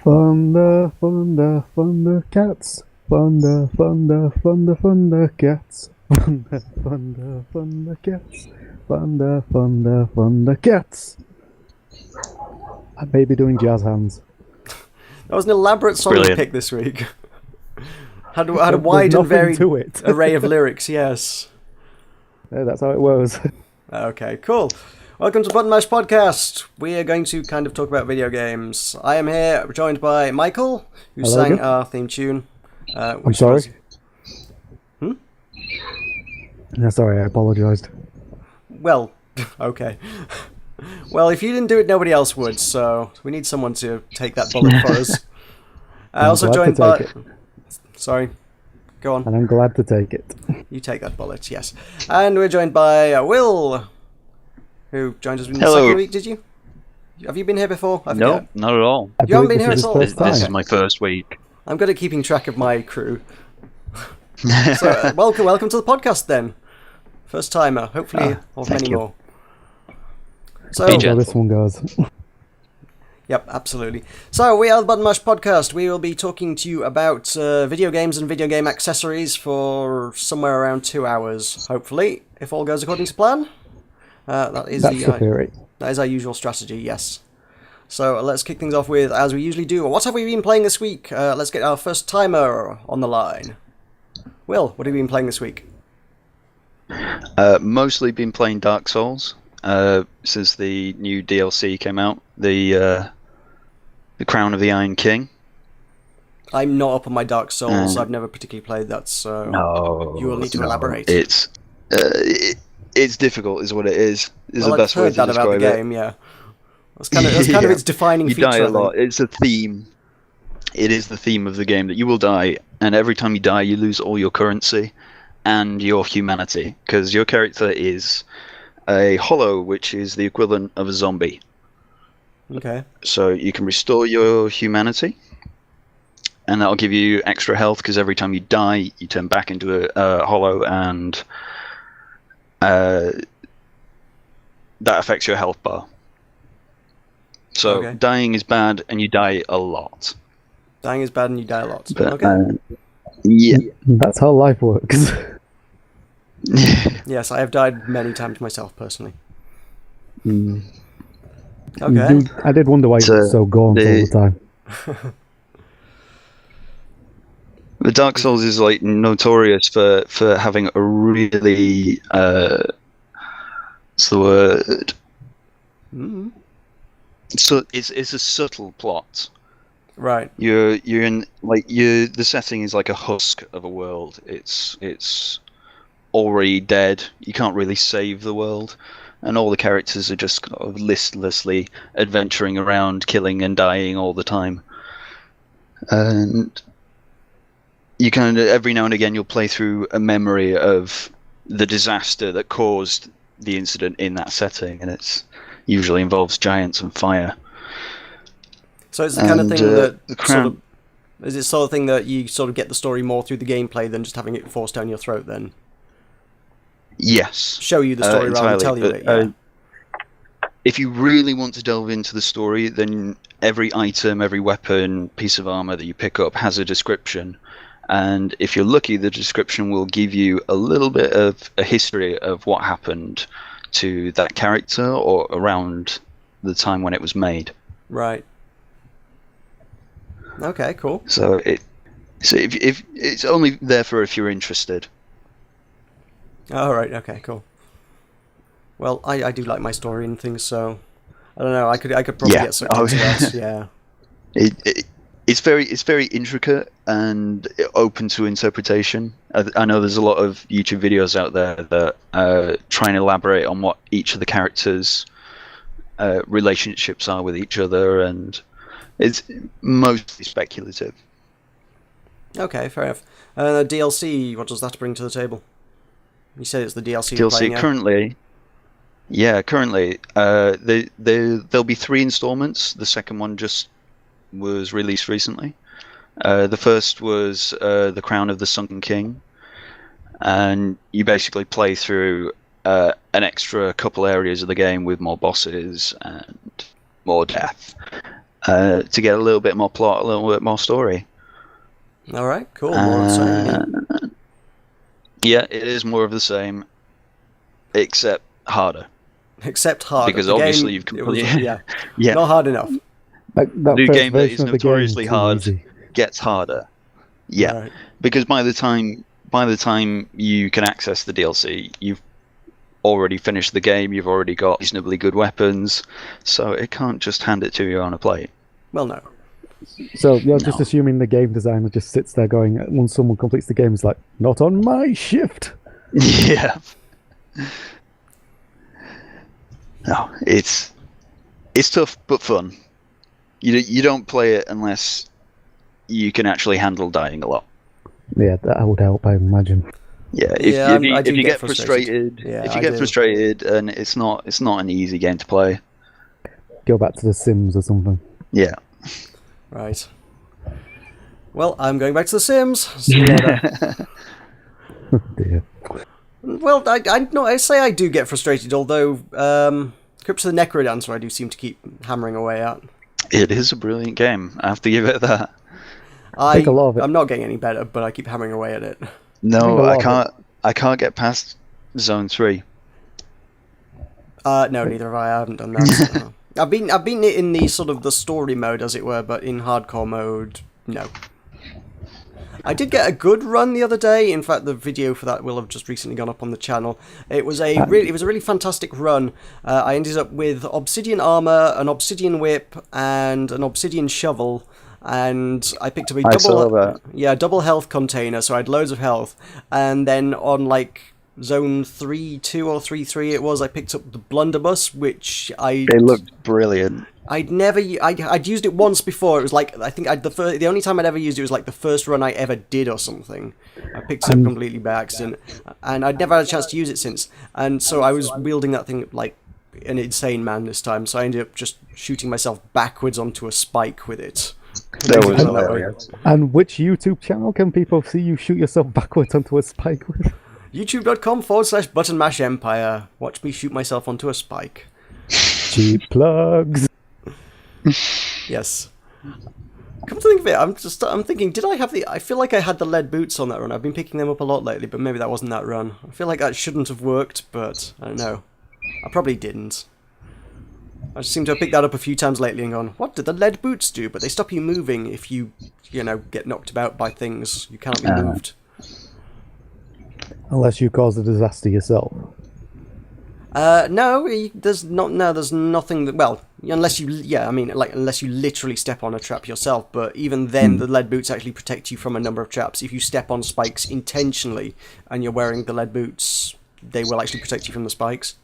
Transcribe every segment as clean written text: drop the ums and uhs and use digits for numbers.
Thundercats. Thundercats. Thundercats. Thundercats. I may be doing jazz hands. That was an elaborate song Brilliant. pick this week. had a There's wide and nothing varied to it. array of lyrics, yes. Yeah, that's how it was. Okay, cool. Welcome to Button Mash Podcast. We are going to kind of talk about video games. I am here joined by Michael, who Hello sang again. our theme tune. I'm sorry. No, sorry, I apologised. Well, okay. Well, if you didn't do it, nobody else would, so we need someone to take that bullet for us. Also glad to joined by... take it. Sorry, go on. And I'm glad to take it. You take that bullet, yes. And we're joined by Will, who joined us in the Hello. second week, did you? Have you been here before? I No, forget. not at all. I You haven't believe been here this at is all? his first This is time. my first week. I'm good at keeping track of my crew. So, welcome to the podcast then. First timer, hopefully of thank many you. more. So, Be How gentle. this one goes. yep, absolutely. So, we are the Button Mash Podcast. We will be talking to you about video games and video game accessories for somewhere around 2 hours, hopefully, if all goes according to plan. That is That's the theory. That is our usual strategy, yes. So let's kick things off with, as we usually do, what have we been playing this week? Let's get our first timer on the line. Will, what have you been playing this week? Mostly been playing Dark Souls since the new DLC came out. The Crown of the Iron King. I'm not up on my Dark Souls. I've never particularly played that, so No, you will need to elaborate. It's difficult, is what it is. Is Well, the I've best way heard to that about the describe it. game, yeah. That's kind of Yeah. its defining You feature. die I a think. lot. It's a theme. It is the theme of the game that you will die, and every time you die, you lose all your currency and your humanity, because your character is a hollow, which is the equivalent of a zombie. Okay. So you can restore your humanity, and that'll give you extra health, because every time you die, you turn back into a hollow, and that affects your health bar. So Okay. dying is bad, and you die a lot. Dying is bad and you die a lot. But, Okay. yeah. That's how life works. Yes, I have died many times myself, personally. Mm. Okay. I did wonder why you were so gaunt all the time. The Dark Souls is like notorious for having a really what's the word? Mm. So it's a subtle plot. Right. You're in the setting is like a husk of a world. It's already dead. You can't really save the world, and all the characters are just kind of listlessly adventuring around, killing and dying all the time. And you kind of every now and again you'll play through a memory of the disaster that caused the incident in that setting, and it's usually involves giants and fire. So it's the kind of And, thing that the sort of crown- is it sort of thing that you sort of get the story more through the gameplay than just having it forced down your throat. Then Yes. show you the story rather than Entirely, tell you but, it. Yeah. If you really want to delve into the story, then every item, every weapon, piece of armor that you pick up has a description. And if you're lucky, the description will give you a little bit of a history of what happened to that character or around the time when it was made. Right. Okay. Cool. So if it's only there for if you're interested. All right. Okay. Cool. Well, I do like my story and things, so I don't know. I could probably Yeah. get sucked Oh, into yeah. that. Yeah. It's very intricate and open to interpretation. I know there's a lot of YouTube videos out there that try and elaborate on what each of the characters' relationships are with each other, and it's mostly speculative. Okay. Fair enough. DLC. What does that bring to the table? You said it's the DLC. You're DLC playing, yeah? currently, there'll be 3 installments. The second one just was released recently. The first was The Crown of the Sunken King, and you basically play through an extra couple areas of the game with more bosses and more death. to get a little bit more plot, a little bit more story. All right, cool. More of the same. Yeah, it is more of the same, except harder. Except harder. Because The obviously game, you've completely yeah, not hard enough. That New first game that is version of the game notoriously too hard easy. gets harder. Yeah, Right. because by the time you can access the DLC, you've already finished the game. You've already got reasonably good weapons, so it can't just hand it to you on a plate. Well, no. So you're just No. assuming the game designer just sits there going, once someone completes the game, it's like, not on my shift. Yeah. No, it's tough but fun. You don't play it unless you can actually handle dying a lot. Yeah, that would help, I imagine. Yeah, I do if you get get frustrated, Yeah, if you I get do. frustrated, and it's not an easy game to play. Go back to The Sims or something. Yeah. Right. Well, I'm going back to The Sims. See you later. Dear. Well, I say I do get frustrated, although Crypt of the Necrodancer I do seem to keep hammering away at. It is a brilliant game. I have to give it that. think a lot of it- I'm not getting any better, but I keep hammering away at it. No, a I lot of I can't get past Zone 3. No, neither have I. I haven't done that. I've been in the sort of the story mode, as it were, but in hardcore mode, no. I did get a good run the other day. In fact, the video for that will have just recently gone up on the channel. It was a really fantastic run. I ended up with obsidian armor, an obsidian whip, and an obsidian shovel. And I picked up a double health container, so I had loads of health. And then on like zone 3-2 or 3-3 it was, I picked up the blunderbuss, which They looked brilliant. I'd used it once before. It was like, I think the only time I'd ever used it was like the first run I ever did or something. I picked it up completely by accident, and I'd never had a chance to use it since. And so I was wielding that thing like an insane man this time. So I ended up just shooting myself backwards onto a spike with it. That was That way. hilarious. And which YouTube channel can people see you shoot yourself backwards onto a spike with? YouTube.com/buttonmashempire. Watch me shoot myself onto a spike. Cheap plugs. Yes. Come to think of it, I'm thinking, did I have I feel like I had the lead boots on that run. I've been picking them up a lot lately, but maybe that wasn't that run. I feel like that shouldn't have worked, but I don't know. I probably didn't. I just seem to have picked that up a few times lately and gone, what did the lead boots do? But they stop you moving if you get knocked about by things. You cannot be moved. Unless you cause a disaster yourself. No, there's nothing that, well, unless you literally step on a trap yourself, but even then the lead boots actually protect you from a number of traps. If you step on spikes intentionally and you're wearing the lead boots, they will actually protect you from the spikes.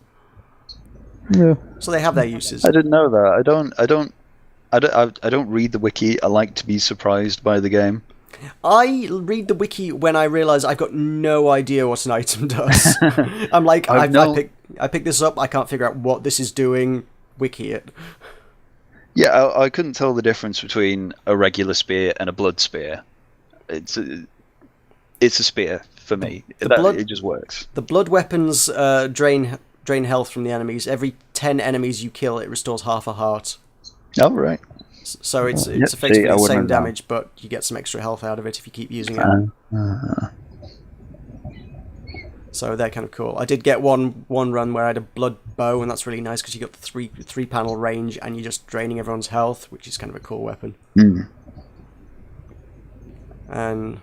Yeah. So they have their uses. I didn't know that. I don't read the wiki. I like to be surprised by the game. I read the wiki when I realise I've got no idea what an item does. I'm like, I picked this up, I can't figure out what this is doing, wiki it. Yeah, I couldn't tell the difference between a regular spear and a blood spear. It's a spear for me. It just works. The blood weapons drain health from the enemies. Every 10 enemies you kill, it restores half a heart. Oh, right. So it's effectively the same damage, but you get some extra health out of it if you keep using it. So they're kind of cool. I did get one run where I had a blood bow, and that's really nice because you got the three panel range, and you're just draining everyone's health, which is kind of a cool weapon. And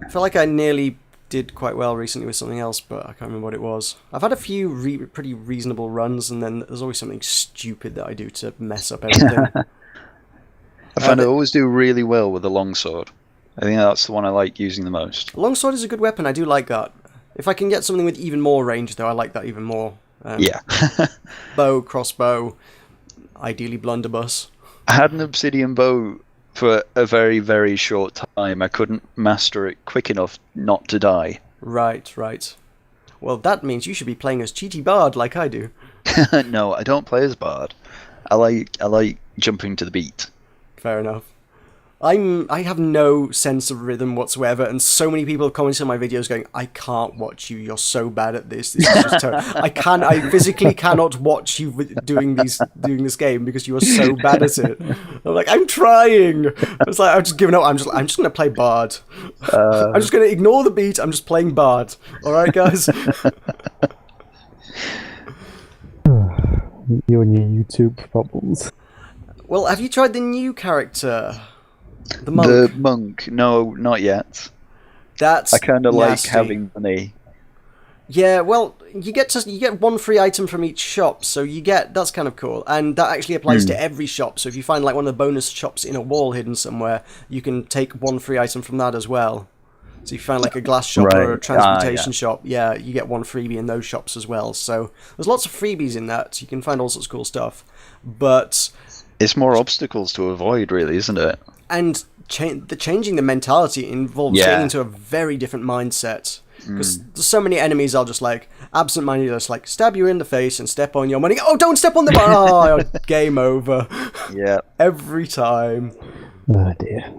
I feel like I nearly did quite well recently with something else, but I can't remember what it was. I've had a few pretty reasonable runs, and then there's always something stupid that I do to mess up everything. I find I always do really well with the longsword. I think that's the one I like using the most. Longsword is a good weapon. I do like that. If I can get something with even more range, though, I like that even more. Yeah. Bow, crossbow, ideally blunderbuss. I had an obsidian bow for a very, very short time. I couldn't master it quick enough not to die. Right. Well, that means you should be playing as Cheaty Bard like I do. No, I don't play as Bard. I like jumping to the beat. Fair enough. I have no sense of rhythm whatsoever, and so many people have commented on my videos going, "I can't watch you. You're so bad at this. This is just terrible. I physically cannot watch you doing this game because you are so bad at it." I'm like, I'm trying. It's like I've just given up. I'm just gonna play Bard. I'm just gonna ignore the beat. I'm just playing Bard. All right, guys. You and your YouTube problems. Well, have you tried the new character? The monk. The monk, no, not yet. That's I kind of like nasty. having money. Yeah, well, you get one free item from each shop, so that's kind of cool, and that actually applies to every shop. So if you find like one of the bonus shops in a wall hidden somewhere, you can take one free item from that as well. So if you find like a glass shop or a transmutation shop, yeah, you get one freebie in those shops as well. So there's lots of freebies in that. You can find all sorts of cool stuff, but it's more obstacles to avoid, really, isn't it? And changing the mentality involves getting into a very different mindset. Because there's so many enemies are just like absent-minded, just like stab you in the face and step on your money. Oh, don't step on the money! Oh, game over. Yeah. Every time. Oh dear.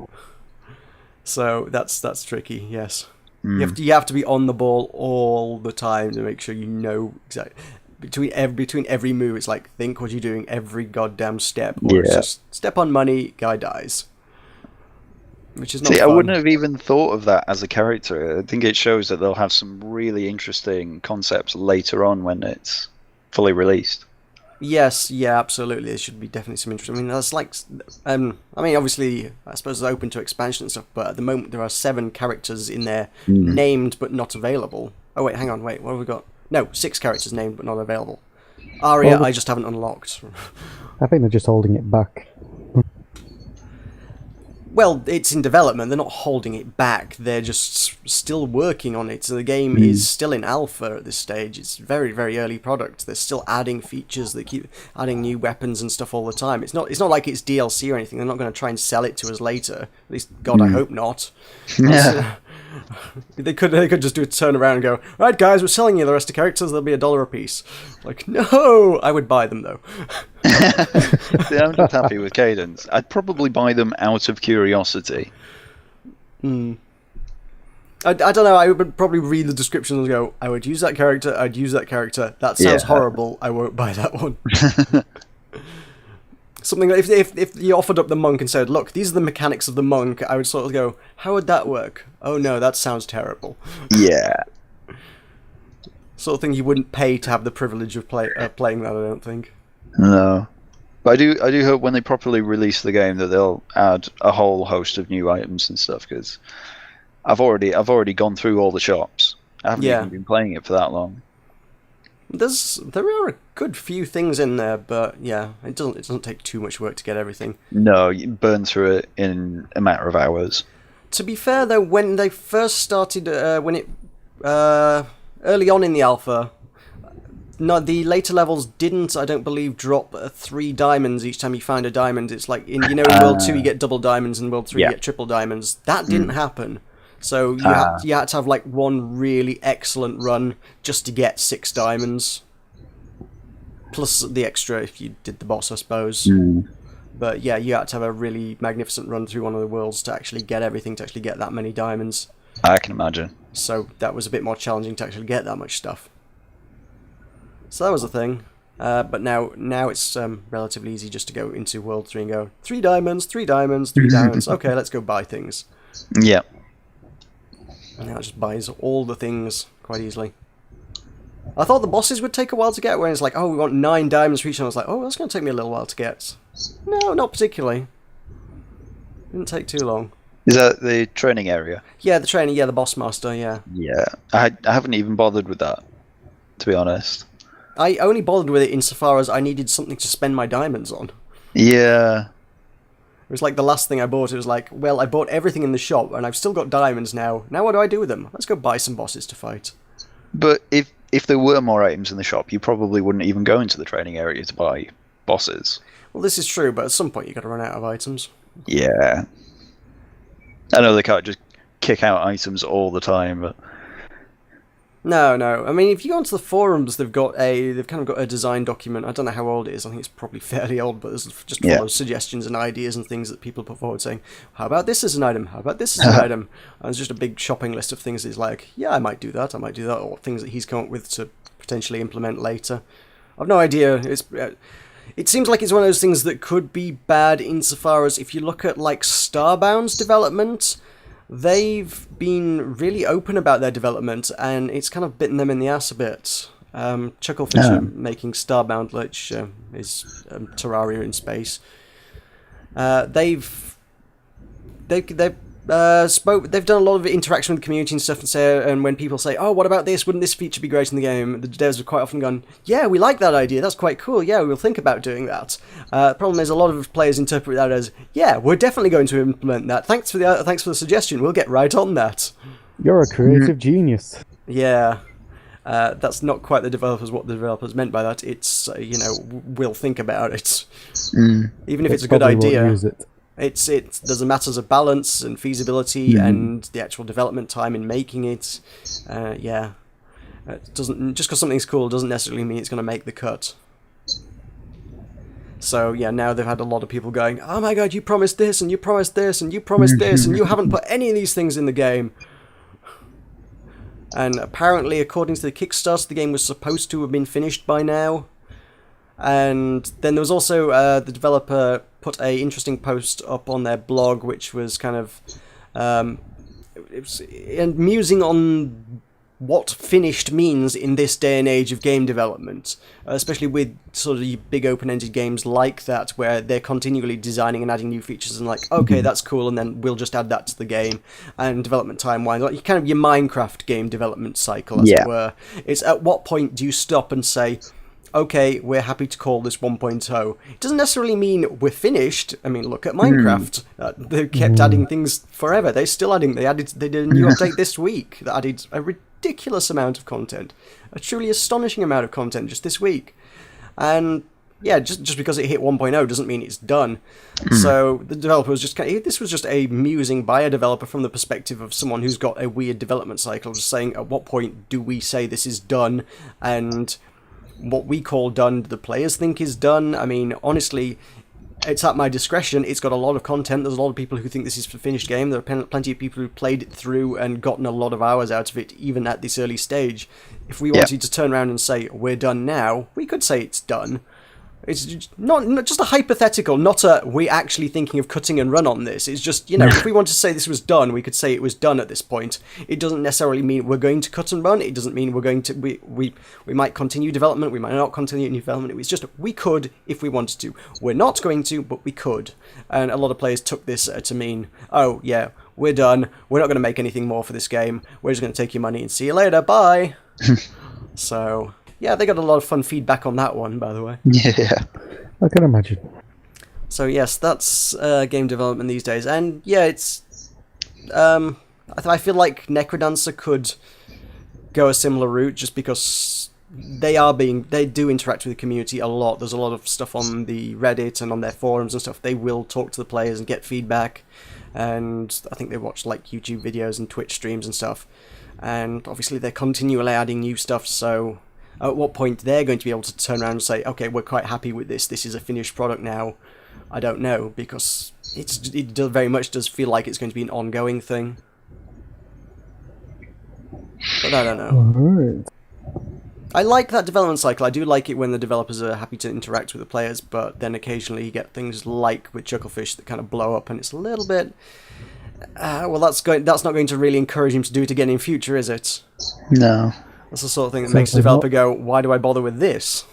So that's tricky. Yes. You have to be on the ball all the time to make sure you know exactly. Between every move, it's like think what you're doing every goddamn step, or it's just step on money, guy dies. Which is not fun. I wouldn't have even thought of that as a character. I think it shows that they'll have some really interesting concepts later on when it's fully released. Yes, yeah, absolutely. There should be definitely some interest. I mean, that's like, obviously, I suppose it's open to expansion and stuff, but at the moment there are 7 characters in there named but not available. Oh wait, hang on, what have we got? No, 6 characters named but not available. Arya, I just haven't unlocked. I think they're just holding it back. Well, it's in development. They're not holding it back. They're just still working on it. So the game is still in alpha at this stage. It's very, very early product. They're still adding features. They keep adding new weapons and stuff all the time. It's not like it's DLC or anything. They're not going to try and sell it to us later. At least, God, I hope not. Yeah. They could just do a turn around and go, right, guys, we're selling you the rest of the characters. They'll be $1 a piece. Like, no, I would buy them though. See, I'm just happy with Cadence. I'd probably buy them out of curiosity. I don't know. I would probably read the description and go, I would use that character. I'd use that character. That sounds horrible. I won't buy that one. Something like if you offered up the monk and said, look, these are the mechanics of the monk, I would sort of go, how would that work? Oh no, that sounds terrible. Yeah. Sort of thing you wouldn't pay to have the privilege of playing that, I don't think. No. But I do hope when they properly release the game that they'll add a whole host of new items and stuff, because I've already gone through all the shops. I haven't even been playing it for that long. There are a good few things in there, but yeah, it doesn't take too much work to get everything. No, you burn through it in a matter of hours. To be fair though, when they first started, early on in the alpha, no, the later levels didn't, I don't believe, drop 3 diamonds each time you find a diamond. It's like in World 2 you get double diamonds, and World 3 you get triple diamonds. That didn't happen. So you had to have like one really excellent run just to get 6 diamonds. Plus the extra if you did the boss, I suppose. But yeah, you had to have a really magnificent run through one of the worlds to actually get everything, to actually get that many diamonds. I can imagine. So that was a bit more challenging to actually get that much stuff. So that was a thing. But now it's relatively easy just to go into World 3 and go, 3 diamonds, 3 diamonds, 3 diamonds. Okay, let's go buy things. Yeah. And now it just buys all the things quite easily. I thought the bosses would take a while to get, when it's like, oh, we want 9 diamonds for each, and I was like, oh, that's going to take me a little while to get. No, not particularly. Didn't take too long. Is that the training area? Yeah, the training, the boss master, yeah. Yeah, I haven't even bothered with that, to be honest. I only bothered with it insofar as I needed something to spend my diamonds on. Yeah. It was like the last thing I bought. It was like, well, I bought everything in the shop, and I've still got diamonds now. Now what do I do with them? Let's go buy some bosses to fight. But if there were more items in the shop, you probably wouldn't even go into the training area to buy bosses. Well, this is true, but at some point you've got to run out of items. Yeah. I know they can't just kick out items all the time, but No, no. I mean, if you go onto the forums, they've kind of got a design document. I don't know how old it is. I think it's probably fairly old, but it's just full of suggestions and ideas and things that people put forward, saying, "How about this as an item? How about this as an item?" And it's just a big shopping list of things. He's like, "Yeah, I might do that. I might do that," or things that he's come up with to potentially implement later. I've no idea. It seems like it's one of those things that could be bad insofar as if you look at like Starbound's development. They've been really open about their development, and it's kind of bitten them in the ass a bit. Chucklefish are making Starbound, which is Terraria in space. They've done a lot of interaction with the community and stuff, and when people say, "Oh, what about this? Wouldn't this feature be great in the game?" the devs have quite often gone, "Yeah, we like that idea. That's quite cool. Yeah, we'll think about doing that." The problem is a lot of players interpret that as, "Yeah, we're definitely going to implement that. Thanks for the suggestion. We'll get right on that." You're a creative genius. Yeah. That's not quite what the developers meant by that. It's we'll think about it, even if it's a good idea. Use it. There's a matters of balance and feasibility and the actual development time in making it. It doesn't, just because something's cool doesn't necessarily mean it's going to make the cut. So yeah, now they've had a lot of people going, "Oh my god, you promised this and you promised this and you promised this and you haven't put any of these things in the game." And apparently, according to the Kickstarter, the game was supposed to have been finished by now. And then there was also the developer put a interesting post up on their blog, which was kind of musing on what finished means in this day and age of game development, especially with sort of big open-ended games like that, where they're continually designing and adding new features and like, okay, that's cool, and then we'll just add that to the game. And development time-wise, like kind of your Minecraft game development cycle, as it were. It's at what point do you stop and say, okay, we're happy to call this 1.0. It doesn't necessarily mean we're finished. I mean, look at Minecraft. They kept adding things forever. They're still adding. They did a new update this week that added a ridiculous amount of content. A truly astonishing amount of content just this week. And yeah, just because it hit 1.0 doesn't mean it's done. So the developer was this was just a musing by a developer from the perspective of someone who's got a weird development cycle, just saying, at what point do we say this is done? And what we call done, the players think is done. I mean, honestly, it's at my discretion. It's got a lot of content. There's a lot of people who think this is a finished game. There are plenty of people who played it through and gotten a lot of hours out of it, even at this early stage. If we wanted to turn around and say, we're done now, we could say it's done. It's not just a hypothetical, not a we're actually thinking of cutting and run on this. It's just, if we want to say this was done, we could say it was done at this point. It doesn't necessarily mean we're going to cut and run. It doesn't mean we're going to, we might continue development, we might not continue development. It's just, we could if we wanted to. We're not going to, but we could. And a lot of players took this to mean, oh yeah, we're done. We're not going to make anything more for this game. We're just going to take your money and see you later. Bye. So yeah, they got a lot of fun feedback on that one, by the way. Yeah, I can imagine. So yes, that's game development these days, and yeah, it's. I feel like Necrodancer could go a similar route, just because they do interact with the community a lot. There's a lot of stuff on the Reddit and on their forums and stuff. They will talk to the players and get feedback, and I think they watch like YouTube videos and Twitch streams and stuff. And obviously, they're continually adding new stuff, so at what point they're going to be able to turn around and say, okay, we're quite happy with this, this is a finished product now, I don't know, because it very much does feel like it's going to be an ongoing thing. But I don't know. Alright. I like that development cycle. I do like it when the developers are happy to interact with the players, but then occasionally you get things like with Chucklefish that kind of blow up, and it's a little bit... well, that's not going to really encourage him to do it again in future, is it? no. That's the sort of thing that makes a developer go, why do I bother with this?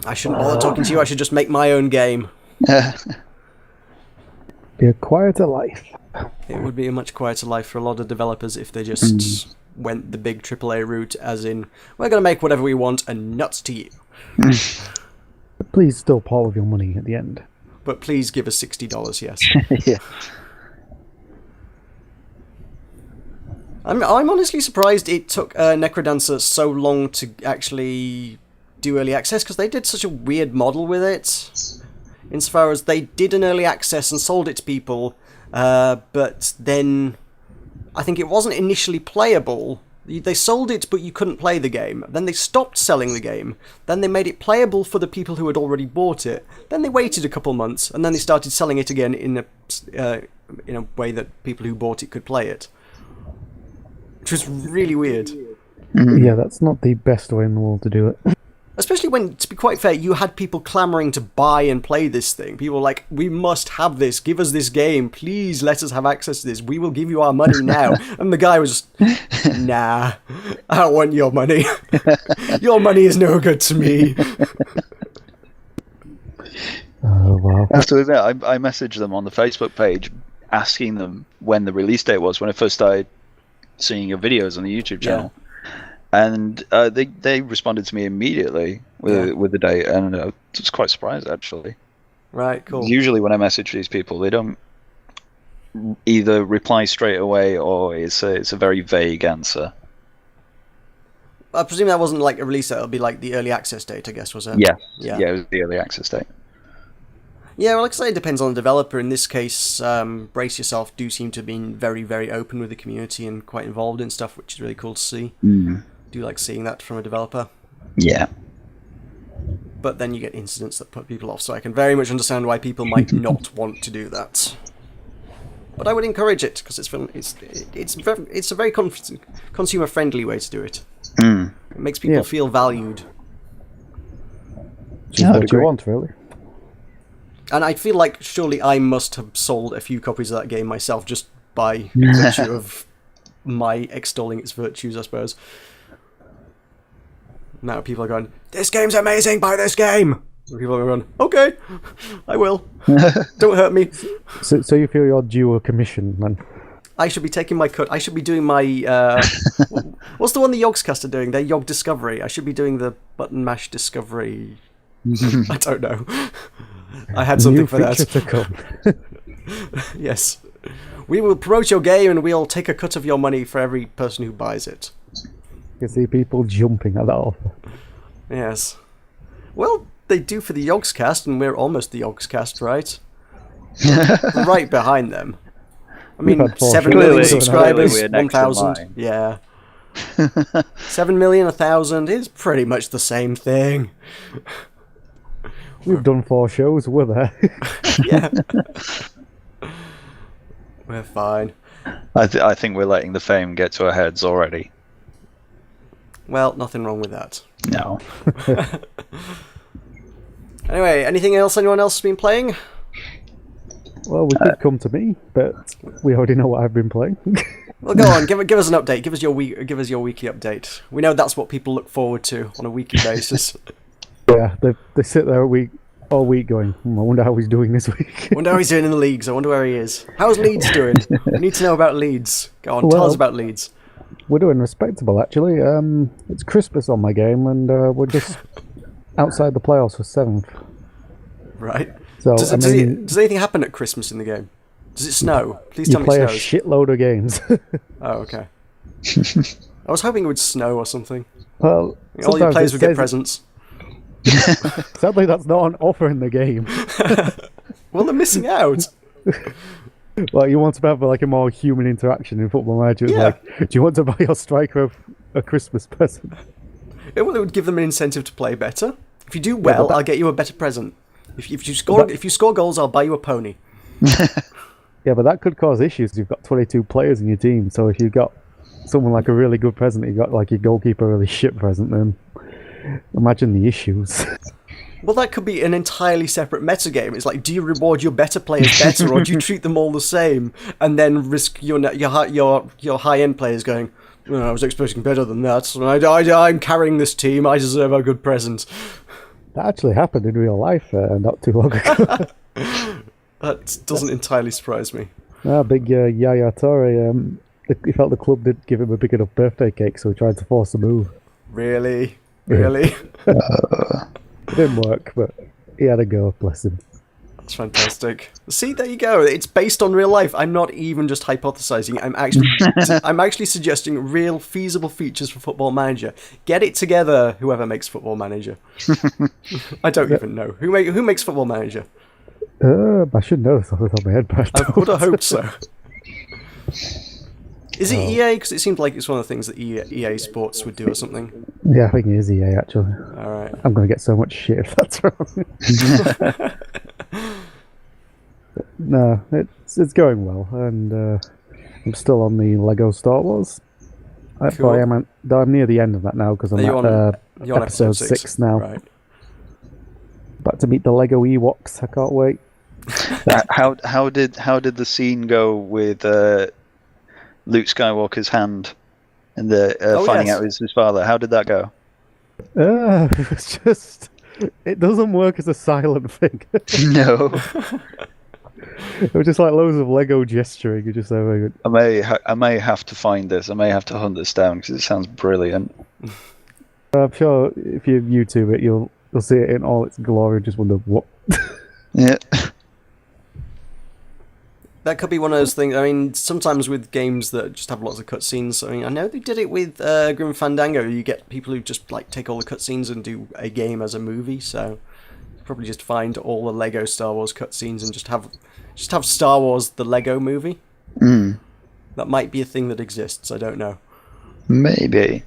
I shouldn't bother talking to you, I should just make my own game. Be a quieter life. It would be a much quieter life for a lot of developers if they just went the big AAA route, as in, we're going to make whatever we want and nuts to you. But please still part of your money at the end. But please give us $60, yes. Yeah. I'm honestly surprised it took Necrodancer so long to actually do early access, because they did such a weird model with it. Insofar as they did an early access and sold it to people, but then I think it wasn't initially playable. They sold it, but you couldn't play the game. Then they stopped selling the game. Then they made it playable for the people who had already bought it. Then they waited a couple months, and then they started selling it again in a way that people who bought it could play it. Which was really weird. Yeah, that's not the best way in the world to do it. Especially when, to be quite fair, you had people clamoring to buy and play this thing. People were like, we must have this, give us this game, please let us have access to this, we will give you our money now. And the guy was just, nah, I don't want your money. Your money is no good to me. Oh, wow. I have to admit, I messaged them on the Facebook page asking them when the release date was, when I first started seeing your videos on the YouTube channel. Yeah. And they responded to me immediately with the date, and I was quite surprised, actually. Right, cool. Usually when I message these people, they don't either reply straight away, or it's a very vague answer. I presume that wasn't like a release date, it'll be like the early access date, I guess, was it? Yeah, it was the early access date. Yeah, well, like I say, it depends on the developer. In this case, Brace Yourself do seem to have been very, very open with the community and quite involved in stuff, which is really cool to see. Do like seeing that from a developer. Yeah. But then you get incidents that put people off, so I can very much understand why people might not want to do that. But I would encourage it, because it's a very consumer-friendly way to do it. It makes people feel valued. What you want, really. And I feel like surely I must have sold a few copies of that game myself, just by virtue of my extolling its virtues, I suppose. Now people are going, this game's amazing, buy this game! And people are going, okay, I will. Don't hurt me. So you feel you're due a commission, then? I should be taking my cut. I should be doing my... what's the one the Yogscast are doing? Their Yog Discovery. I should be doing the Button Mash Discovery... I don't know. I had something for that. To come. Yes. We will promote your game and we'll take a cut of your money for every person who buys it. You see people jumping at that offer. Yes. Well, they do for the Yogscast, and we're almost the Yogscast, right? Right behind them. I mean, 7 million subscribers, 1,000. Yeah. 7 million, 1,000 is pretty much the same thing. We've done 4 shows, we're there. Yeah. We're fine. I think we're letting the fame get to our heads already. Well, nothing wrong with that. No. Anyway, anything else anyone else has been playing? Well, we could come to me, but we already know what I've been playing. Well, go on, give us an update. Give us your weekly update. We know that's what people look forward to on a weekly basis. Yeah, they sit there all week going, I wonder how he's doing this week. I wonder how he's doing in the leagues. I wonder where he is. How's Leeds doing? We need to know about Leeds. Go on, tell us about Leeds. We're doing respectable, actually. It's Christmas on my game, and we're just outside the playoffs for 7th. Right. So, does anything happen at Christmas in the game? Does it snow? Please tell me it snows. You play a shitload of games. Oh, okay. I was hoping it would snow or something. Well, all your players would get presents. Sadly, that's not an offer in the game. Well, they're missing out. Well, you want to have like a more human interaction in Football Manager. Yeah. Like, do you want to buy your striker a Christmas present? It would give them an incentive to play better. If you do well, I'll get you a better present. If you score goals, I'll buy you a pony. Yeah, but that could cause issues. You've got 22 players in your team, so if you've got someone like a really good present, you've got like your goalkeeper a really shit present, then imagine the issues. Well, that could be an entirely separate metagame. It's like, do you reward your better players better, or do you treat them all the same, and then risk your high-end players going, well, I was expecting better than that. I'm carrying this team. I deserve a good present. That actually happened in real life not too long ago. That doesn't entirely surprise me. Big Yaya Toure, he felt the club didn't give him a big enough birthday cake, so he tried to force a move. Really? Really? It didn't work, but he had a go, bless him. That's fantastic. See, there you go. It's based on real life. I'm not even just hypothesizing. I'm actually suggesting real feasible features for Football Manager. Get it together, whoever makes Football Manager. I don't even know. Who makes Football Manager? I should know this off the top of my head, but I would have hoped so. Is it EA? Because it seemed like it's one of the things that EA Sports would do or something. Yeah, I think it is EA actually. All right. I'm going to get so much shit if that's wrong. No, it's going well, and I'm still on the Lego Star Wars. Cool. I'm near the end of that now because I'm You're at on episode 6 now. Right. About to meet the Lego Ewoks. I can't wait. How did the scene go with Luke Skywalker's hand and the finding out it was his father? How did that go? It's just it doesn't work as a silent thing. No. It was just like loads of Lego gesturing. Just so very good. I may have to find this. I may have to hunt this down because it sounds brilliant. I'm sure if you YouTube it, you'll see it in all its glory. Just wonder what. Yeah. That could be one of those things. I mean, sometimes with games that just have lots of cutscenes. I mean, I know they did it with Grim Fandango. You get people who just like take all the cutscenes and do a game as a movie. So probably just find all the Lego Star Wars cutscenes and just have Star Wars the Lego movie. Mm. That might be a thing that exists. I don't know. Maybe.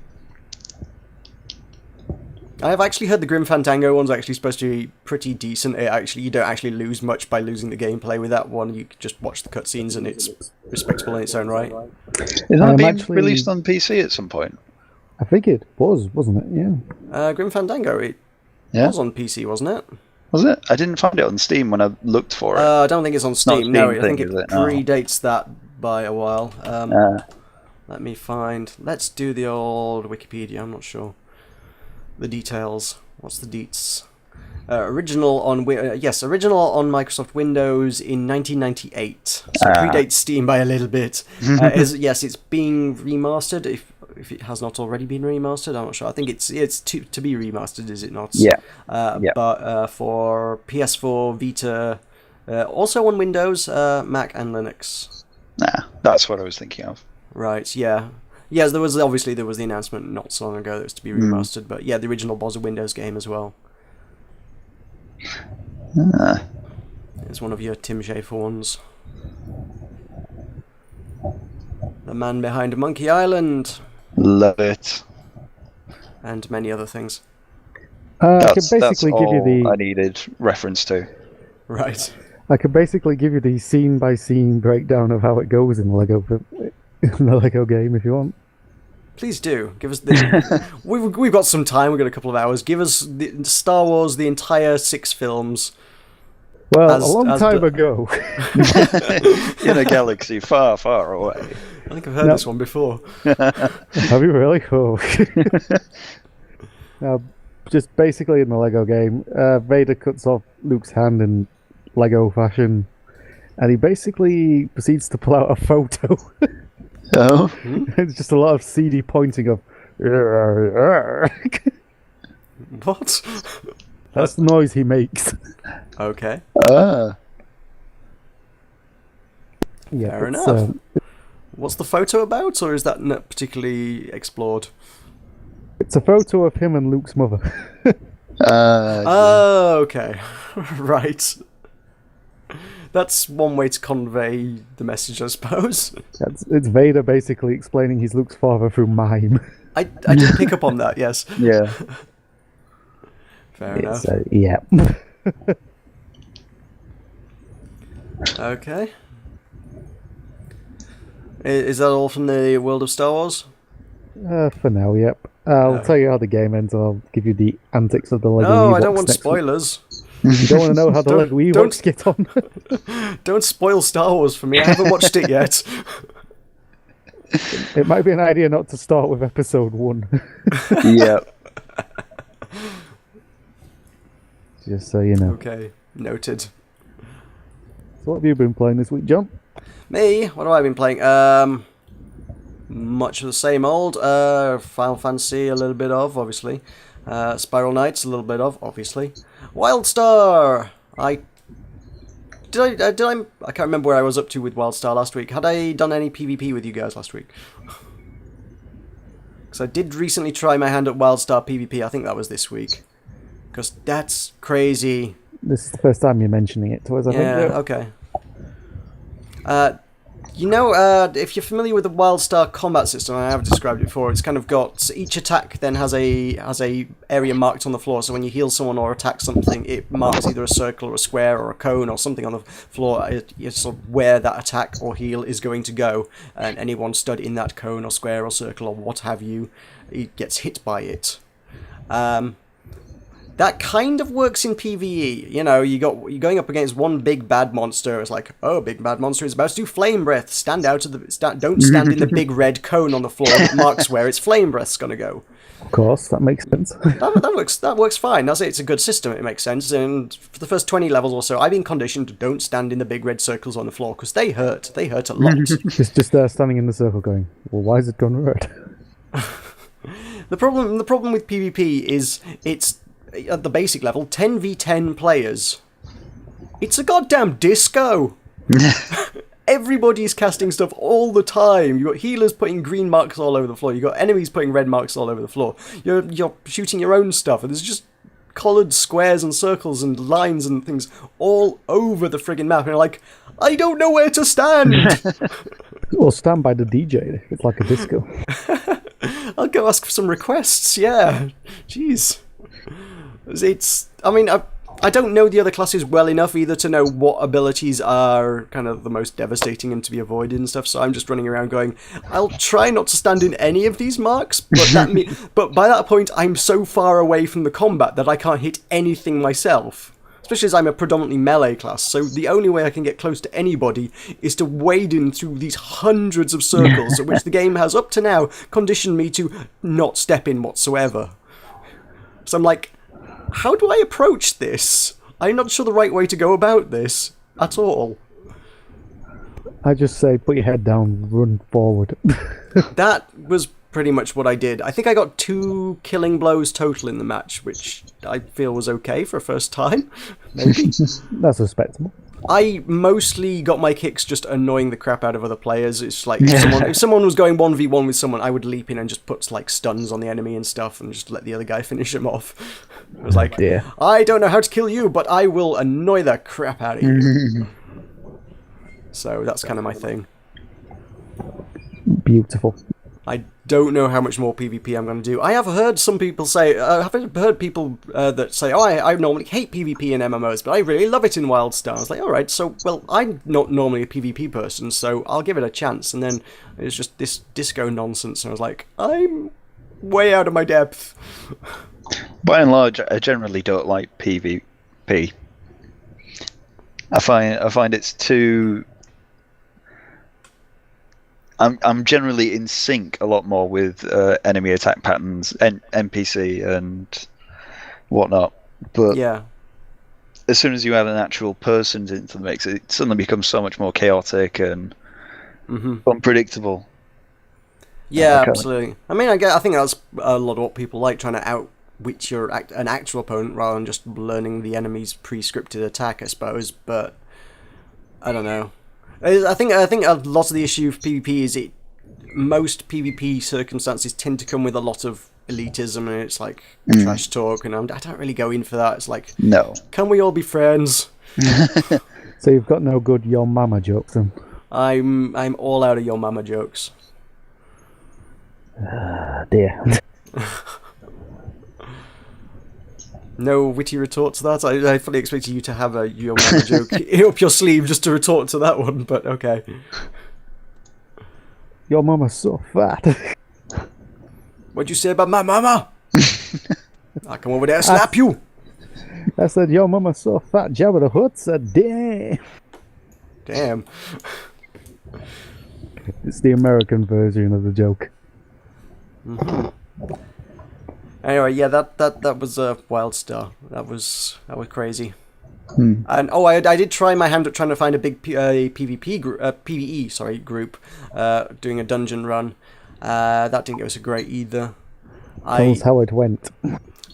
I've actually heard the Grim Fandango one's actually supposed to be pretty decent. You don't actually lose much by losing the gameplay with that one. You just watch the cutscenes and it's respectable in its own right. Is that being released on PC at some point? I think it was, wasn't it? Yeah. Grim Fandango, it was on PC, wasn't it? Was it? I didn't find it on Steam when I looked for it. I don't think it's on Steam. No, I think it it? predates that by a while. Let me find. Let's do the old Wikipedia. I'm not sure. The details. What's the deets? Original on Microsoft Windows in 1998. So predates Steam by a little bit. Yes, it's being remastered. If it has not already been remastered, I'm not sure. I think it's to be remastered, is it not? Yeah. But for PS4, Vita, also on Windows, Mac, and Linux. That's what I was thinking of. Right. Yeah. Yes, there was the announcement not so long ago that it was to be remastered, but yeah, the original was a Windows game as well. It's one of your Tim Schafer ones. The man behind Monkey Island. Love it. And many other things. I can basically give you the I needed reference to. Right. I can basically give you the scene by scene breakdown of how it goes in the Lego game if you want. Please do. Give us the. we've got some time. We've got a couple of hours. Give us the Star Wars, the entire 6 films. Well, a long time ago. In a galaxy far, far away. I think I've heard this one before. Have you really? Oh. Just basically in the Lego game, Vader cuts off Luke's hand in Lego fashion, and he basically proceeds to pull out a photo. Oh? It's just a lot of seedy pointing of. What? That's the noise he makes. Okay. Yeah, Fair enough. What's the photo about, or is that not particularly explored? It's a photo of him and Luke's mother. Oh, okay. Right. That's one way to convey the message, I suppose. It's Vader basically explaining he's Luke's father through mime. I did pick up on that, yes. Yeah. Fair enough. Yeah. Okay. Is that all from the world of Star Wars? For now, yep. I'll tell you how the game ends, and I'll give you the antics of the Lego No, Ewoks I don't want next spoilers. week. You don't want to know how the Lego Ewoks get on? Don't spoil Star Wars for me. I haven't watched it yet. It might be an idea not to start with episode 1. Yep. Just so you know. Okay, noted. So what have you been playing this week, John? Me? What have I been playing? Much of the same old. Final Fantasy, a little bit of, obviously. Spiral Knights, a little bit of, obviously. WildStar! I can't remember where I was up to with WildStar last week. Had I done any PvP with you guys last week? Because I did recently try my hand at WildStar PvP. I think that was this week. Because that's crazy. This is the first time you're mentioning it to us, I think. Yeah, okay. You know, if you're familiar with the WildStar combat system, I have described it before. It's kind of got each attack then has a area marked on the floor. So when you heal someone or attack something, it marks either a circle or a square or a cone or something on the floor. It's sort of where that attack or heal is going to go, and anyone stood in that cone or square or circle or what have you, it gets hit by it. That kind of works in PvE. You know, you're going up against one big bad monster. It's like, oh, big bad monster is about to do flame breath. Stand out of the don't stand in the big red cone on the floor that marks where its flame breath's gonna go. Of course, that makes sense. That works fine. That's it. It's a good system. It makes sense. And for the first 20 levels or so, I've been conditioned to don't stand in the big red circles on the floor because they hurt. They hurt a lot. Just standing in the circle, going, well, why is it gone red? The problem with PvP is it's at the basic level 10v10 players. It's a goddamn disco. Everybody's casting stuff all the time. You got healers putting green marks all over the floor. You got enemies putting red marks all over the floor. You're shooting your own stuff, and there's just coloured squares and circles and lines and things all over the friggin' map. And you're like, I don't know where to stand. Or stand by the DJ. It's like a disco. I'll go ask for some requests. Yeah, jeez. I don't know the other classes well enough either to know what abilities are kind of the most devastating and to be avoided and stuff, so I'm just running around going, I'll try not to stand in any of these marks, but by that point I'm so far away from the combat that I can't hit anything myself. Especially as I'm a predominantly melee class, so the only way I can get close to anybody is to wade in through these hundreds of circles, which the game has up to now conditioned me to not step in whatsoever. So I'm like, how do I approach this? I'm not sure the right way to go about this at all. I just say, put your head down, run forward. That was pretty much what I did. I think I got 2 killing blows total in the match, which I feel was okay for a first time. Maybe. That's respectable. I mostly got my kicks just annoying the crap out of other players. It's like if someone was going 1v1 with someone, I would leap in and just put like stuns on the enemy and stuff and just let the other guy finish him off. I was like, I don't know how to kill you, but I will annoy the crap out of you. So that's kind of my thing. Beautiful. I don't know how much more PvP I'm going to do. I have heard some people say, I've heard people that say, oh, I normally hate PvP in MMOs, but I really love it in WildStar. I was like, alright, so, well, I'm not normally a PvP person, so I'll give it a chance. And then it was just this disco nonsense, and I was like, I'm way out of my depth. By and large, I generally don't like PvP. I find it's too... I'm generally in sync a lot more with enemy attack patterns, NPC and whatnot. But yeah, as soon as you add an actual person into the mix, it suddenly becomes so much more chaotic and unpredictable. Yeah, absolutely. I mean, I think that's a lot of what people like, trying to outwit an actual opponent rather than just learning the enemy's pre-scripted attack, I suppose. But I don't know. I think a lot of the issue of PvP is most PvP circumstances tend to come with a lot of elitism, and it's like trash talk, and I don't really go in for that. It's like, no, can we all be friends? So you've got no good your mama jokes then? I'm all out of your mama jokes. Dear. No witty retort to that? I fully expected you to have a your mama joke up your sleeve just to retort to that one, but okay. Your mama's so fat. What'd you say about my mama? I'll come over there and slap you. I said, your mama's so fat, Jabba the Hutt said, damn. Damn. It's the American version of the joke. Anyway, yeah, that was a WildStar. That was crazy. And I did try my hand at trying to find a big PvP group, PvE group, doing a dungeon run. That didn't go so great either. Tell us how it went.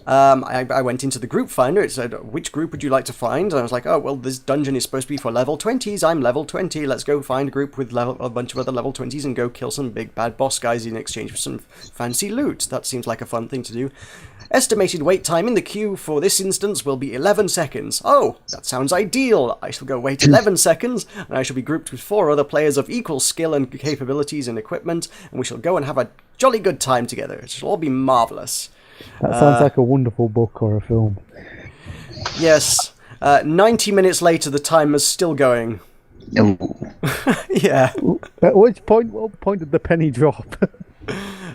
I went into the group finder. It said, which group would you like to find? And I was like, oh, well, this dungeon is supposed to be for level 20s. I'm level 20. Let's go find a group with a bunch of other level 20s and go kill some big bad boss guys in exchange for some fancy loot. That seems like a fun thing to do. Estimated wait time in the queue for this instance will be 11 seconds. Oh, that sounds ideal. I shall go wait 11 seconds, and I shall be grouped with 4 other players of equal skill and capabilities and equipment, and we shall go and have a jolly good time together. It shall all be marvellous. That sounds like a wonderful book or a film. Yes. 90 minutes later, the timer's still going. Oh. Yeah. At what point did the penny drop?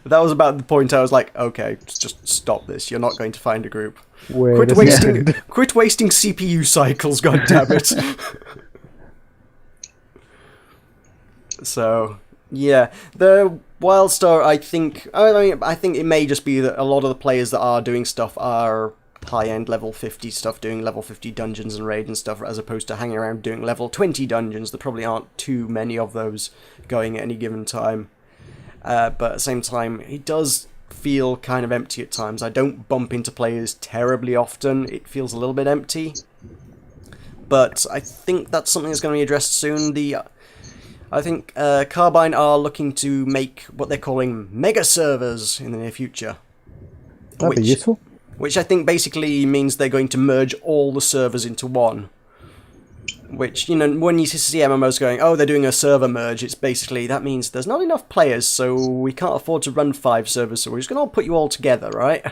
That was about the point I was like, okay, just stop this. You're not going to find a group. Quit wasting CPU cycles, goddammit. So, yeah. The Wildstar, I think it may just be that a lot of the players that are doing stuff are high-end level 50 stuff, doing level 50 dungeons and raid and stuff, as opposed to hanging around doing level 20 dungeons. There probably aren't too many of those going at any given time. But at the same time, it does feel kind of empty at times. I don't bump into players terribly often. It feels a little bit empty. But I think that's something that's going to be addressed soon. I think Carbine are looking to make what they're calling mega servers in the near future. That'd be useful. Which I think basically means they're going to merge all the servers into one. Which, when you see MMOs going, oh, they're doing a server merge, it's basically, that means there's not enough players, so we can't afford to run 5 servers, so we're just going to all put you all together, right?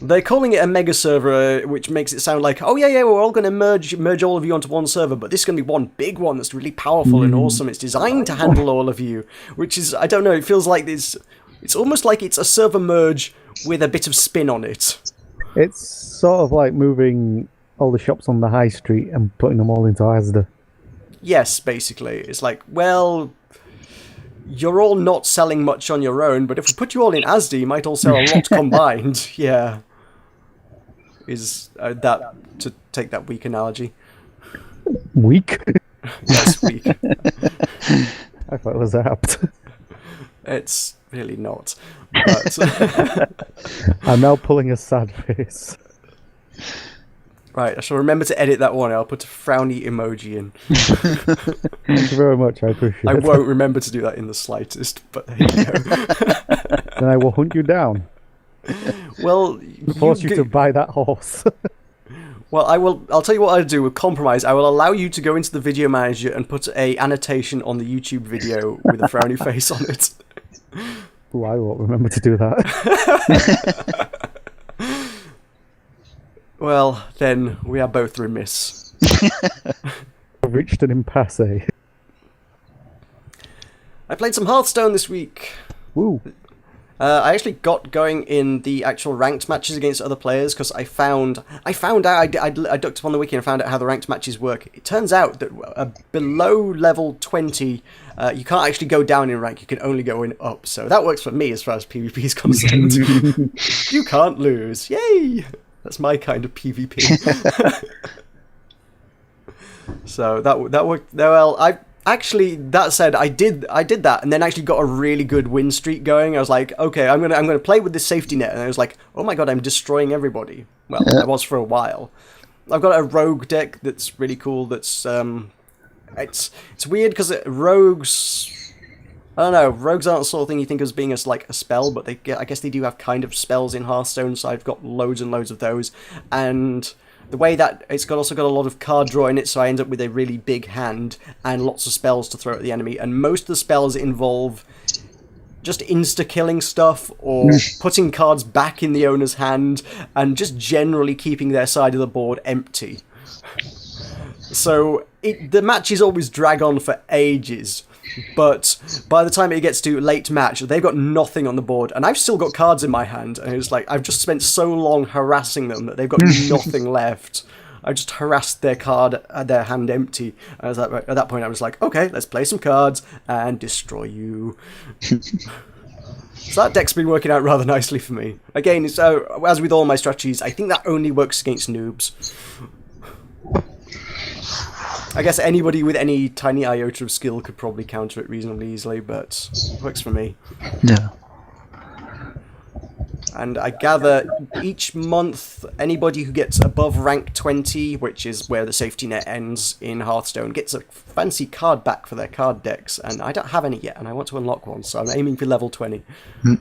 They're calling it a mega server, which makes it sound like, oh yeah, we're all going to merge all of you onto one server, but this is going to be one big one that's really powerful and awesome. It's designed to handle all of you, which is, I don't know, it feels like it's almost like it's a server merge with a bit of spin on it. It's sort of like moving all the shops on the high street and putting them all into Asda. Yes, basically. It's like, well, you're all not selling much on your own, but if we put you all in Asda, you might all sell a lot combined. Yeah. Is that, to take that weak analogy? Weak? Yes, weak. I thought it was apt. It's really not. But I'm now pulling a sad face. Right, I shall remember to edit that one. I'll put a frowny emoji in. Thank you very much, I appreciate it. I won't remember to do that in the slightest, but there you go. Then I will hunt you down. Well, force you to buy that horse. Well, I'll tell you what I'll do with compromise. I will allow you to go into the video manager and put a annotation on the YouTube video with a frowny face on it. Ooh, I won't remember to do that. Well, then we are both remiss. I've reached an impasse. I played some Hearthstone this week. Woo. I actually got going in the actual ranked matches against other players because I found out, I looked up on the wiki and found out how the ranked matches work. It turns out that below level 20, you can't actually go down in rank, you can only go in up. So that works for me as far as PvP is concerned. You can't lose. Yay! That's my kind of PvP. So that worked. Well, actually, that said, I did that, and then actually got a really good win streak going. I was like, okay, I'm gonna play with this safety net, and I was like, oh my god, I'm destroying everybody. Well, I was for a while. I've got a rogue deck that's really cool. That's it's weird because rogues. I don't know, rogues aren't the sort of thing you think of as being like a spell, but I guess they do have kind of spells in Hearthstone, so I've got loads and loads of those. And the way that it's also got a lot of card draw in it, so I end up with a really big hand and lots of spells to throw at the enemy. And most of the spells involve just insta-killing stuff, or putting cards back in the owner's hand, and just generally keeping their side of the board empty. So the matches always drag on for ages. But by the time it gets to late match, they've got nothing on the board, and I've still got cards in my hand, and it's like, I've just spent so long harassing them that they've got nothing left. I just harassed their hand empty. And at that point I was like, okay, let's play some cards and destroy you. So that deck's been working out rather nicely for me. Again, as with all my strategies, I think that only works against noobs. I guess anybody with any tiny iota of skill could probably counter it reasonably easily, but it works for me. Yeah. And I gather each month, anybody who gets above rank 20, which is where the safety net ends in Hearthstone, gets a fancy card back for their card decks. And I don't have any yet, and I want to unlock one, so I'm aiming for level 20. Are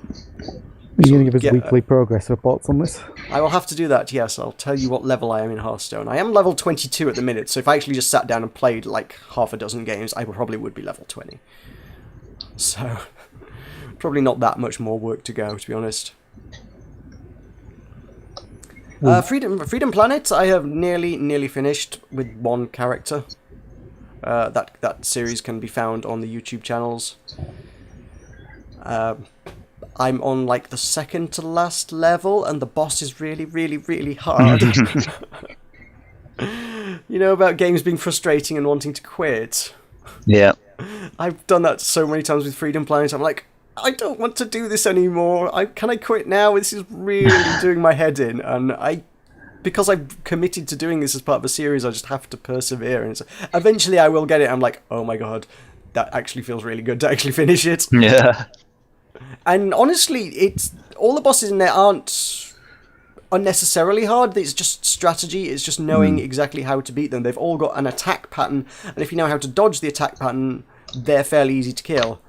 you going to give us weekly progress reports on this? I will have to do that, yes. I'll tell you what level I am in Hearthstone. I am level 22 at the minute, so if I actually just sat down and played like half a dozen games, I probably would be level 20. So, probably not that much more work to go, to be honest. Freedom Planet, I have nearly finished with one character. That series can be found on the YouTube channels. I'm on like the second to last level, and the boss is really hard. You know about games being frustrating and wanting to quit? Yeah. I've done that so many times with Freedom Planet. I'm like, I don't want to do this anymore. Can I quit now? This is really doing my head in. And because I've committed to doing this as part of a series, I just have to persevere. And eventually I will get it. I'm like, oh my god, that actually feels really good to actually finish it. Yeah. And honestly, all the bosses in there aren't unnecessarily hard. It's just strategy. It's just knowing exactly how to beat them. They've all got an attack pattern. And if you know how to dodge the attack pattern, they're fairly easy to kill.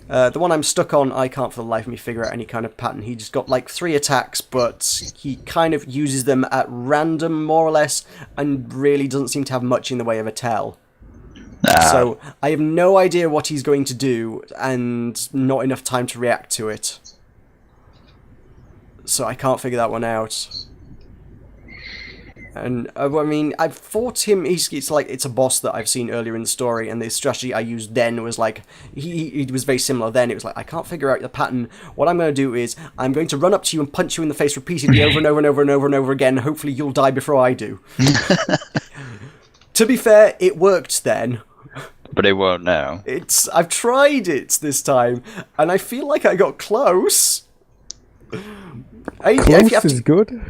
The one I'm stuck on, I can't for the life of me figure out any kind of pattern. He just got like 3 attacks, but he kind of uses them at random, more or less, and really doesn't seem to have much in the way of a tell. So I have no idea what he's going to do, and not enough time to react to it. So I can't figure that one out. And I mean, I've fought him. It's a boss that I've seen earlier in the story, and the strategy I used then was like he was very similar. Then it was like, I can't figure out the pattern. What I'm going to do is I'm going to run up to you and punch you in the face repeatedly over and over and over and over and over again. Hopefully you'll die before I do. To be fair, it worked then. But it won't now. I've tried it this time, and I feel like I got close. Close is good.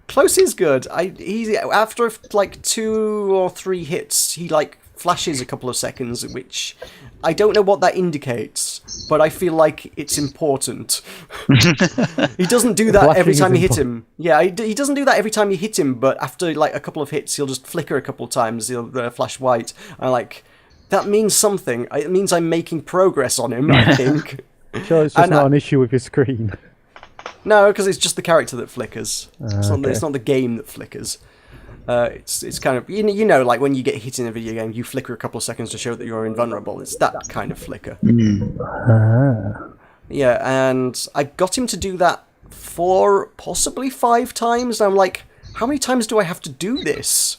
Close is good. After like 2 or 3 hits, he like flashes a couple of seconds, which I don't know what that indicates, but I feel like it's important. He doesn't do that every time you hit him. Yeah, he doesn't do that every time you hit him, but after like a couple of hits, he'll just flicker a couple of times. He'll flash white. And like, that means something. It means I'm making progress on him, I think. Sure, it's just not an issue with your screen. No, because it's just the character that flickers. Okay. It's not the game that flickers. It's kind of, you know, like when you get hit in a video game, you flicker a couple of seconds to show that you're invulnerable. It's that kind of flicker. Yeah, and I got him to do that 4, possibly 5 times. And I'm like, how many times do I have to do this?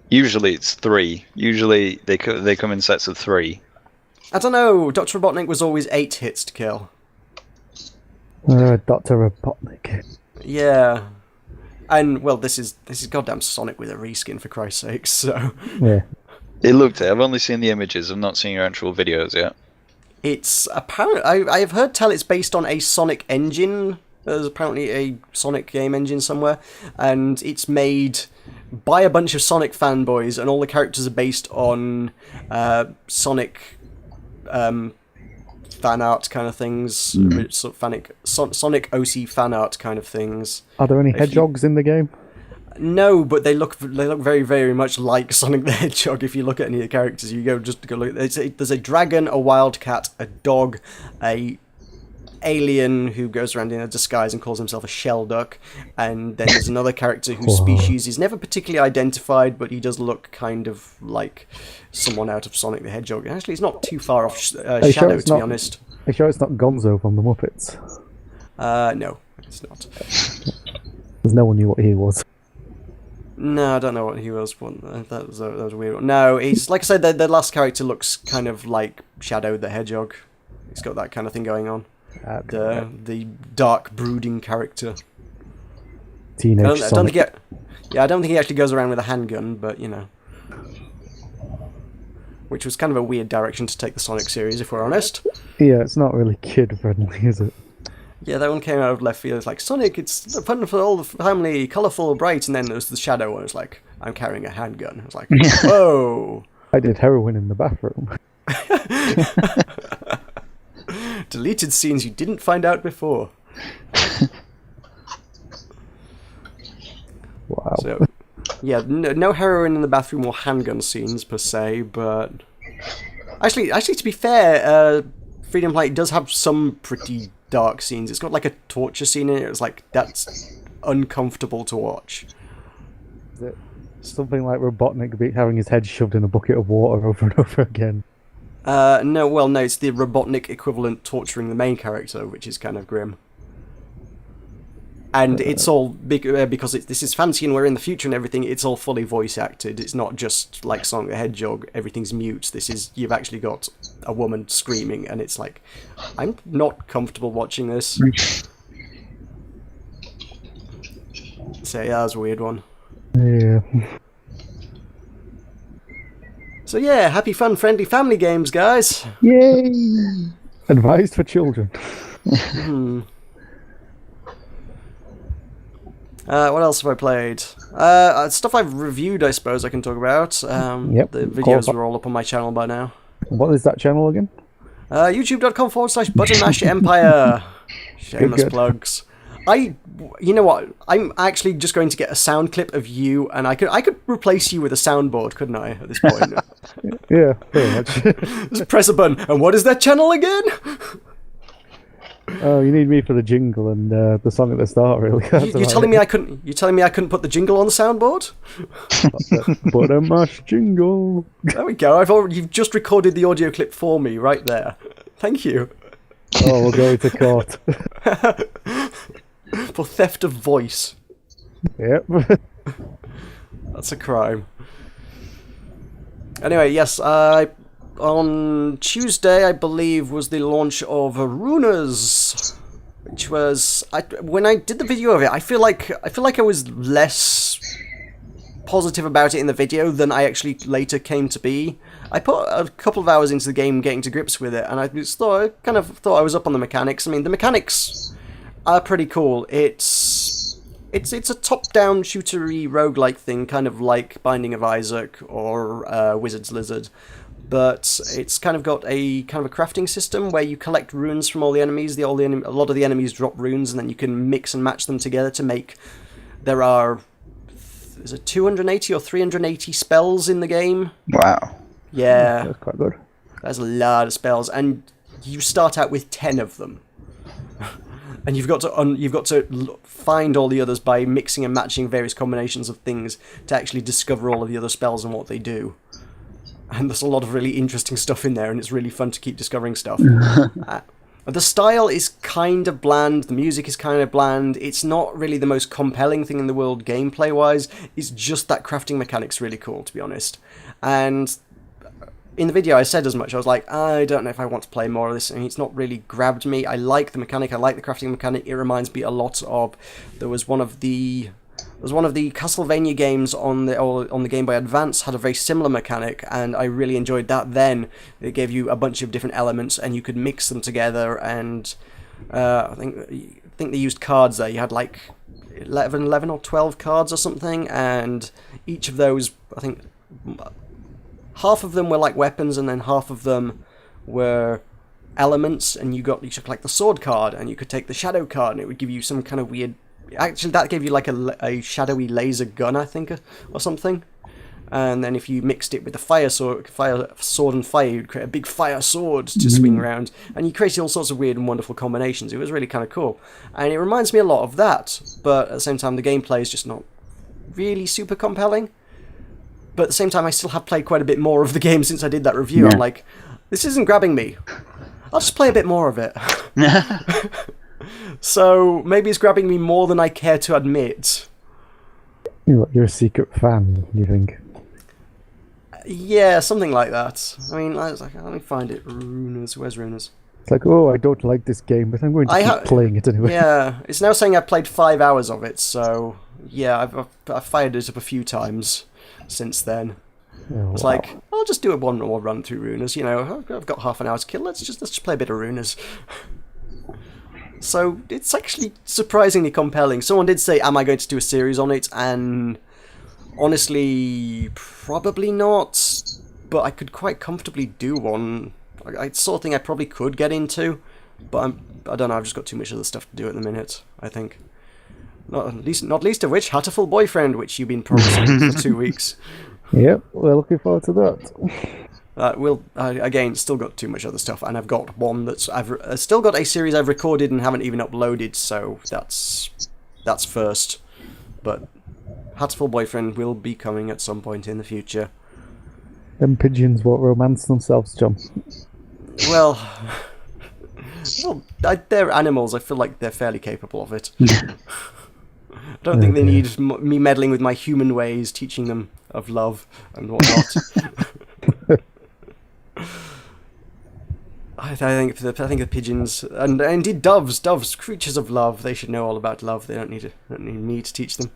Usually it's 3. Usually they come in sets of 3. I don't know. Dr. Robotnik was always 8 hits to kill. Dr. Robotnik. Yeah. And, well, this is goddamn Sonic with a reskin, for Christ's sake, so... Yeah. It looked it. I've only seen the images. I've not seen your actual videos yet. It's apparent. I have heard tell it's based on a Sonic engine. There's apparently a Sonic game engine somewhere, and it's made by a bunch of Sonic fanboys, and all the characters are based on Sonic fan art kind of things, Sonic OC fan art kind of things. Are there any hedgehogs in the game? No, but they look very, very much like Sonic the Hedgehog. If you look at any of the characters, you go look. There's a dragon, a wildcat, a dog, a alien who goes around in a disguise and calls himself a shell duck, and then there's another character whose species is never particularly identified, but he does look kind of like someone out of Sonic the Hedgehog. Actually, it's not too far off Shadow, to be honest. Are you sure it's not Gonzo from the Muppets? No, it's not. Because no one knew what he was. No, I don't know what he was. That was a weird one. No, he's, like I said, the last character looks kind of like Shadow the Hedgehog. He's got that kind of thing going on. The dark, brooding character. Teenage Sonic. I don't think he actually goes around with a handgun, but, you know. Which was kind of a weird direction to take the Sonic series, if we're honest. Yeah, it's not really kid-friendly, is it? Yeah, that one came out of left field. It's like, Sonic, it's fun for all the family, colourful, bright, and then there's the Shadow one. It's like, I'm carrying a handgun. It's like, whoa! I did heroin in the bathroom. Deleted scenes you didn't find out before. Wow. So, yeah, no heroin in the bathroom or handgun scenes per se, but actually, to be fair, Freedom Flight does have some pretty dark scenes. It's got like a torture scene in it. It's like that's uncomfortable to watch. Is it something like Robotnik having his head shoved in a bucket of water over and over again? No, it's the Robotnik equivalent torturing the main character, which is kind of grim. And it's all because this is fancy and we're in the future and everything. It's all fully voice acted. It's not just like Sonic the Hedgehog. Everything's mute. You've actually got a woman screaming, and it's like, I'm not comfortable watching this. So yeah, that was a weird one. Yeah. So yeah, happy, fun, friendly family games, guys. Yay! Advised for children. What else have I played? Stuff I've reviewed, I suppose I can talk about. Yep. The videos are all up on my channel by now. What is that channel again? YouTube.com/Button Mash Empire. Shameless plugs. You know what? I'm actually just going to get a sound clip of you, and I could replace you with a soundboard, couldn't I? At this point. Yeah, pretty much. Just press a button, and what is that channel again? Oh, you need me for the jingle and the song at the start, really. You're telling me I couldn't? You're telling me I couldn't put the jingle on the soundboard? Button Mash jingle. There we go. You've just recorded the audio clip for me right there. Thank you. Oh, we'll go to court. For theft of voice. Yep. That's a crime. Anyway, yes, on Tuesday, I believe, was the launch of Runas, which was when I did the video of it, I feel like I was less positive about it in the video than I actually later came to be. I put a couple of hours into the game getting to grips with it, and I kind of thought I was up on the mechanics. I mean, the mechanics are pretty cool. It's a top-down shootery roguelike thing, kind of like Binding of Isaac or Wizard's Lizard. But it's kind of got a crafting system where you collect runes from all the enemies. A lot of the enemies drop runes, and then you can mix and match them together to make. Is it 280 or 380 spells in the game? Wow. Yeah, That's quite good. there's a lot of spells, and you start out with 10 of them. And you've got to find all the others by mixing and matching various combinations of things to actually discover all of the other spells and what they do. And there's a lot of really interesting stuff in there, and it's really fun to keep discovering stuff. The style is kind of bland, the music is kind of bland, it's not really the most compelling thing in the world gameplay-wise, it's just that crafting mechanic's really cool, to be honest. And in the video I said as much, I was like, I don't know if I want to play more of this, and it's not really grabbed me. I like the mechanic, I like the crafting mechanic, it reminds me a lot of, there was one of the Castlevania games on the Game Boy Advance had a very similar mechanic, and I really enjoyed that then. It gave you a bunch of different elements, and you could mix them together, and I think they used cards there. You had like 11 or 12 cards or something, and each of those, I think, half of them were like weapons, and then half of them were elements, and you took like the sword card, and you could take the shadow card, and it would give you some kind of weird. Actually, that gave you like a shadowy laser gun, I think, or something. And then if you mixed it with the fire sword and fire, you'd create a big fire sword to swing around. And you created all sorts of weird and wonderful combinations. It was really kind of cool. And it reminds me a lot of that, but at the same time, the gameplay is just not really super compelling. But at the same time, I still have played quite a bit more of the game since I did that review. I'm like, this isn't grabbing me. I'll just play a bit more of it. So maybe it's grabbing me more than I care to admit. You're a secret fan, you think? Yeah, something like that. I mean, I was like, let me find it. Runas, where's Runas? It's like, oh, I don't like this game, but I'm going to keep playing it anyway. Yeah, it's now saying I've played 5 hours of it, so yeah, I've fired it up a few times since then. Oh, it's like, I'll just do one more run through Runas, you know, I've got half an hour to kill, let's just play a bit of Runas. So, it's actually surprisingly compelling. Someone did say, am I going to do a series on it? And honestly, probably not. But I could quite comfortably do one. It's the sort of thing I probably could get into. But I don't know. I've just got too much other stuff to do at the minute, I think. Not least of which, Hatterful Boyfriend, which you've been promising for 2 weeks. Yep, we're looking forward to that. Again, still got too much other stuff, and I've got one that's I've still got a series I've recorded and haven't even uploaded, so that's first. But Hatterful Boyfriend will be coming at some point in the future. Them pigeons won't romance themselves, John. Well, they're animals. I feel like they're fairly capable of it. I don't think they need me meddling with my human ways, teaching them of love and whatnot. I think the pigeons and indeed doves, creatures of love. They should know all about love. They don't need me to teach them.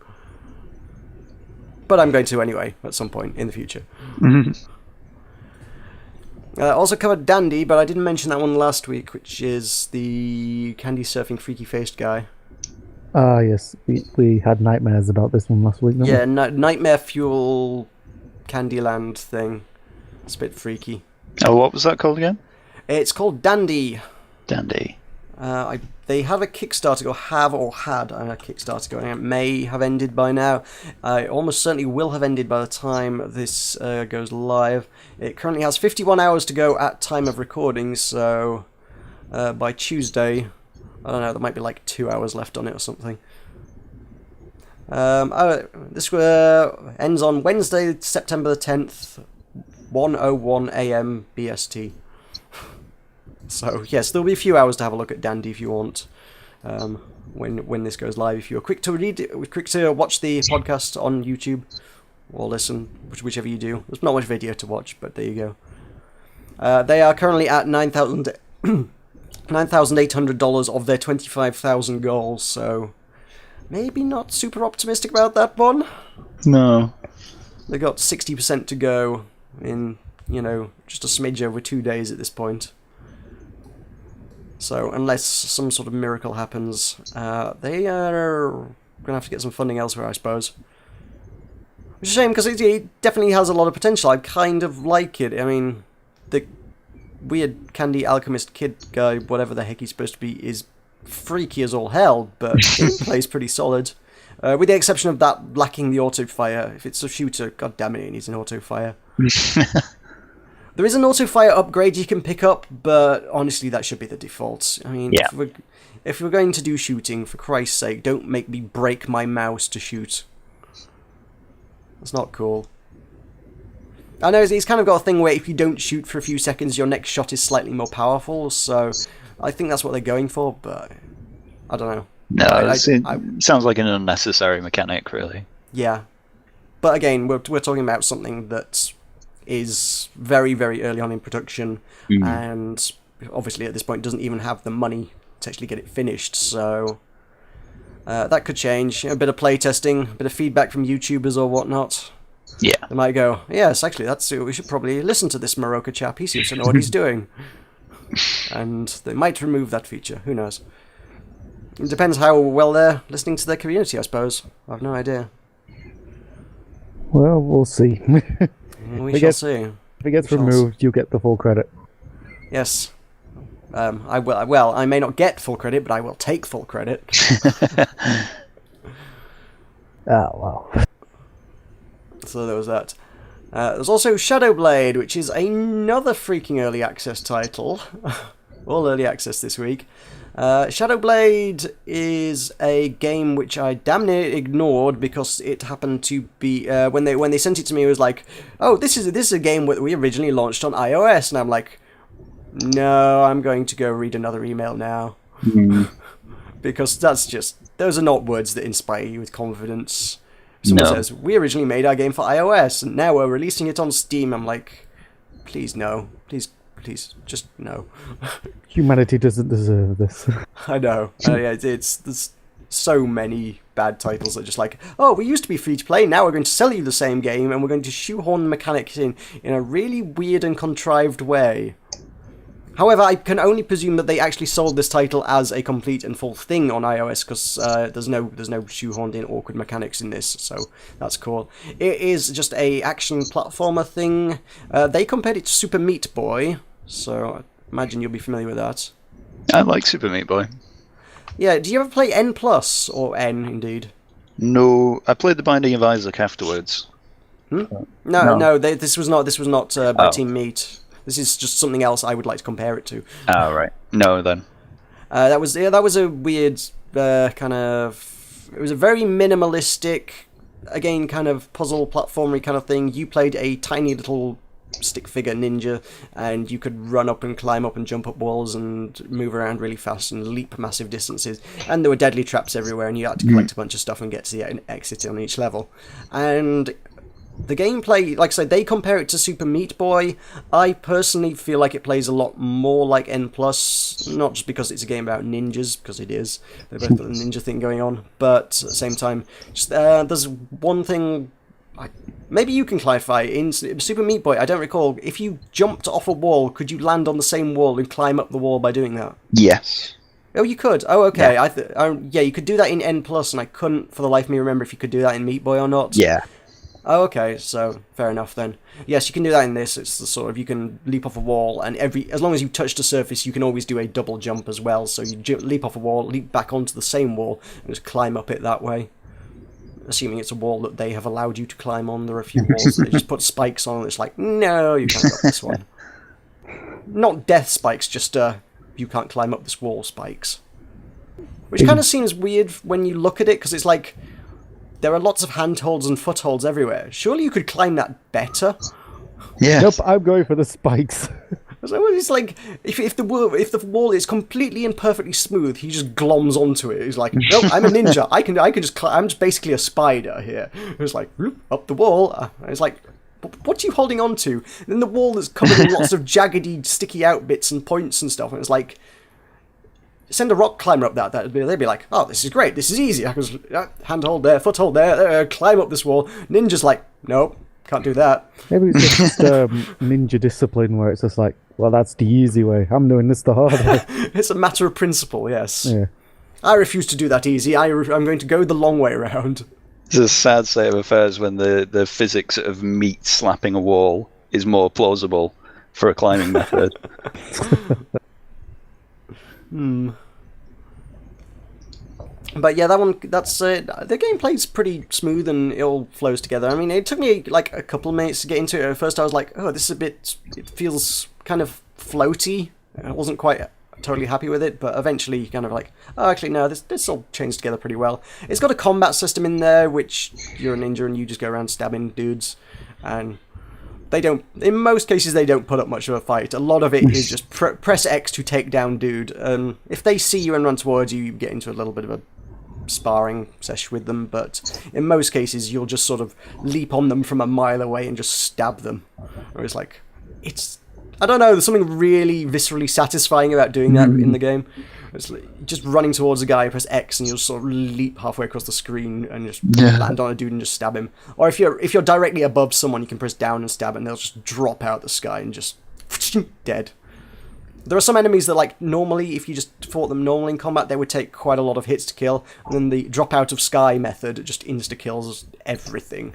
But I'm going to anyway at some point in the future. Also covered Dandy, but I didn't mention that one last week, which is the candy surfing freaky faced guy. Ah, yes. We had nightmares about this one last week, didn't we? Yeah, Nightmare Fuel Candyland thing. It's a bit freaky. Oh, what was that called again? It's called Dandy. Dandy. They have a Kickstarter, or had a Kickstarter going. It may have ended by now. It almost certainly will have ended by the time this goes live. It currently has 51 hours to go at time of recording, so by Tuesday, I don't know, there might be like 2 hours left on it or something. This ends on Wednesday, September the 10th, 1:01 AM BST. So yes, there'll be a few hours to have a look at Dandy if you want. When this goes live, if you're quick to watch the podcast on YouTube or listen, whichever you do. There's not much video to watch, but there you go. They are currently at $9,800 of their 25,000 goals, so maybe not super optimistic about that one. No. They got 60% to go in, just a smidge over 2 days at this point. So, unless some sort of miracle happens, they are going to have to get some funding elsewhere, I suppose. Which is a shame, because it definitely has a lot of potential. I kind of like it. I mean, the weird candy alchemist kid guy, whatever the heck he's supposed to be, is freaky as all hell, but gameplay's pretty solid. With the exception of that lacking the auto-fire. If it's a shooter, god damn it needs an auto-fire. There is an auto-fire upgrade you can pick up, but honestly, that should be the default. I mean, yeah. If we're going to do shooting, for Christ's sake, don't make me break my mouse to shoot. That's not cool. I know he's kind of got a thing where if you don't shoot for a few seconds, your next shot is slightly more powerful, so I think that's what they're going for, but I don't know. No, it sounds like an unnecessary mechanic, really. Yeah. But again, we're talking about something that is very, very early on in production, and obviously at this point doesn't even have the money to actually get it finished, so that could change. A bit of playtesting, a bit of feedback from YouTubers or whatnot. Yeah. They might go, yes, actually, we should probably listen to this Meroka chap, he seems to know what he's doing. And they might remove that feature, who knows. It depends how well they're listening to their community, I suppose. I have no idea. Well, we'll see. We shall see. If it gets removed, you get the full credit. Yes. I will. Well, I may not get full credit, but I will take full credit. Oh, wow. So there was that. There's also Shadowblade, which is another freaking early access title. All early access this week. Shadowblade is a game which I damn near ignored because it happened to be when they sent it to me, it was like, oh, this is a game that we originally launched on iOS, and I'm like, no, I'm going to go read another email now. Because those are not words that inspire you with confidence. Someone says, we originally made our game for iOS, and now we're releasing it on Steam. I'm like, please no, please, just no. Humanity doesn't deserve this. I know. There's so many bad titles that are just like, oh, we used to be free to play, now we're going to sell you the same game, and we're going to shoehorn mechanics in a really weird and contrived way. However, I can only presume that they actually sold this title as a complete and full thing on iOS, because there's no shoehorned in awkward mechanics in this, so that's cool. It is just a action platformer thing. They compared it to Super Meat Boy, so I imagine you'll be familiar with that. I like Super Meat Boy. Yeah, do you ever play N Plus or N indeed? No, I played The Binding of Isaac afterwards. No. This was not by Oh. Team Meat. This is just something else I would like to compare it to. Oh, right. No, then. That was a weird kind of. It was a very minimalistic, again, kind of puzzle platformy kind of thing. You played a tiny little stick figure ninja, and you could run up and climb up and jump up walls and move around really fast and leap massive distances. And there were deadly traps everywhere, and you had to collect a bunch of stuff and get to the exit on each level. And the gameplay, like I said, they compare it to Super Meat Boy. I personally feel like it plays a lot more like N+, not just because it's a game about ninjas, because it is. They've both got the ninja thing going on, but at the same time, just there's one thing, maybe you can clarify. In Super Meat Boy, I don't recall, if you jumped off a wall, could you land on the same wall and climb up the wall by doing that? Yes. Oh, you could? Oh, okay. Yeah. Yeah, you could do that in N+, and I couldn't for the life of me remember if you could do that in Meat Boy or not. Yeah. Oh, okay, so fair enough then. Yes, you can do that in this. It's the sort of, you can leap off a wall, and as long as you touch the surface, you can always do a double jump as well. So you leap off a wall, leap back onto the same wall, and just climb up it that way. Assuming it's a wall that they have allowed you to climb on. There are a few walls that they just put spikes on, and it's like, no, you can't go up this one. Not death spikes, just you can't climb up this wall spikes. Which kind of seems weird when you look at it, because it's like, there are lots of handholds and footholds everywhere. Surely you could climb that better? Yeah. Nope, I'm going for the spikes. So it's like, if the wall is completely and perfectly smooth, he just gloms onto it. He's like, nope, I'm a ninja. I can just I'm just basically a spider here. It's like, whoop, up the wall. It's like, what are you holding on to? And then the wall that's covered in lots of jaggedy, sticky out bits and points and stuff. And it's like, send a rock climber up that. They'd be like, oh, this is great. This is easy. I can just handhold there, foothold there, climb up this wall. Ninja's like, nope, can't do that. Maybe it's just ninja discipline where it's just like, well, that's the easy way. I'm doing this the hard way. It's a matter of principle, yes. Yeah. I refuse to do that easy. I'm going to go the long way around. It's a sad state of affairs when the physics of meat slapping a wall is more plausible for a climbing method. But yeah, that's the gameplay's pretty smooth and it all flows together. I mean, it took me like a couple of minutes to get into it. At first I was like, oh, this is it feels kind of floaty. I wasn't quite totally happy with it, but eventually kind of like, oh, actually no, this all chains together pretty well. It's got a combat system in there, which you're a ninja and you just go around stabbing dudes, and in most cases they don't put up much of a fight. A lot of it is just press X to take down dude. If they see you and run towards you, you get into a little bit of a sparring sesh with them, but in most cases you'll just sort of leap on them from a mile away and just stab them. Or it's like, I don't know, there's something really viscerally satisfying about doing that in the game. It's like just running towards a guy, press X, and you'll sort of leap halfway across the screen and just land on a dude and just stab him. Or if you're directly above someone, you can press down and stab, and they'll just drop out the sky and just dead. There are some enemies that, like, normally, if you just fought them normally in combat, they would take quite a lot of hits to kill, and then the drop out of sky method just insta-kills everything.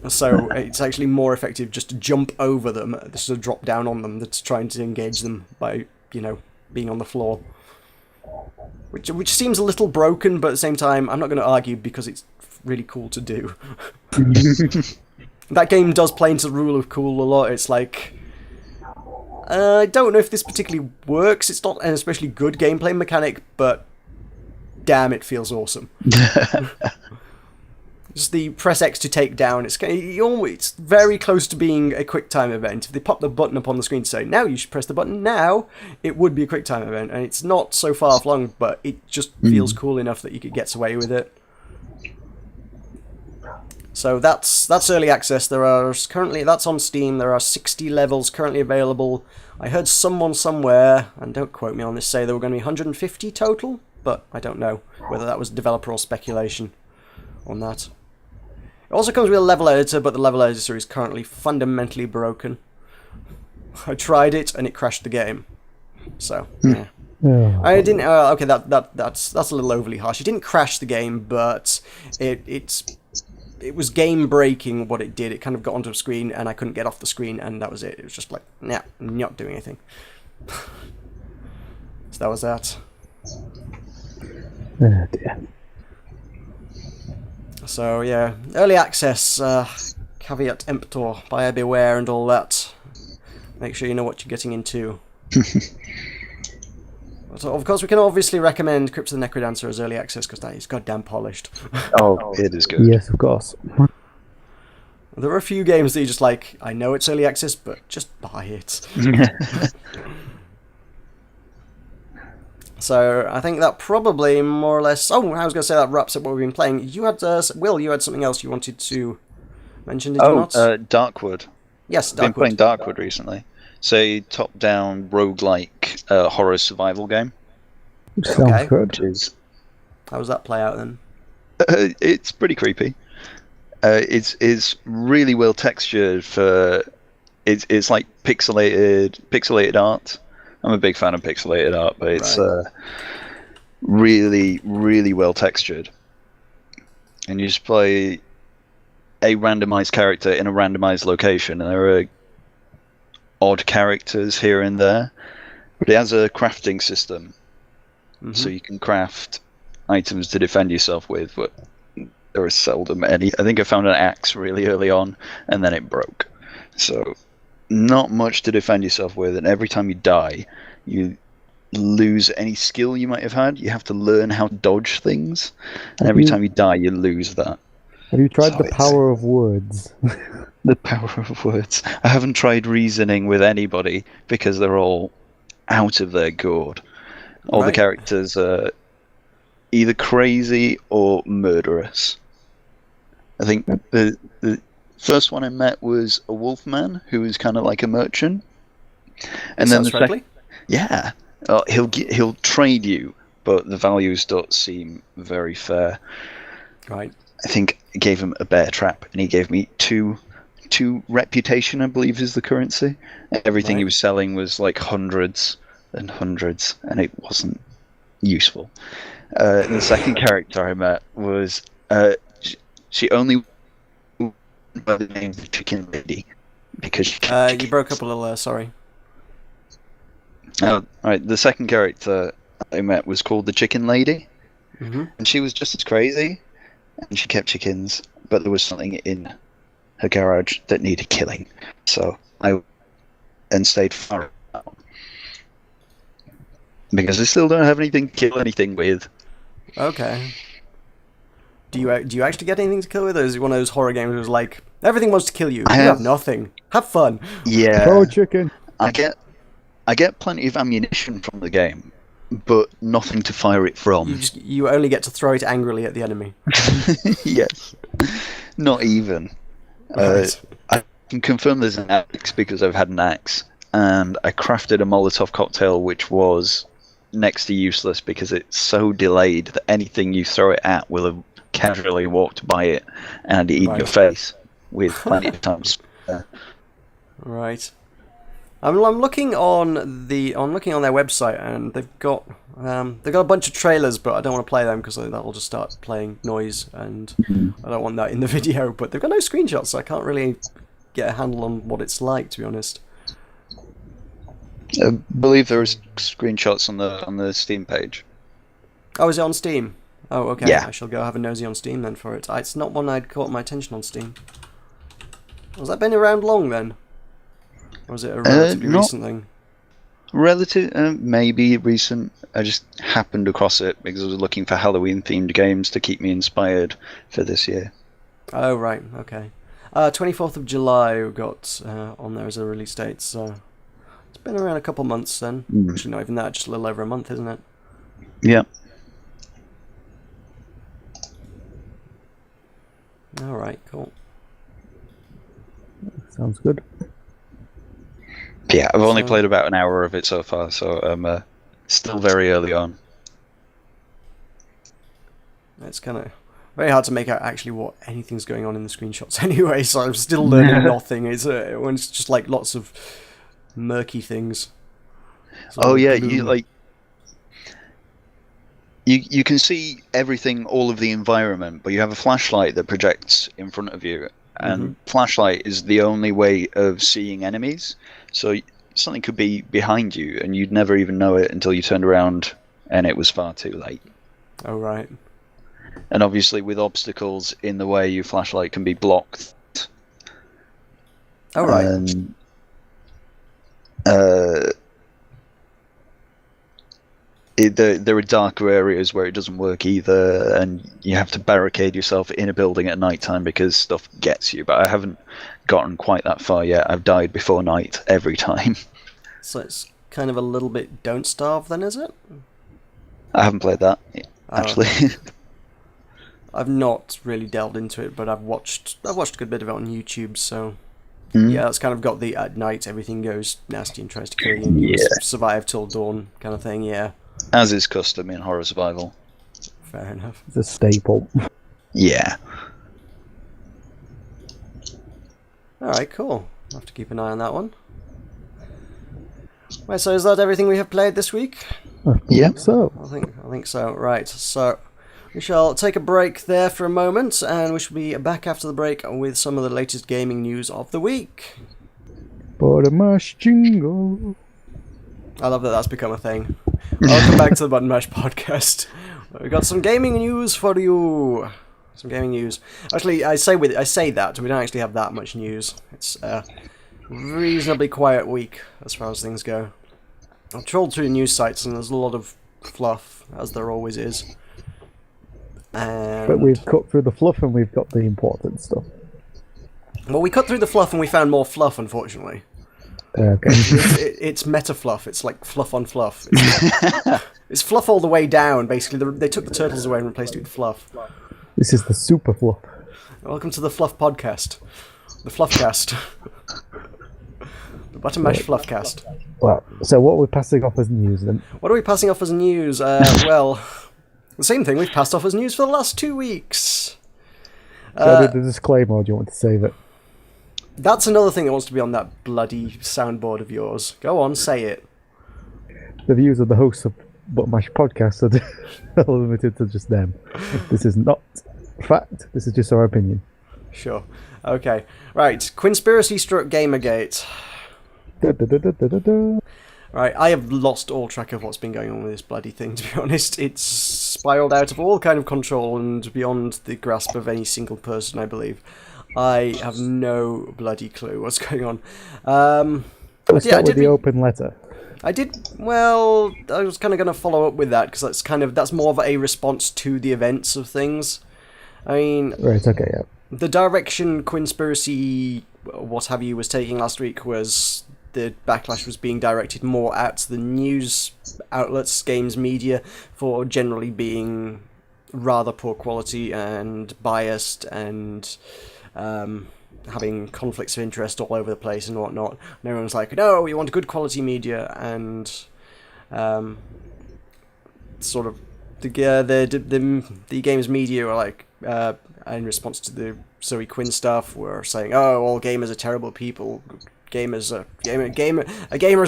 So it's actually more effective just to jump over them, just to drop down on them, that's trying to engage them by, being on the floor. Which seems a little broken, but at the same time, I'm not going to argue because it's really cool to do. That game does play into the rule of cool a lot. It's like, I don't know if this particularly works. It's not an especially good gameplay mechanic, but damn, it feels awesome. Just the press X to take down, it's very close to being a quick time event. If they pop the button up on the screen to say, now you should press the button now, it would be a quick time event. And it's not so far flung, but it just feels cool enough that you could get away with it. So that's early access. That's on Steam. There are 60 levels currently available. I heard someone somewhere, and don't quote me on this, say there were going to be 150 total, but I don't know whether that was developer or speculation on that. It also comes with a level editor, but the level editor is currently fundamentally broken. I tried it and it crashed the game. So, yeah. I didn't. Okay, that's a little overly harsh. It didn't crash the game, but it was game breaking. What it did, it kind of got onto a screen and I couldn't get off the screen, and that was it. It was just like, nah, I'm not doing anything. So that was that. Oh dear. So yeah, early access, caveat emptor, buyer beware and all that. Make sure you know what you're getting into. So of course we can obviously recommend Crypt of the Necrodancer as early access because that is goddamn polished. Oh, it is good. Yes, of course. There are a few games that you just like, I know it's early access, but just buy it. So I think that probably more or less... Oh, I was going to say that wraps up what we've been playing. You had, Will, you had something else you wanted to mention, did you not? Darkwood. Yes, I've been Darkwood. playing Darkwood recently. It's a top-down roguelike horror survival game. Sounds Okay. good. Which is, How does that play out then? it's pretty creepy. It's really well textured for... It's like pixelated art. I'm a big fan of pixelated art, but it's really, really well textured. And you just play a randomized character in a randomized location, and there are odd characters here and there. But it has a crafting system, so you can craft items to defend yourself with, but there are seldom any. I think I found an axe really early on, and then it broke. So not much to defend yourself with, and every time you die, you lose any skill you might have had. You have to learn how to dodge things, and every time you die, you lose that. Have you tried So the power of words? The power of words. I haven't tried reasoning with anybody because they're all out of their gourd. All the characters are either crazy or murderous. I think the first one I met was a wolfman who was kind of like a merchant, and then the second, yeah, he'll trade you, but the values don't seem very fair. Right. I think I gave him a bear trap, and he gave me two reputation, I believe, is the currency. Everything he was selling was like hundreds and hundreds, and it wasn't useful. The second character I met was she only by the name of Chicken Lady because she you broke up a little there, sorry. Right, the second character I met was called the Chicken Lady, and she was just as crazy, and she kept chickens, but there was something in her garage that needed killing, so I stayed far out because I still don't have anything to kill anything with. Okay. Do you actually get anything to kill with, or is it one of those horror games where it's like, everything wants to kill you, you have nothing. Have fun. Yeah. Oh, chicken. I get plenty of ammunition from the game, but nothing to fire it from. You only get to throw it angrily at the enemy. Yes. Not even. Right. I can confirm there's an axe because I've had an axe, and I crafted a Molotov cocktail which was next to useless because it's so delayed that anything you throw it at will have casually walked by it and eaten your face with plenty of time. Right. I'm looking on their website, and they've got a bunch of trailers, but I don't want to play them because that'll just start playing noise, and I don't want that in the video. But they've got no screenshots, so I can't really get a handle on what it's like, to be honest. I believe there are screenshots on the Steam page. Oh, is it on Steam? Oh, okay. Yeah. I shall go have a nosy on Steam then for it. It's not one I'd caught my attention on Steam. Has that been around long then? Or was it a relatively recent thing? Maybe recent. I just happened across it because I was looking for Halloween-themed games to keep me inspired for this year. Oh, right. Okay. 24th of July we got on there as a release date, so it's been around a couple months then. Actually, not even that, just a little over a month, isn't it? Yeah. Alright, cool. Sounds good. Yeah, I've only played about an hour of it so far, so I'm still very early on. It's kind of very hard to make out actually what anything's going on in the screenshots anyway, so I'm still learning nothing. It's just like lots of murky things. Oh yeah, you can see everything, all of the environment, but you have a flashlight that projects in front of you, and flashlight is the only way of seeing enemies. So something could be behind you, and you'd never even know it until you turned around, and it was far too late. Oh, right. And obviously, with obstacles in the way, your flashlight can be blocked. Oh, right. There are darker areas where it doesn't work either, and you have to barricade yourself in a building at night time because stuff gets you. But I haven't gotten quite that far yet. I've died before night every time. So it's kind of a little bit Don't Starve then, is it? I haven't played that, actually. I've not really delved into it, but I've watched a good bit of it on YouTube, so... Yeah, that's kind of got the at night everything goes nasty and tries to kill you and you survive till dawn kind of thing, yeah. As is custom in horror survival. Fair enough. It's a staple. Yeah. Alright, cool. I'll have to keep an eye on that one. Right, so is that everything we have played this week? Yeah. So. I think so. Right, so we shall take a break there for a moment, and we shall be back after the break with some of the latest gaming news of the week. Button Mash jingle. I love that that's become a thing. Welcome back to the Button Mash podcast. We've got some gaming news for you. Some gaming news. Actually, I say that we don't actually have that much news. It's a reasonably quiet week as far as things go. I've trolled through the news sites and there's a lot of fluff, as there always is. But we've cut through the fluff and we've got the important stuff. Well, we cut through the fluff and we found more fluff, unfortunately. Okay. It's meta fluff. It's like fluff on fluff. It's fluff all the way down, basically. They took the turtles away and replaced it with fluff. This is the super fluff. Welcome to the Fluff Podcast. The Fluffcast. The Button Mash Fluffcast. Well, so what we're passing off as news then? What are we passing off as news? Well, the same thing we've passed off as news for the last 2 weeks. So I did the disclaimer, or do you want to save it? That's another thing that wants to be on that bloody soundboard of yours. Go on, say it. The views of the hosts of Button Mash podcast are limited to just them. This is not fact. This is just our opinion. Sure. Okay. Right. Conspiracy struck Gamergate. Da, da, da, da, da, da, da. Right, I have lost all track of what's been going on with this bloody thing, to be honest. It's spiraled out of all kind of control and beyond the grasp of any single person, I believe. I have no bloody clue what's going on. Let's start with the open letter. I did, well, I was kind of going to follow up with that, because that's more of a response to the events of things. I mean... Right, okay, yeah. The direction Conspiracy, what have you, was taking last week was... The backlash was being directed more at the news outlets, games media, for generally being rather poor quality and biased and having conflicts of interest all over the place and whatnot. And everyone's like, no, we want good quality media, and sort of the games media are like, in response to the Zoe Quinn stuff, were saying, oh, all gamers are terrible people. A gamer has become...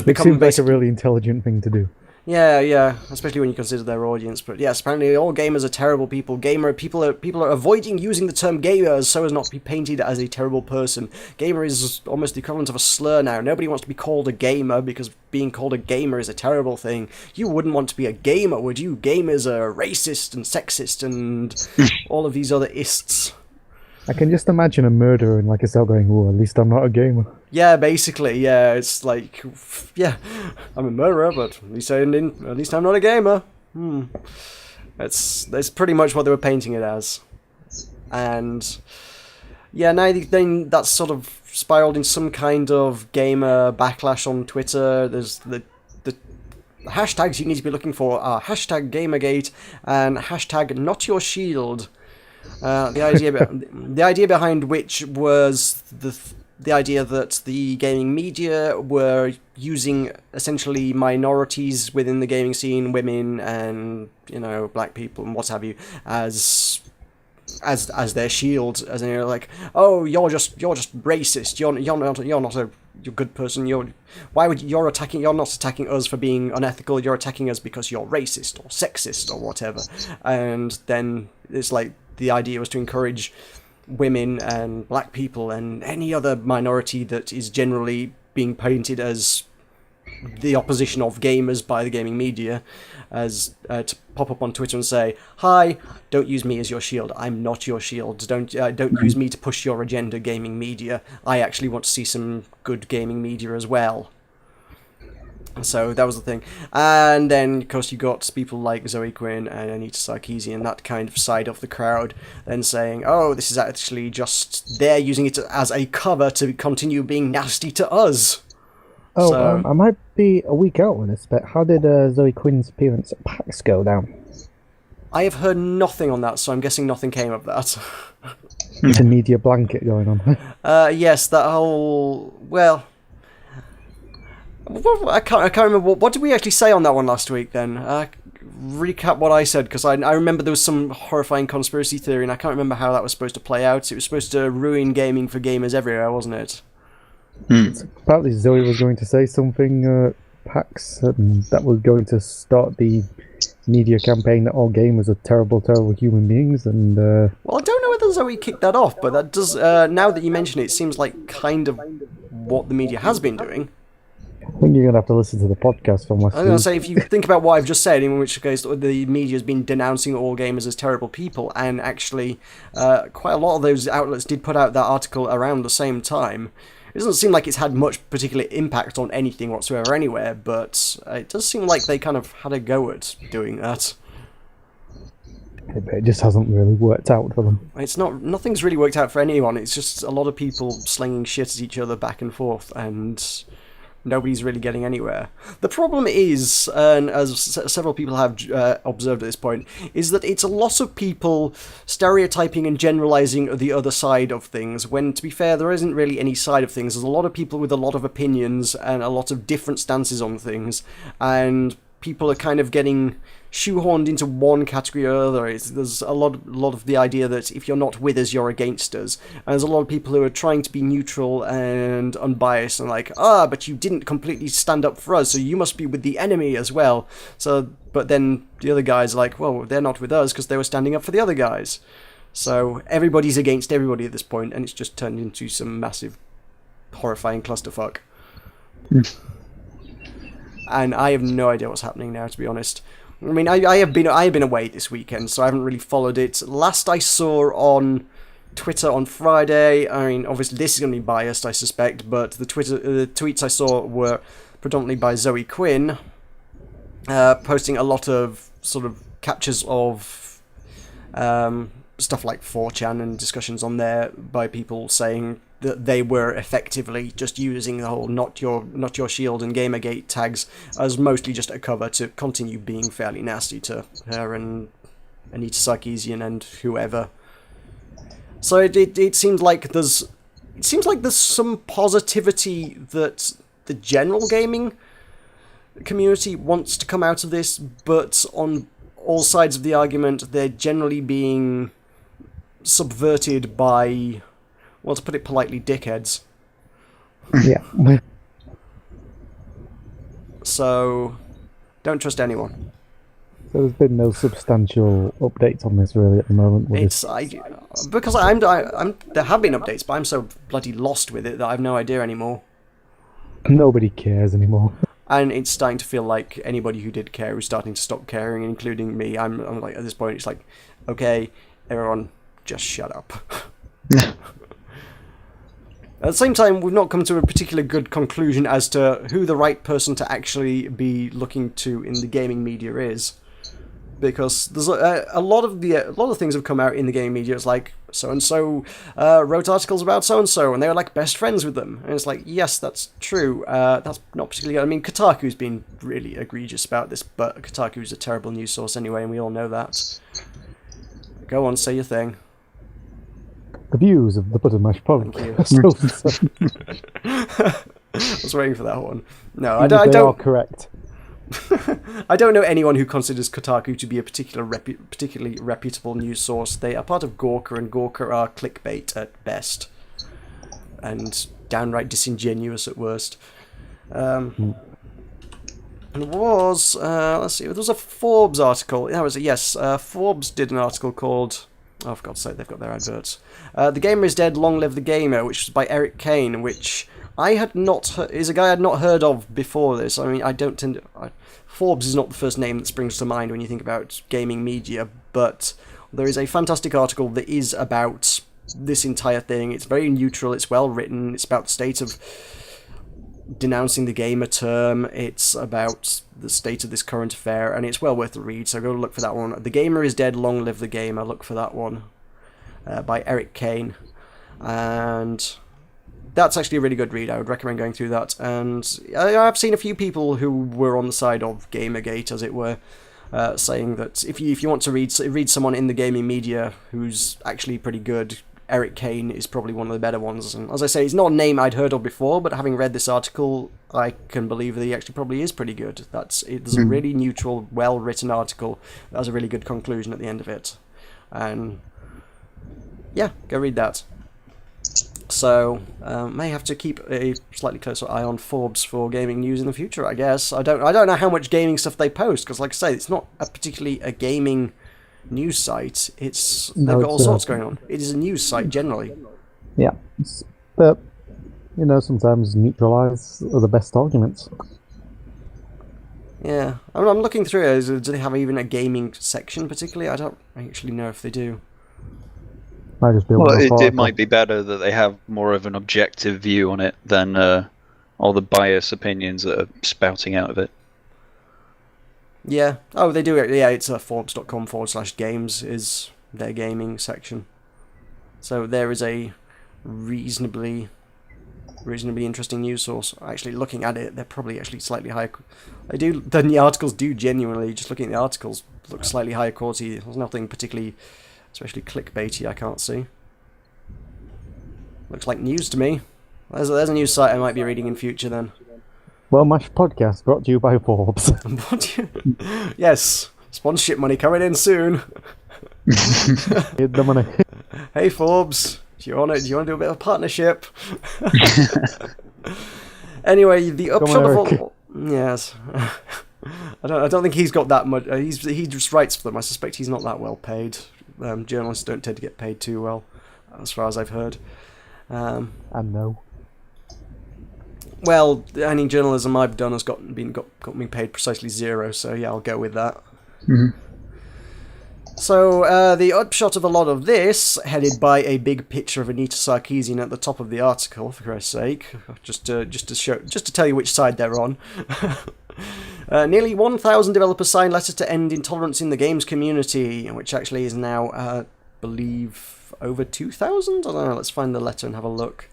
It seems like a really intelligent thing to do. Yeah, especially when you consider their audience. But yes, apparently all gamers are terrible people. People are avoiding using the term gamer so as not to be painted as a terrible person. Gamer is almost the equivalent of a slur now. Nobody wants to be called a gamer because being called a gamer is a terrible thing. You wouldn't want to be a gamer, would you? Gamers are racist and sexist and all of these other ists. I can just imagine a murderer in like a cell going, "Oh, at least I'm not a gamer." Yeah, basically, yeah. It's like, yeah, I'm a murderer, but at least I'm not a gamer. That's pretty much what they were painting it as, and yeah, now then that's sort of spiraled in some kind of gamer backlash on Twitter. There's the hashtags you need to be looking for are hashtag Gamergate and hashtag Not Your Shield. The idea behind which was the idea that the gaming media were using essentially minorities within the gaming scene, women and black people and what have you, as their shield, as in like, oh, you're just racist. You're not a good person. You're not attacking us for being unethical. You're attacking us because you're racist or sexist or whatever. And then it's like, the idea was to encourage women and black people and any other minority that is generally being painted as the opposition of gamers by the gaming media, as to pop up on Twitter and say, "Hi, don't use me as your shield. I'm not your shield. Don't use me to push your agenda, gaming media. I actually want to see some good gaming media as well." So that was the thing. And then, of course, you got people like Zoe Quinn and Anita Sarkeesian, that kind of side of the crowd, then saying, "Oh, this is actually just they're using it as a cover to continue being nasty to us." Oh, So- I might be a week out on this, but how did Zoe Quinn's appearance at PAX go down? I have heard nothing on that, so I'm guessing nothing came of that. It's a media blanket going on. Yes, that whole... Well... I can't remember. What did we actually say on that one last week, then? Recap what I said, because I remember there was some horrifying conspiracy theory, and I can't remember how that was supposed to play out. It was supposed to ruin gaming for gamers everywhere, wasn't it? Apparently Zoe was going to say something PAX, and that was going to start the media campaign that all gamers are terrible, terrible human beings, and Well, I don't know whether Zoe kicked that off, but that does... now that you mention it, it seems like kind of what the media has been doing. I think you're going to have to listen to the podcast from last I was going week. to say, if you think about what I've just said, in which case the media has been denouncing all gamers as terrible people, and actually quite a lot of those outlets did put out that article around the same time. It doesn't seem like it's had much particular impact on anything whatsoever anywhere, but it does seem like they kind of had a go at doing that. It just hasn't really worked out for them. Nothing's really worked out for anyone, it's just a lot of people slinging shit at each other back and forth, and nobody's really getting anywhere. The problem is, and as several people have observed at this point, is that it's a lot of people stereotyping and generalizing the other side of things, when, to be fair, there isn't really any side of things. There's a lot of people with a lot of opinions and a lot of different stances on things, and people are kind of getting shoehorned into one category or other. There's a lot of the idea that if you're not with us, you're against us. And there's a lot of people who are trying to be neutral and unbiased and like, but you didn't completely stand up for us, so you must be with the enemy as well. So, but then the other guys are like, well, they're not with us because they were standing up for the other guys. So everybody's against everybody at this point, and it's just turned into some massive, horrifying clusterfuck. And I have no idea what's happening now, to be honest. I mean, I have been away this weweekend, so I haven't really followed it. Last I saw on Twitter on Friday, I mean, obviously this is going to be biased, I suspect, but the tweets I saw were predominantly by Zoe Quinn, posting a lot of sort of captures of stuff like 4chan and discussions on there by people saying that they were effectively just using the whole not your shield and Gamergate tags as mostly just a cover to continue being fairly nasty to her and Anita Sarkeesian and whoever. So it seems like there's some positivity that the general gaming community wants to come out of this, but on all sides of the argument they're generally being subverted by, well, to put it politely, dickheads. Yeah. So, don't trust anyone. So there's been no substantial updates on this really at the moment. Because I'm there have been updates, but I'm so bloody lost with it that I have no idea anymore. Nobody cares anymore. And it's starting to feel like anybody who did care is starting to stop caring, including me. I'm like, at this point, it's like, okay, everyone, just shut up. At the same time, we've not come to a particular good conclusion as to who the right person to actually be looking to in the gaming media is, because there's a lot of things have come out in the gaming media. It's like so and so wrote articles about so and they were like best friends with them, and it's like, yes, that's true. That's not particularly good. I mean, Kotaku's been really egregious about this, but Kotaku's a terrible news source anyway, and we all know that. Go on, say your thing. The views of the Butter Mash podcast. I was waiting for that one. No, I I don't. don't. Are correct. I don't know anyone who considers Kotaku to be a particularly reputable news source. They are part of Gawker, and Gawker are clickbait at best, and downright disingenuous at worst. And it was, let's see, there was a Forbes article. Forbes did an article called, for God's sake, they've got their adverts. The Gamer is Dead, Long Live the Gamer, which was by Eric Kane, which I had not is a guy I'd not heard of before this. I mean, I don't tend to... Forbes is not the first name that springs to mind when you think about gaming media, but there is a fantastic article that is about this entire thing. It's very neutral, it's well written, it's about the state of denouncing the gamer term, it's about the state of this current affair, and it's well worth the read, so go look for that one. The Gamer is Dead, Long Live the Gamer, look for that one, by Eric Kane, and that's actually a really good read. I would recommend going through that, and I've seen a few people who were on the side of Gamergate, as it were, saying that if you want to read someone in the gaming media who's actually pretty good, Eric Kane is probably one of the better ones. And as I say, it's not a name I'd heard of before, but having read this article, I can believe that he actually probably is pretty good. It's a really neutral, well-written article that has a really good conclusion at the end of it. And yeah, go read that. So, may have to keep a slightly closer eye on Forbes for gaming news in the future, I guess. I don't know how much gaming stuff they post, because like I say, it's not particularly a gaming news site. They've got all sorts going on. It is a news site, generally. Yeah, but, sometimes neutralise are the best arguments. Yeah, I'm looking through it. Do they have even a gaming section, particularly? I don't actually know if they do. It might be better that they have more of an objective view on it than all the bias opinions that are spouting out of it. Yeah. Oh, they do. Yeah, it's Forbes.com/games is their gaming section. So there is a reasonably interesting news source. Actually, looking at it, they're probably actually slightly higher. The articles do genuinely, just looking at the articles, look slightly higher quality. There's nothing particularly, especially clickbaity, I can't see. Looks like news to me. There's a news site I might be reading in future then. Well, Mash Podcast brought to you by Forbes. Yes, sponsorship money coming in soon. Get the money. Hey Forbes, do you want to do a bit of a partnership? Anyway, the upshot of all... Yes. I don't think he's got that much. He just writes for them. I suspect he's not that well paid. Journalists don't tend to get paid too well, as far as I've heard. And no. Well, any journalism I've done has got me paid precisely zero, so yeah, I'll go with that. Mm-hmm. So, the upshot of a lot of this, headed by a big picture of Anita Sarkeesian at the top of the article, for Christ's sake, just to tell you which side they're on. Nearly 1,000 developers signed letter to end intolerance in the games community, which actually is now, I believe, over 2,000? I don't know, let's find the letter and have a look.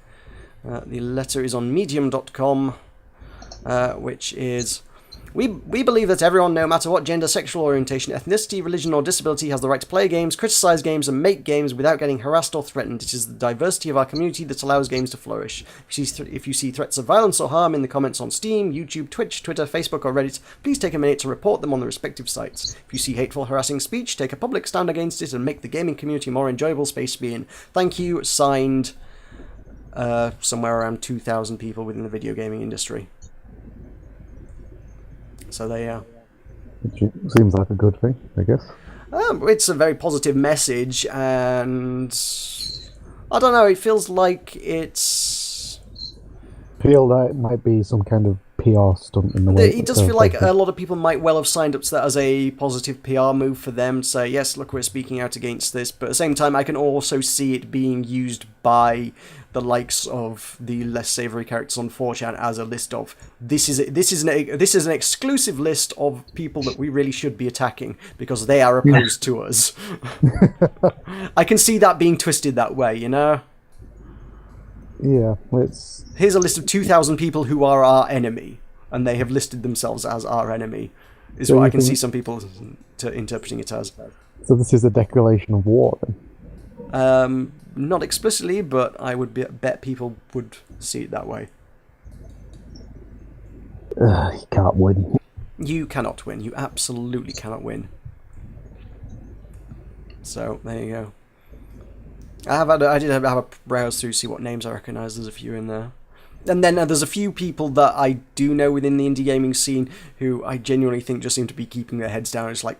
The letter is on medium.com, which is... We believe that everyone, no matter what gender, sexual orientation, ethnicity, religion, or disability, has the right to play games, criticize games, and make games without getting harassed or threatened. It is the diversity of our community that allows games to flourish. If you see threats of violence or harm in the comments on Steam, YouTube, Twitch, Twitter, Facebook, or Reddit, please take a minute to report them on the respective sites. If you see hateful, harassing speech, take a public stand against it and make the gaming community a more enjoyable space to be in. Thank you, signed somewhere around 2,000 people within the video gaming industry. So there you are. Which seems like a good thing, I guess. It's a very positive message, and I don't know, it feels like it's... Feel that it might be some kind of PR stunt in the way. It does feel like a lot of people might well have signed up to that as a positive PR move for them to say, yes, look, we're speaking out against this, but at the same time I can also see it being used by the likes of the less savoury characters on 4chan as a list of this is an exclusive list of people that we really should be attacking because they are opposed to us. I can see that being twisted that way, you know? Yeah, it's... Here's a list of 2,000 people who are our enemy, and they have listed themselves as our enemy, is So what you I can see think- some people interpreting it as. So this is a declaration of war, then? Not explicitly, but I would bet people would see it that way. You can't win. You cannot win. You absolutely cannot win. So, there you go. I did have a browse through, see what names I recognise. There's a few in there. And then there's a few people that I do know within the indie gaming scene who I genuinely think just seem to be keeping their heads down. It's like,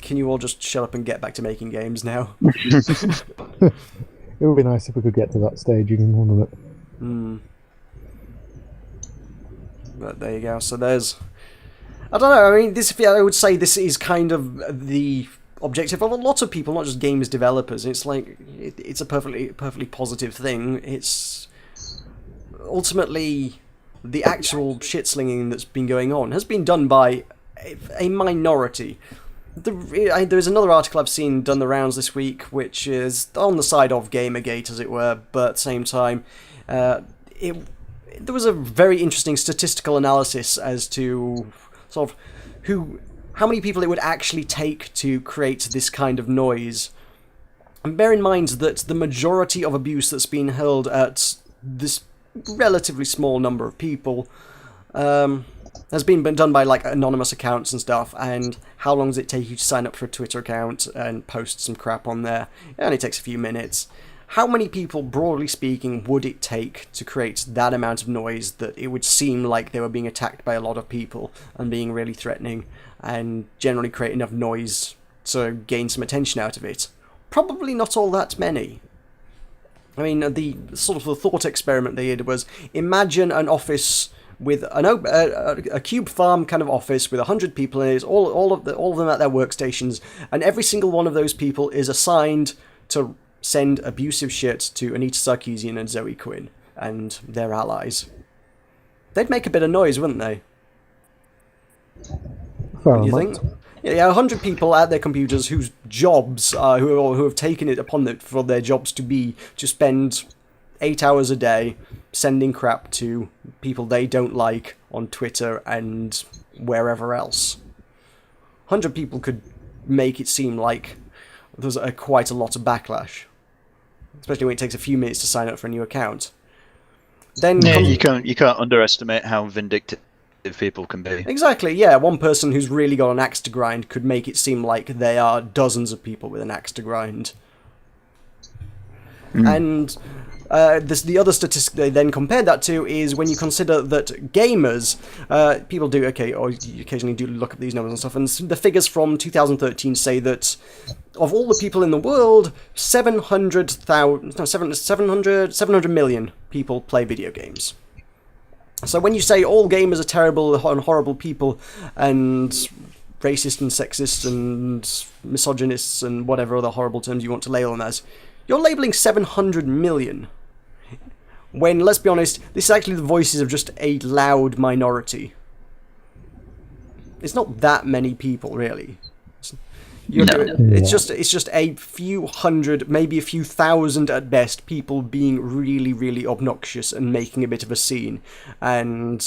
can you all just shut up and get back to making games now? It would be nice if we could get to that stage, wouldn't it? But there you go. So there's... I don't know, I mean, I would say this is kind of the objective of a lot of people, not just games developers. It's like, it's a perfectly positive thing. It's... Ultimately, the actual shit-slinging that's been going on has been done by a minority. There's another article I've seen done the rounds this week, which is on the side of Gamergate, as it were, but at the same time, there was a very interesting statistical analysis as to sort of how many people it would actually take to create this kind of noise. And bear in mind that the majority of abuse that's been held at this relatively small number of people has been done by like anonymous accounts and stuff. And how long does it take you to sign up for a Twitter account and post some crap on there? It only takes a few minutes. How many people, broadly speaking, would it take to create that amount of noise that it would seem like they were being attacked by a lot of people and being really threatening, and generally create enough noise to gain some attention out of it? Probably not all that many. I mean, the sort of the thought experiment they did was, imagine an office with a cube farm kind of office with 100 people in it, all of them at their workstations, and every single one of those people is assigned to send abusive shit to Anita Sarkeesian and Zoe Quinn and their allies. They'd make a bit of noise, wouldn't they? Well, Do you think? Yeah, 100 people at their computers whose jobs who have taken it for their jobs to spend 8 hours a day sending crap to people they don't like on Twitter and wherever else. 100 people could make it seem like there's quite a lot of backlash, especially when it takes a few minutes to sign up for a new account. Then you can't underestimate how vindictive people can be. Exactly, yeah. One person who's really got an axe to grind could make it seem like they are dozens of people with an axe to grind. And the other statistic they then compared that to is when you consider that gamers, people do, or you occasionally do look up these numbers and stuff, and the figures from 2013 say that of all the people in the world, 700 million people play video games. So when you say all gamers are terrible and horrible people and racist and sexist and misogynists and whatever other horrible terms you want to label them as, you're labeling 700 million. When, let's be honest, this is actually the voices of just a loud minority. It's not that many people, really. It's just a few hundred, maybe a few thousand at best, people being really, really obnoxious and making a bit of a scene. And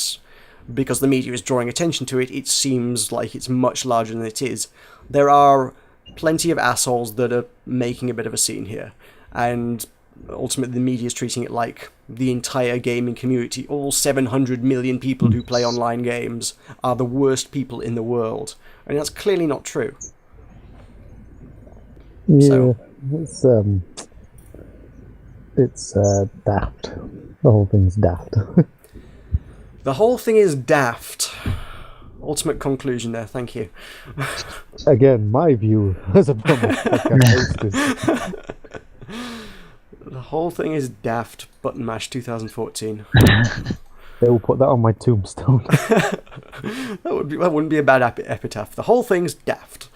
because the media is drawing attention to it, it seems like it's much larger than it is. There are plenty of assholes that are making a bit of a scene here. And ultimately the media is treating it like the entire gaming community, all 700 million people who play online games, are the worst people in the world. And that's clearly not true. Yeah, it's daft. The whole thing's daft. The whole thing is daft. Ultimate conclusion there, thank you. Again, my view as a podcast host is... The whole thing is daft. Button Mash 2014. They will put that on my tombstone. That wouldn't be a bad epitaph. The whole thing's daft.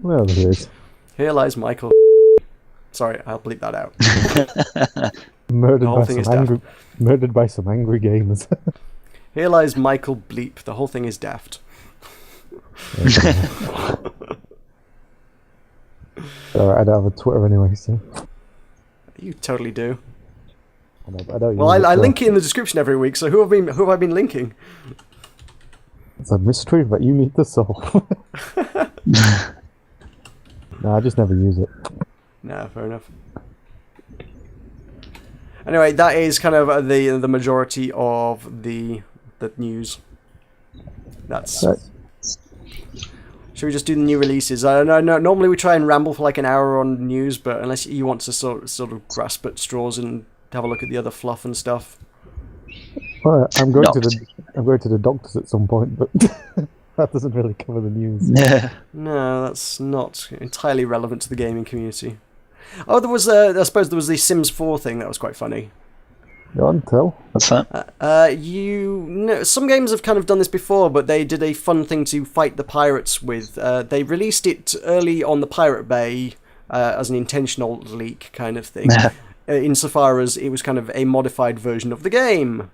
Well, it is. Here lies Michael. Sorry, I'll bleep that out. Murdered by some angry gamers. Here lies Michael Bleep. The whole thing is daft. Alright, I don't have a Twitter anyway, so... You totally do. I don't well, I link it in the description every week, so who have I been linking? It's a mystery that you need to solve. No, I just never use it. No, fair enough. Anyway, that is kind of the majority of the news. That's... Should we just do the new releases? No, normally we try and ramble for like an hour on news, but unless you want to sort of grasp at straws and have a look at the other fluff and stuff. Well, I'm going to the doctors at some point, but that doesn't really cover the news. Yeah. No, that's not entirely relevant to the gaming community. Oh, there was I suppose there was the Sims 4 thing that was quite funny. Go on, tell. What's that? You know, some games have kind of done this before, but they did a fun thing to fight the pirates with. They released it early on the Pirate Bay as an intentional leak kind of thing, insofar as it was kind of a modified version of the game.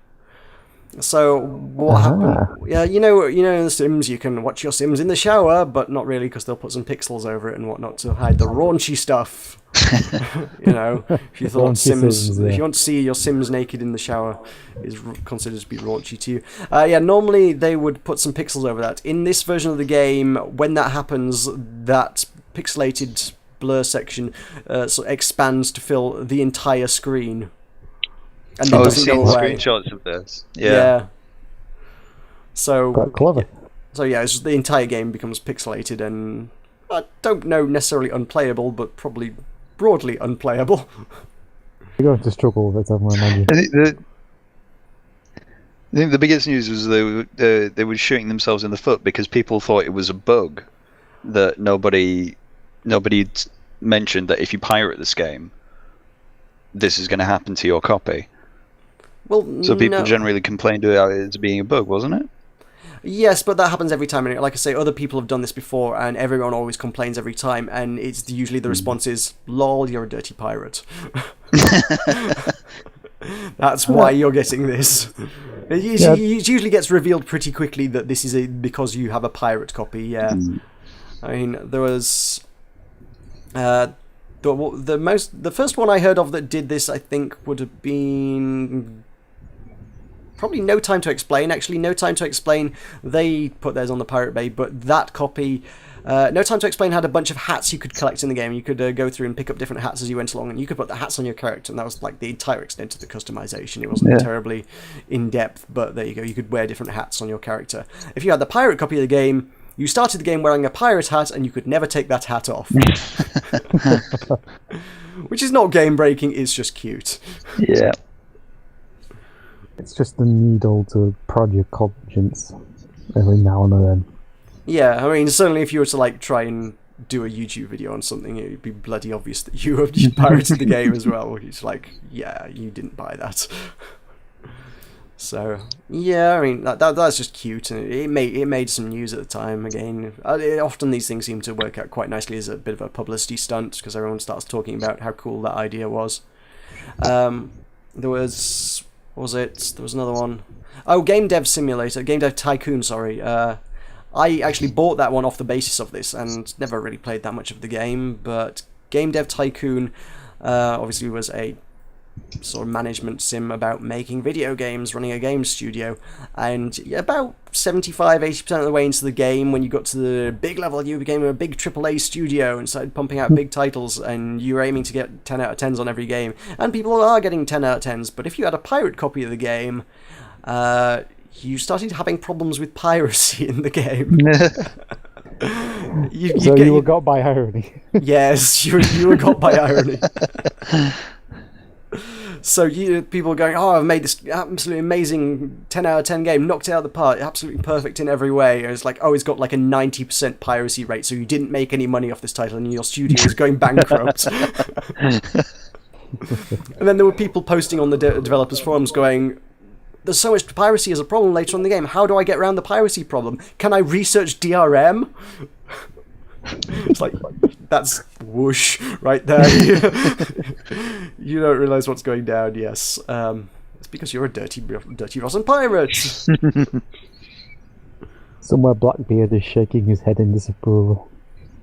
So what happened? Yeah, you know, in The Sims, you can watch your Sims in the shower, but not really because they'll put some pixels over it and whatnot to hide the raunchy stuff. You know, if you thought Sims, if you want to see your Sims naked in the shower, is considered to be raunchy to you. Yeah, normally they would put some pixels over that. In this version of the game, when that happens, that pixelated blur section sort of expands to fill the entire screen. And it I've doesn't seen go away. screenshots of this. Yeah. So Quite clever. So yeah, it's just the entire game becomes pixelated, and I don't know necessarily unplayable, but probably broadly unplayable. You're going to struggle with it, I imagine. I think the biggest news was they were shooting themselves in the foot because people thought it was a bug that nobody mentioned that if you pirate this game, this is going to happen to your copy. Well, so people generally complained about it as being a bug, wasn't it? Yes, but that happens every time. And like I say, other people have done this before, and everyone always complains every time. And it's usually the response is, "Lol, you're a dirty pirate." That's why you're getting this. It usually gets revealed pretty quickly that this is because you have a pirate copy. Yeah, I mean there was the first one I heard of that did this. I think would have been probably No Time to Explain. Actually, No Time to Explain, they put theirs on the Pirate Bay, but that copy. No Time to Explain had a bunch of hats you could collect in the game. You could go through and pick up different hats as you went along, and you could put the hats on your character, and that was like the entire extent of the customization. It wasn't terribly in-depth, but there you go. You could wear different hats on your character. If you had the pirate copy of the game, you started the game wearing a pirate hat, and you could never take that hat off. Which is not game-breaking, it's just cute. Yeah. It's just a needle to prod your conscience every now and then. Yeah, I mean, certainly if you were to like try and do a YouTube video on something, it would be bloody obvious that you have pirated the game as well. It's like, yeah, you didn't buy that. So yeah, I mean that's just cute, and it made some news at the time. Again, often these things seem to work out quite nicely as a bit of a publicity stunt because everyone starts talking about how cool that idea was. There was another one. Oh, Game Dev Simulator, Game Dev Tycoon. Sorry. I actually bought that one off the basis of this and never really played that much of the game, but Game Dev Tycoon obviously was a sort of management sim about making video games, running a game studio, and about 75-80% of the way into the game, when you got to the big level, you became a big AAA studio and started pumping out big titles, and you were aiming to get 10 out of 10s on every game, and people are getting 10 out of 10s, but if you had a pirate copy of the game, you started having problems with piracy in the game. You were got by irony. Yes, you were got by irony. So people are going, oh, I've made this absolutely amazing 10 out of 10 game, knocked it out of the park, absolutely perfect in every way. And it's like, oh, it's got like a 90% piracy rate, so you didn't make any money off this title and your studio is going bankrupt. And then there were people posting on the developers forums going, there's so much piracy as a problem later on in the game. How do I get around the piracy problem? Can I research DRM? It's like, that's whoosh right there. You don't realise what's going down, yes. It's because you're a dirty rotten pirate. Somewhere Blackbeard is shaking his head in disapproval.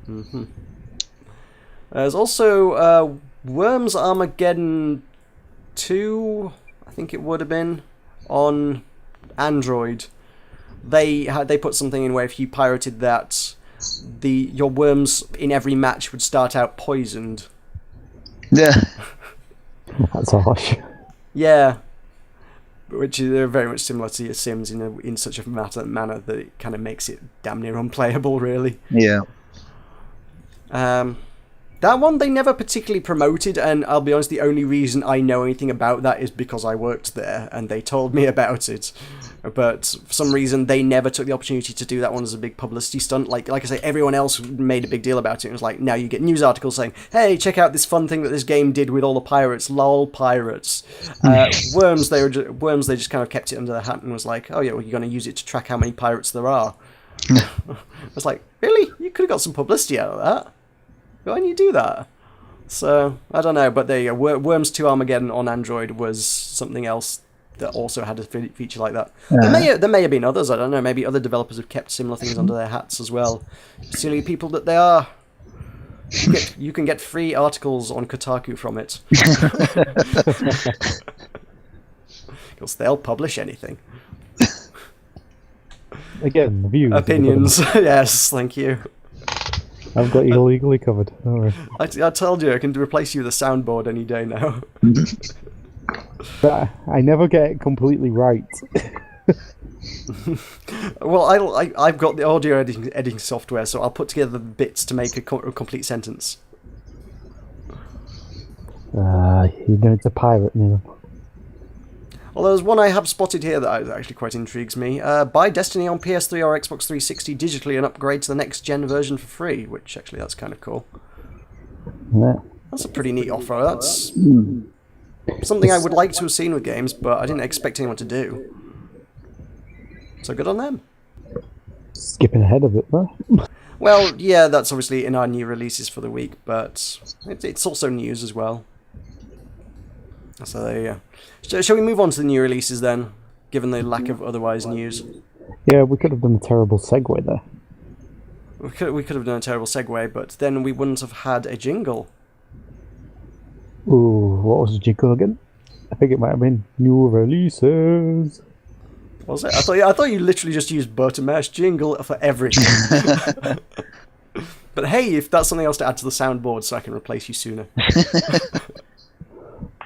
Mm-hmm. There's also Worms Armageddon 2, I think it would have been, on Android. They put something in where if you pirated that, your worms in every match would start out poisoned. Yeah. That's harsh. Yeah. Which is very much similar to your Sims in such a manner that it kind of makes it damn near unplayable, really. Yeah. That one they never particularly promoted, and I'll be honest, the only reason I know anything about that is because I worked there and they told me about it. But for some reason, they never took the opportunity to do that one as a big publicity stunt. Like I say, everyone else made a big deal about it. It was like, now you get news articles saying, hey, check out this fun thing that this game did with all the pirates. Lol, pirates. Worms, they just kind of kept it under their hat and was like, oh yeah, well, you're going to use it to track how many pirates there are. I was like, really? You could have got some publicity out of that. Why didn't you do that? So, I don't know, but there you go. Worms 2 Armageddon on Android was something else that also had a feature like that. There may have been others, I don't know. Maybe other developers have kept similar things under their hats as well. Silly people that they are. You can get free articles on Kotaku from it. Because they'll publish anything. Again, the views. Opinions, yes, thank you. I've got you illegally covered. Don't worry. I told you, I can replace you with a soundboard any day now. But I never get it completely right. Well, I've got the audio editing software, so I'll put together the bits to make a complete sentence. You're going to pirate now. Well, there's one I have spotted here that actually quite intrigues me. Buy Destiny on PS3 or Xbox 360 digitally and upgrade to the next-gen version for free, which actually that's kind of cool. Yeah. That's a pretty neat offer. That's something I would like to have seen with games, but I didn't expect anyone to do. So good on them. Skipping ahead of it, though. Well, yeah, that's obviously in our new releases for the week, but it's also news as well. So there you go. Shall we move on to the new releases then, given the lack of otherwise news? Yeah, we could have done a terrible segue there. We could have done a terrible segue, but then we wouldn't have had a jingle. Ooh, what was the jingle again? I think it might have been new releases. Was it? I thought you literally just used Buttermash jingle for everything. But hey, if that's something else to add to the soundboard so I can replace you sooner.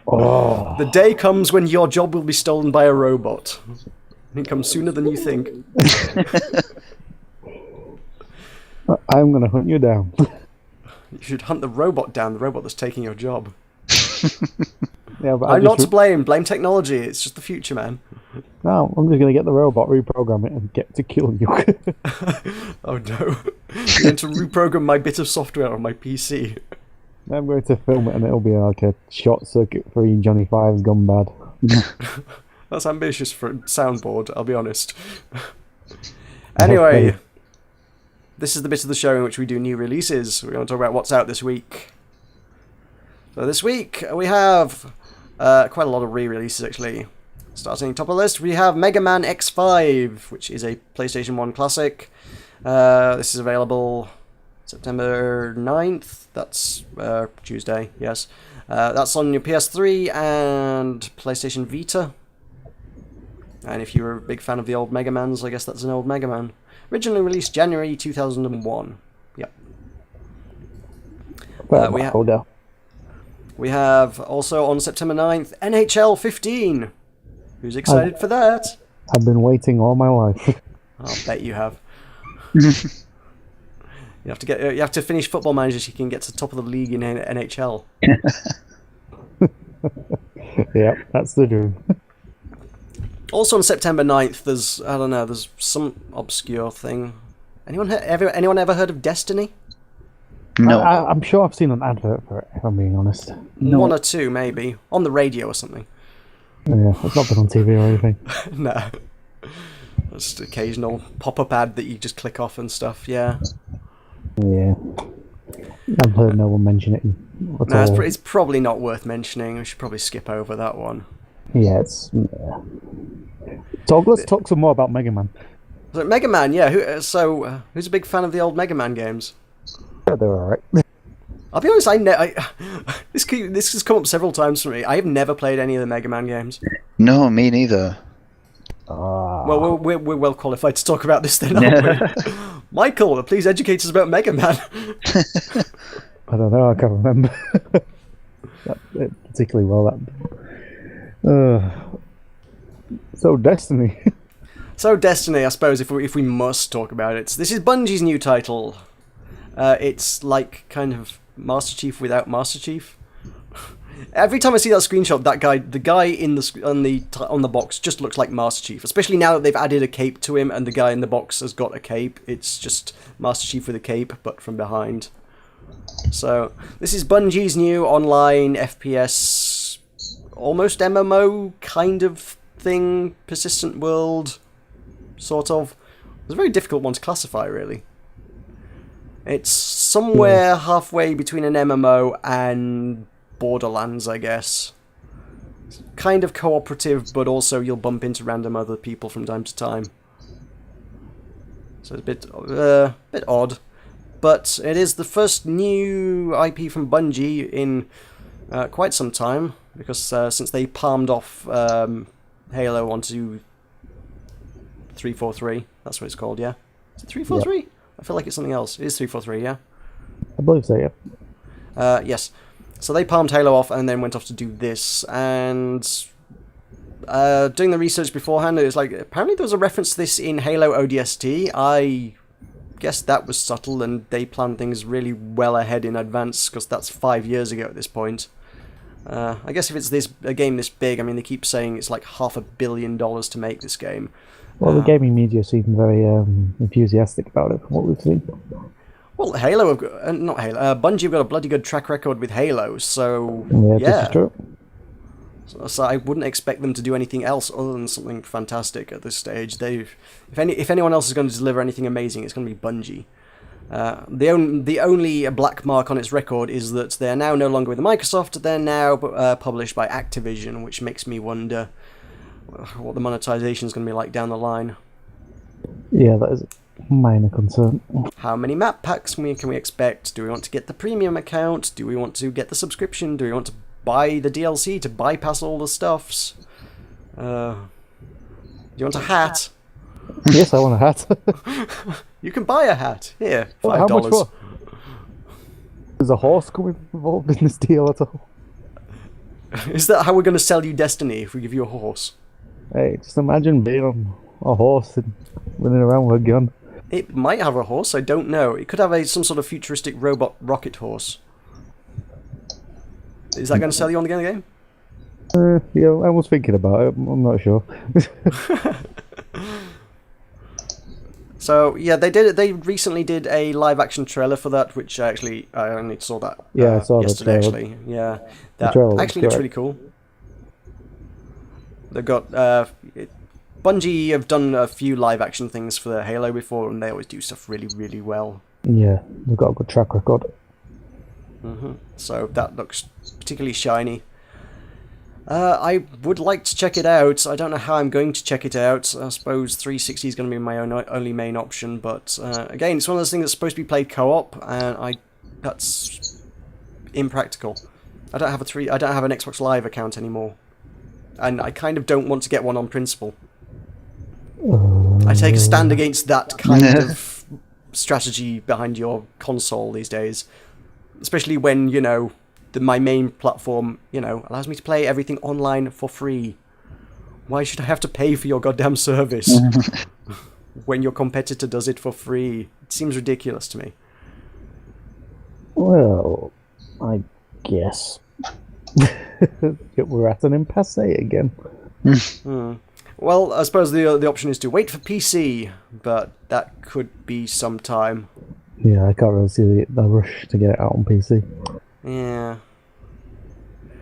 Oh. The day comes when your job will be stolen by a robot. It comes sooner than you think. I'm going to hunt you down. You should hunt the robot down, the robot that's taking your job. Yeah, but I'm not to blame. Blame technology. It's just the future, man. No, I'm just going to get the robot, reprogram it, and get to kill you. Oh no. You're going to reprogram my bit of software on my PC. I'm going to film it and it'll be like a short circuit free Johnny Five's gone bad. That's ambitious for a soundboard, I'll be honest. Anyway, this is the bit of the show in which we do new releases. We're going to talk about what's out this week. So this week we have quite a lot of re-releases actually. Starting top of the list, we have Mega Man X5, which is a PlayStation 1 classic. This is available September 9th, that's Tuesday, yes. That's on your PS3 and PlayStation Vita. And if you were a big fan of the old Mega Mans, I guess that's an old Mega Man. Originally released January 2001. Yep. We have also on September 9th, NHL 15. Who's excited for that? I've been waiting all my life. I'll bet you have. You have to finish Football Manager so you can get to the top of the league in NHL. Yeah, that's the dream. Also on September 9th, there's some obscure thing. Anyone ever heard of Destiny? No. I'm sure I've seen an advert for it, if I'm being honest. No. One or two, maybe. On the radio or something. Yeah, it's not been on TV or anything. No. Just occasional pop-up ad that you just click off and stuff, yeah. Yeah. I've heard no one mention it. No, it's probably not worth mentioning. We should probably skip over that one. Yeah, it's... So let's talk some more about Mega Man. So Mega Man, yeah. Who's a big fan of the old Mega Man games? Yeah, they're alright. I'll be honest, this has come up several times for me. I have never played any of the Mega Man games. No, me neither. Well, we're well qualified to talk about this then, aren't we? Michael, please educate us about Mega Man. I don't know, I can't remember. Particularly well. So Destiny. So Destiny, I suppose, if we must talk about it. This is Bungie's new title. It's like kind of Master Chief without Master Chief. Every time I see that screenshot, the guy in on the box just looks like Master Chief. Especially now that they've added a cape to him, and the guy in the box has got a cape. It's just Master Chief with a cape, but from behind. So this is Bungie's new online FPS, almost MMO kind of thing, persistent world, sort of. It's a very difficult one to classify, really. It's somewhere halfway between an MMO and Borderlands, I guess. It's kind of cooperative, but also you'll bump into random other people from time to time. So it's a bit odd. But it is the first new IP from Bungie in quite some time, because since they palmed off Halo onto 343, that's what it's called, yeah? Is it 343? Yeah. I feel like it's something else. It is 343, yeah? I believe so, yeah. Yes. So they palmed Halo off and then went off to do this, and doing the research beforehand, it was like, apparently there was a reference to this in Halo ODST. I guess that was subtle, and they planned things really well ahead in advance, because that's 5 years ago at this point. I guess if it's a game this big, I mean, they keep saying it's like $500 million to make this game. Well, the gaming media seem very enthusiastic about it, from what we've seen. Well, Halo have got, not Halo, Bungie have got a bloody good track record with Halo, so yeah. This is true. So I wouldn't expect them to do anything else other than something fantastic at this stage. If anyone else is going to deliver anything amazing, it's going to be Bungie. The only black mark on its record is that they're now no longer with Microsoft. They're now published by Activision, which makes me wonder what the monetization is going to be like down the line. Yeah, that is a minor concern. How many map packs can we expect? Do we want to get the premium account? Do we want to get the subscription? Do we want to buy the DLC to bypass all the stuffs? Do you want a hat? Yes, I want a hat. You can buy a hat. Here, $5. How much for? There's a horse coming involved in this deal at all? Is that how we're going to sell you Destiny, if we give you a horse? Hey, just imagine being on a horse and running around with a gun. It might have a horse, I don't know. It could have some sort of futuristic robot rocket horse. Is that going to sell you on the game? Yeah, I was thinking about it. I'm not sure. So yeah, they recently did a live action trailer for that, which I only saw that. Yeah, I saw yesterday. that Actually, yeah, that actually looks really cool. They've got Bungie have done a few live action things for Halo before, and they always do stuff really, really well. Yeah, they've got a good track record. So that looks particularly shiny. I would like to check it out. I don't know how I'm going to check it out. I suppose 360 is going to be my only main option, but again, it's one of those things that's supposed to be played co-op, and that's impractical. I don't have an Xbox Live account anymore, and I kind of don't want to get one on principle. I take a stand against that kind of strategy behind your console these days, especially when, you know, my main platform, you know, allows me to play everything online for free. Why should I have to pay for your goddamn service when your competitor does it for free? It seems ridiculous to me. Well, I guess we're at an impasse again. Well, I suppose the option is to wait for PC, but that could be some time. Yeah, I can't really see the rush to get it out on PC. Yeah.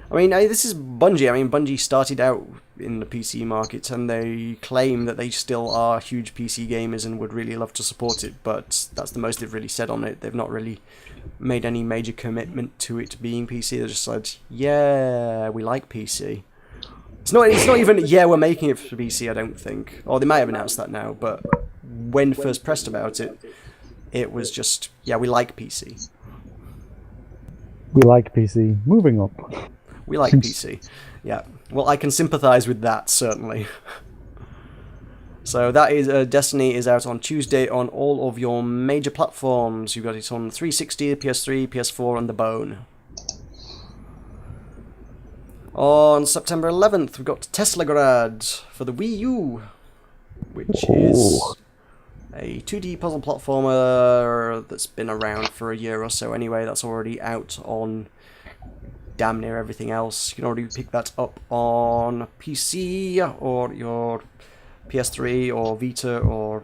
I mean, this is Bungie. I mean, Bungie started out in the PC market, and they claim that they still are huge PC gamers and would really love to support it, but that's the most they've really said on it. They've not really made any major commitment to it being PC. They just said, yeah, we like PC. It's not even, yeah, we're making it for PC, I don't think. Or they might have announced that now, but when first pressed about it, it was just, yeah, we like PC. We like PC. Moving on. We like PC. Yeah. Well, I can sympathise with that, certainly. So that is Destiny is out on Tuesday on all of your major platforms. You've got it on 360, PS3, PS4, and the Bone. On September 11th, we've got Teslagrad for the Wii U, which is a 2D puzzle platformer that's been around for a year or so anyway. That's already out on damn near everything else. You can already pick that up on PC or your PS3 or Vita or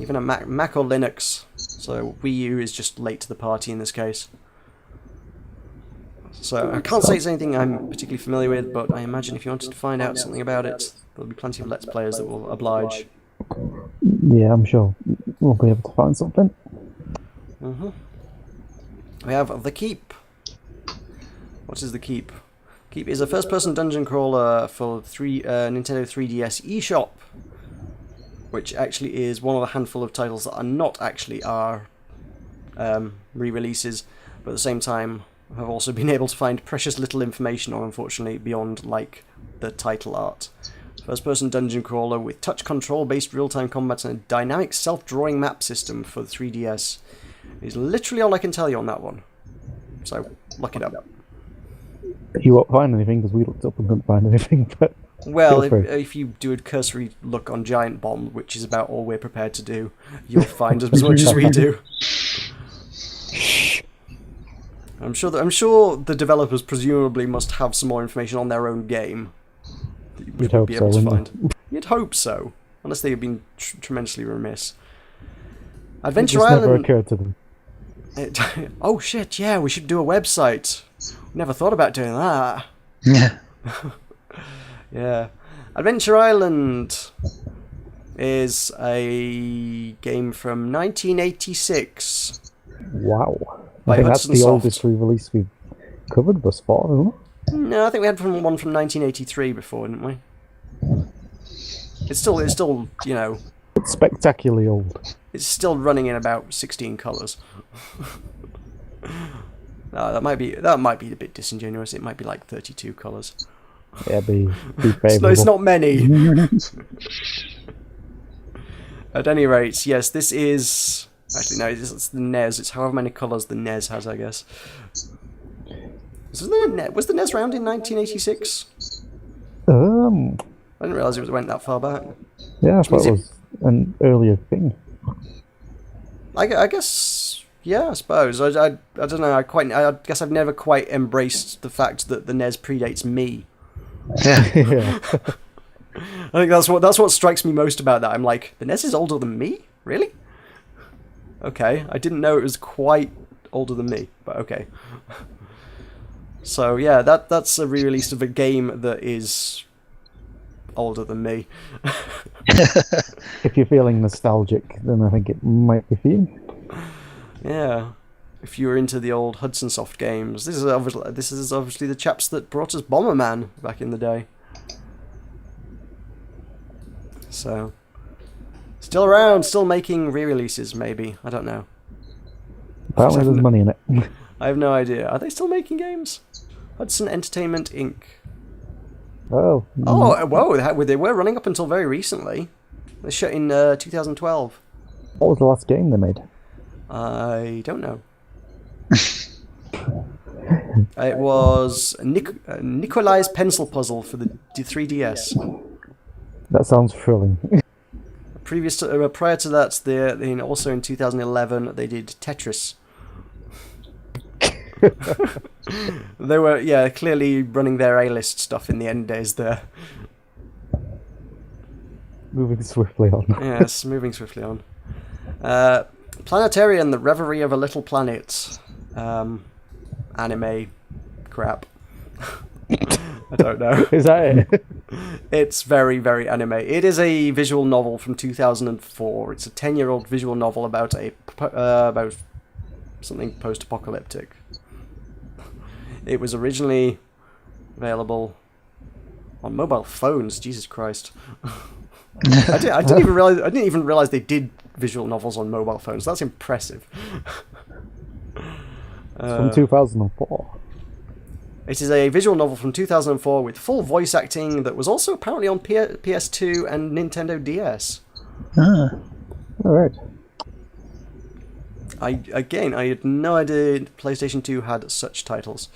even a Mac or Linux. So Wii U is just late to the party in this case. So I can't say it's anything I'm particularly familiar with, but I imagine if you wanted to find out something about it, there'll be plenty of Let's Players that will oblige. Yeah, I'm sure we'll be able to find something. We have The Keep. What is The Keep? Keep is a first-person dungeon crawler for Nintendo 3DS eShop, which actually is one of a handful of titles that are not actually re-releases, but at the same time have also been able to find precious little information on, unfortunately, beyond like the title art. First-person dungeon crawler with touch control-based real-time combat and a dynamic self-drawing map system for the 3DS is literally all I can tell you on that one. So look it up. You won't find anything because we looked up and couldn't find anything. But well, if you do a cursory look on Giant Bomb, which is about all we're prepared to do, you'll find as much as we do. I'm sure the developers presumably must have some more information on their own game. You'd hope be able so, to wouldn't find. You'd hope so, unless they have been tremendously remiss. Adventure it just Island. never occurred to them. Oh shit! Yeah, we should do a website. Never thought about doing that. Yeah. Yeah. Adventure Island is a game from 1986. Wow. By I think that's Hudson the Soft. oldest re-release we've covered thus far, isn't it? No, I think we had one from 1983 before, didn't we? It's still, you know, It's spectacularly old. it's still running in about 16 colours. No, that might be a bit disingenuous. It might be like 32 colours. Yeah, be No, it's favourable. not many. At any rate, yes, this is... Actually, no, it's the NES. It's however many colours the NES has, I guess. Was the NES round in 1986? I didn't realise it went that far back. Yeah, I thought it was an earlier thing. I guess... Yeah, I suppose. I don't know. I guess I've never quite embraced the fact that the NES predates me. Yeah. I think that's what strikes me most about that. I'm like, the NES is older than me? Really? Okay, I didn't know it was quite older than me, but okay. So yeah, that's a re-release of a game that is older than me. If you're feeling nostalgic, then I think it might be for you. Yeah. If you were into the old Hudson Soft games, this is obviously the chaps that brought us Bomberman back in the day. So, still around, still making re-releases, maybe. I don't know. Apparently there's money in it. I have no idea. Are they still making games? Hudson Entertainment Inc. Oh. Oh, whoa, they were running up until very recently. They shut in 2012. What was the last game they made? I don't know. It was Nikolai's Pencil Puzzle for the 3DS. That sounds thrilling. Prior to that, also in 2011, they did Tetris. They were, clearly running their A-list stuff in the end days there. Moving swiftly on. Yes, moving swiftly on. Planetarian, The Reverie of a Little Planet. Anime crap. I don't know. Is that it? It's very, very anime. It is a visual novel from 2004. It's a 10-year-old visual novel about about something post-apocalyptic. It was originally available on mobile phones. Jesus Christ! I didn't even realize they did visual novels on mobile phones. That's impressive. From 2004. It is a visual novel from 2004 with full voice acting that was also apparently on PS2 and Nintendo DS. Ah. Alright. I had no idea PlayStation 2 had such titles.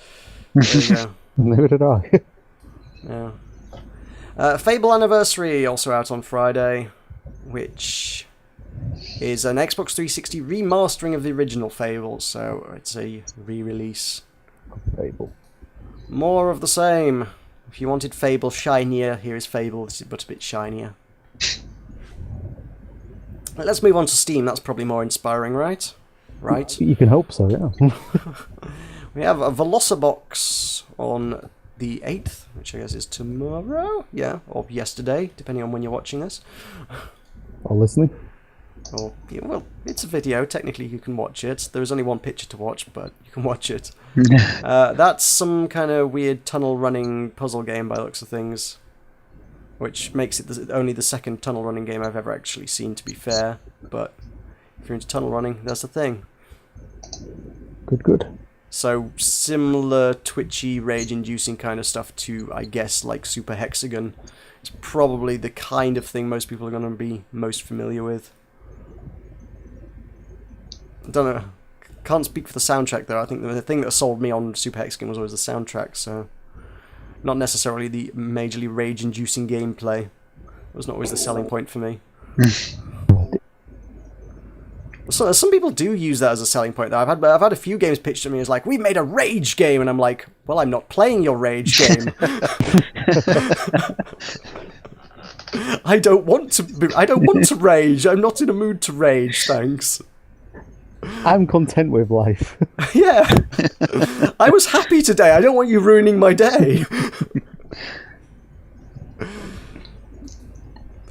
There you go. Neither did I. Yeah. Fable Anniversary, also out on Friday, which is an Xbox 360 remastering of the original Fable, so it's a re-release. Fable. More of the same. If you wanted Fable shinier, here is Fable, this is but a bit shinier. Let's move on to Steam, that's probably more inspiring, right? Right? You can hope so, yeah. We have a Velocibox on the 8th, which I guess is tomorrow? Yeah, or yesterday, depending on when you're watching this. Or listening. Or, yeah, well, it's a video, technically you can watch it. There is only one picture to watch, but you can watch it. That's some kind of weird tunnel running puzzle game by the looks of things. Which makes it only the second tunnel running game I've ever actually seen, to be fair. But if you're into tunnel running, that's the thing. Good. So, similar twitchy, rage-inducing kind of stuff to, I guess, like Super Hexagon. It's probably the kind of thing most people are going to be most familiar with. I don't know. Can't speak for the soundtrack, though. I think the thing that sold me on Super Hexagon was always the soundtrack, so... Not necessarily the majorly rage-inducing gameplay. That was not always the selling point for me. So, some people do use that as a selling point, though. I've had a few games pitched to me as like, we made a rage game, and I'm like, well, I'm not playing your rage game. I don't want to rage. I'm not in a mood to rage, thanks. I'm content with life. Yeah. I was happy today. I don't want you ruining my day.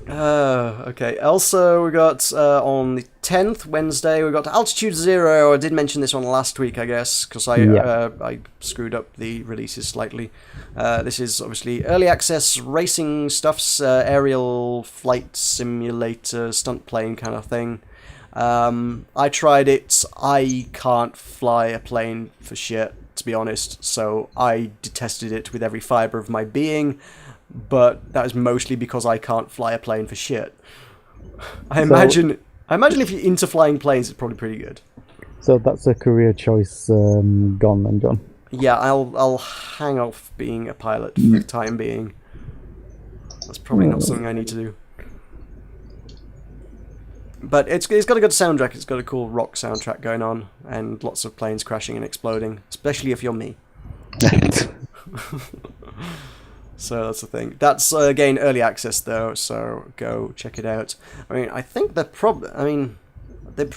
Okay. Also, we got on the 10th, Wednesday, we got Altitude Zero. I did mention this one last week, I guess, because I screwed up the releases slightly. This is obviously early access racing stuffs, aerial flight simulator, stunt plane kind of thing. I tried it. I can't fly a plane for shit, to be honest, so I detested it with every fibre of my being, but that is mostly because I can't fly a plane for shit. I imagine if you're into flying planes, it's probably pretty good. So that's a career choice gone then, John? Yeah, I'll hang off being a pilot for the time being. That's probably not something I need to do. But it's got a good soundtrack, it's got a cool rock soundtrack going on, and lots of planes crashing and exploding, especially if you're me. So that's the thing. That's, again, early access, though, so go check it out. I mean, I think there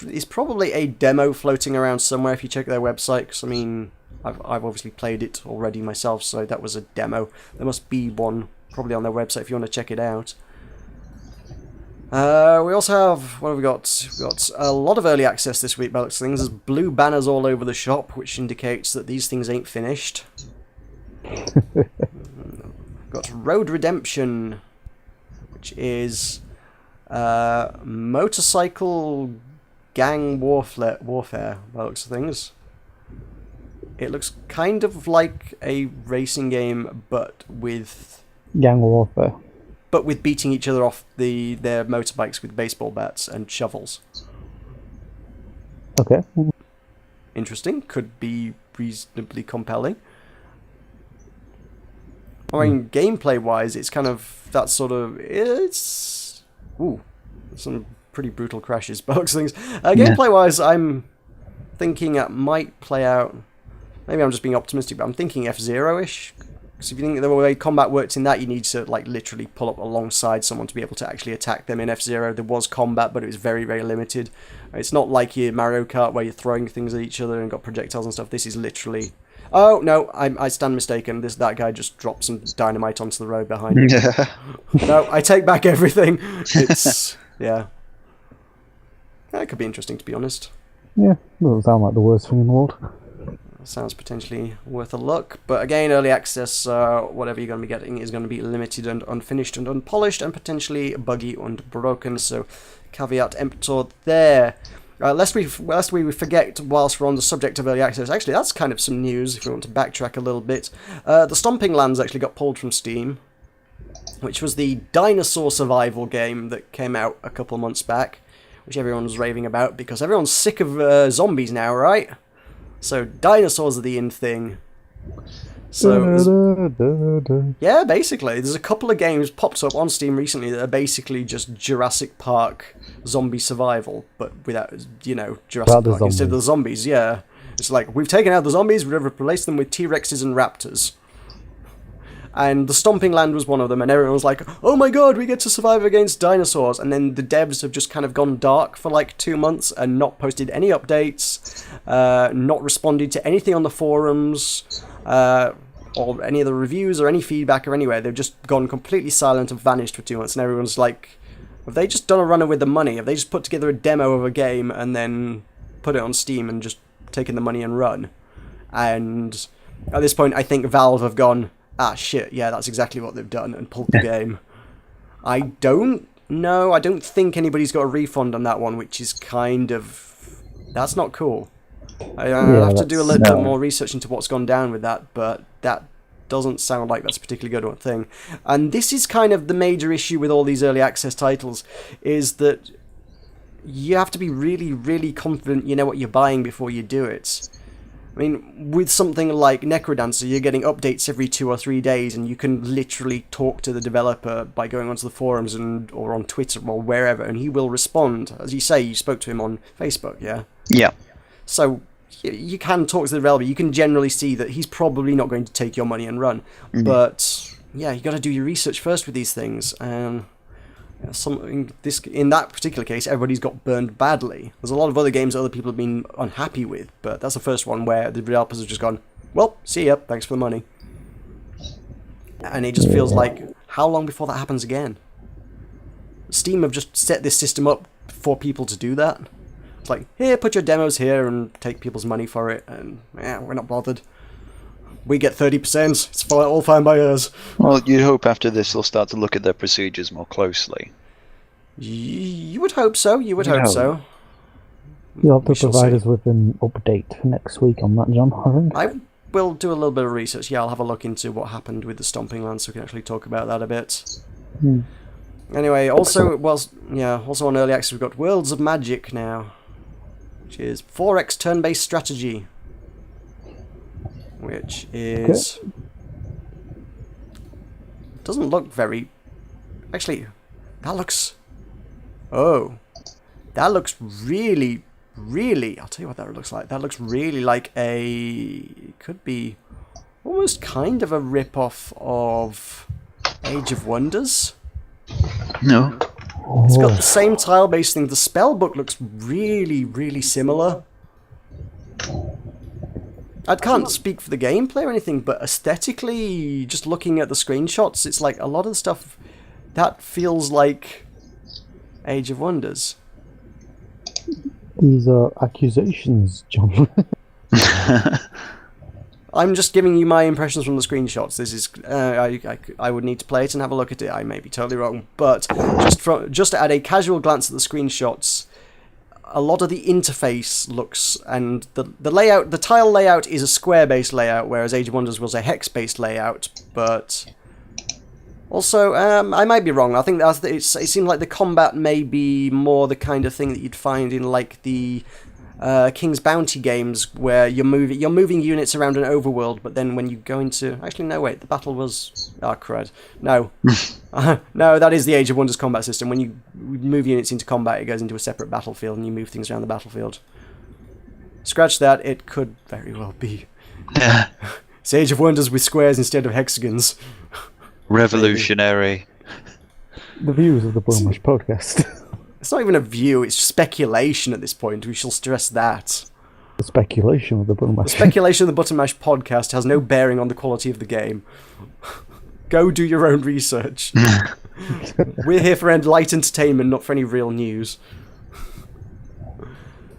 is probably a demo floating around somewhere if you check their website, because, I mean, I've obviously played it already myself, so that was a demo. There must be one probably on their website if you want to check it out. We also have, what have we got? We've got a lot of early access this week by the looks of things. There's blue banners all over the shop, which indicates that these things ain't finished. Got Road Redemption, which is motorcycle gang warfare by the looks of things. It looks kind of like a racing game, but with... Gang warfare. But with beating each other off their motorbikes with baseball bats and shovels. Okay. Interesting. Could be reasonably compelling. I mean, gameplay-wise, it's kind of that sort of... It's... Ooh. Some pretty brutal crashes, bugs, things. Gameplay-wise, I'm thinking it might play out... Maybe I'm just being optimistic, but I'm thinking F-Zero-ish. Because if you think the way combat works in that, you need to, like, literally pull up alongside someone to be able to actually attack them. In F-Zero, there was combat, but it was very, very limited. It's not like your Mario Kart where you're throwing things at each other and got projectiles and stuff. This is literally... Oh, no, I stand mistaken. That guy just dropped some dynamite onto the road behind him. Yeah. No, I take back everything. It's... yeah. That could be interesting, to be honest. Yeah, doesn't sound like the worst thing in the world. Sounds potentially worth a look. But again, early access, whatever you're going to be getting is going to be limited and unfinished and unpolished and potentially buggy and broken. So, caveat emptor there. Lest we forget, whilst we're on the subject of early access, actually that's kind of some news if we want to backtrack a little bit. The Stomping Lands actually got pulled from Steam, which was the dinosaur survival game that came out a couple months back, which everyone was raving about because everyone's sick of zombies now, right? So dinosaurs are the in thing. So yeah, basically, there's a couple of games popped up on Steam recently that are basically just Jurassic Park zombie survival, but without, Jurassic Park instead of the zombies. Yeah, it's like we've taken out the zombies, we've replaced them with T-Rexes and raptors. And the Stomping Land was one of them, and everyone was like, oh my god, we get to survive against dinosaurs. And then the devs have just kind of gone dark for like 2 months and not posted any updates, not responded to anything on the forums, or any of the reviews or any feedback or anywhere. They've just gone completely silent and vanished for 2 months, and everyone's like, have they just done a runner with the money? Have they just put together a demo of a game and then put it on Steam and just taken the money and run? And at this point, I think Valve have gone, ah, shit, yeah, that's exactly what they've done, and pulled the game. I don't know. I don't think anybody's got a refund on that one, which is kind of... That's not cool. I'll have to do a little bit more research into what's gone down with that, but that doesn't sound like that's a particularly good thing. And this is kind of the major issue with all these early access titles, is that you have to be really, really confident you know what you're buying before you do it. I mean, with something like Necrodancer, you're getting updates every 2 or 3 days, and you can literally talk to the developer by going onto the forums or on Twitter or wherever, and he will respond. As you say, you spoke to him on Facebook, yeah? Yeah. So you can talk to the developer. You can generally see that he's probably not going to take your money and run. Mm-hmm. But yeah, you got to do your research first with these things. And in that particular case, everybody's got burned badly. There's a lot of other games that other people have been unhappy with, but that's the first one where the developers have just gone, well, see ya, thanks for the money. And it just feels like, how long before that happens again? Steam have just set this system up for people to do that. It's like, here, put your demos here and take people's money for it, and we're not bothered. We get 30%, it's all fine by us. Well, you'd hope after this they'll start to look at their procedures more closely. You would hope so, so. You'll have to provide us with an update next week on that, John, I think. I will do a little bit of research. Yeah, I'll have a look into what happened with the Stomping Land so we can actually talk about that a bit. Anyway, also on Early Access we've got Worlds of Magic now, which is 4X turn-based strategy. Which is... doesn't look very... Actually, that looks... Oh. That looks really, really... I'll tell you what that looks like. That looks really like a... It could be almost kind of a rip-off of Age of Wonders. No. It's got the same tile-based thing. The spellbook looks really, really similar. I can't speak for the gameplay or anything, but aesthetically, just looking at the screenshots, it's like a lot of the stuff that feels like Age of Wonders. These are accusations, John. I'm just giving you my impressions from the screenshots. This is I would need to play it and have a look at it. I may be totally wrong, but just at a casual glance at the screenshots, a lot of the interface looks, and the layout, the tile layout is a square-based layout, whereas Age of Wonders was a hex-based layout. But also, I might be wrong. I think it seems like the combat may be more the kind of thing that you'd find in like the King's Bounty games, where you're moving units around an overworld, but then when you go into... Actually, no, wait, the battle was... Oh, crud. No. No, that is the Age of Wonders combat system. When you move units into combat, it goes into a separate battlefield, and you move things around the battlefield. Scratch that, it could very well be. It's Age of Wonders with squares instead of hexagons. Revolutionary. The views of the Blowmash podcast. It's not even a view, it's speculation at this point. We shall stress that. The speculation of the Button Mash. The speculation of the Button Mash podcast has no bearing on the quality of the game. Go do your own research. We're here for light entertainment, not for any real news.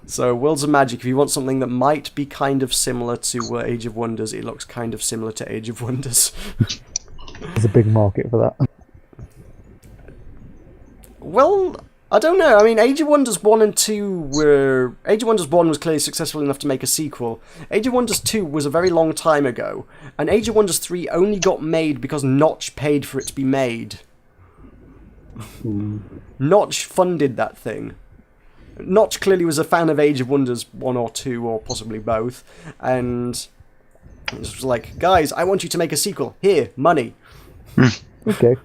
So, Worlds of Magic, if you want something that might be kind of similar to Age of Wonders, it looks kind of similar to Age of Wonders. There's a big market for that. Well, I don't know. I mean, Age of Wonders 1 and 2 were... Age of Wonders 1 was clearly successful enough to make a sequel. Age of Wonders 2 was a very long time ago. And Age of Wonders 3 only got made because Notch paid for it to be made. Notch funded that thing. Notch clearly was a fan of Age of Wonders 1 or 2, or possibly both. And It's just like, guys, I want you to make a sequel. Here, money. Okay.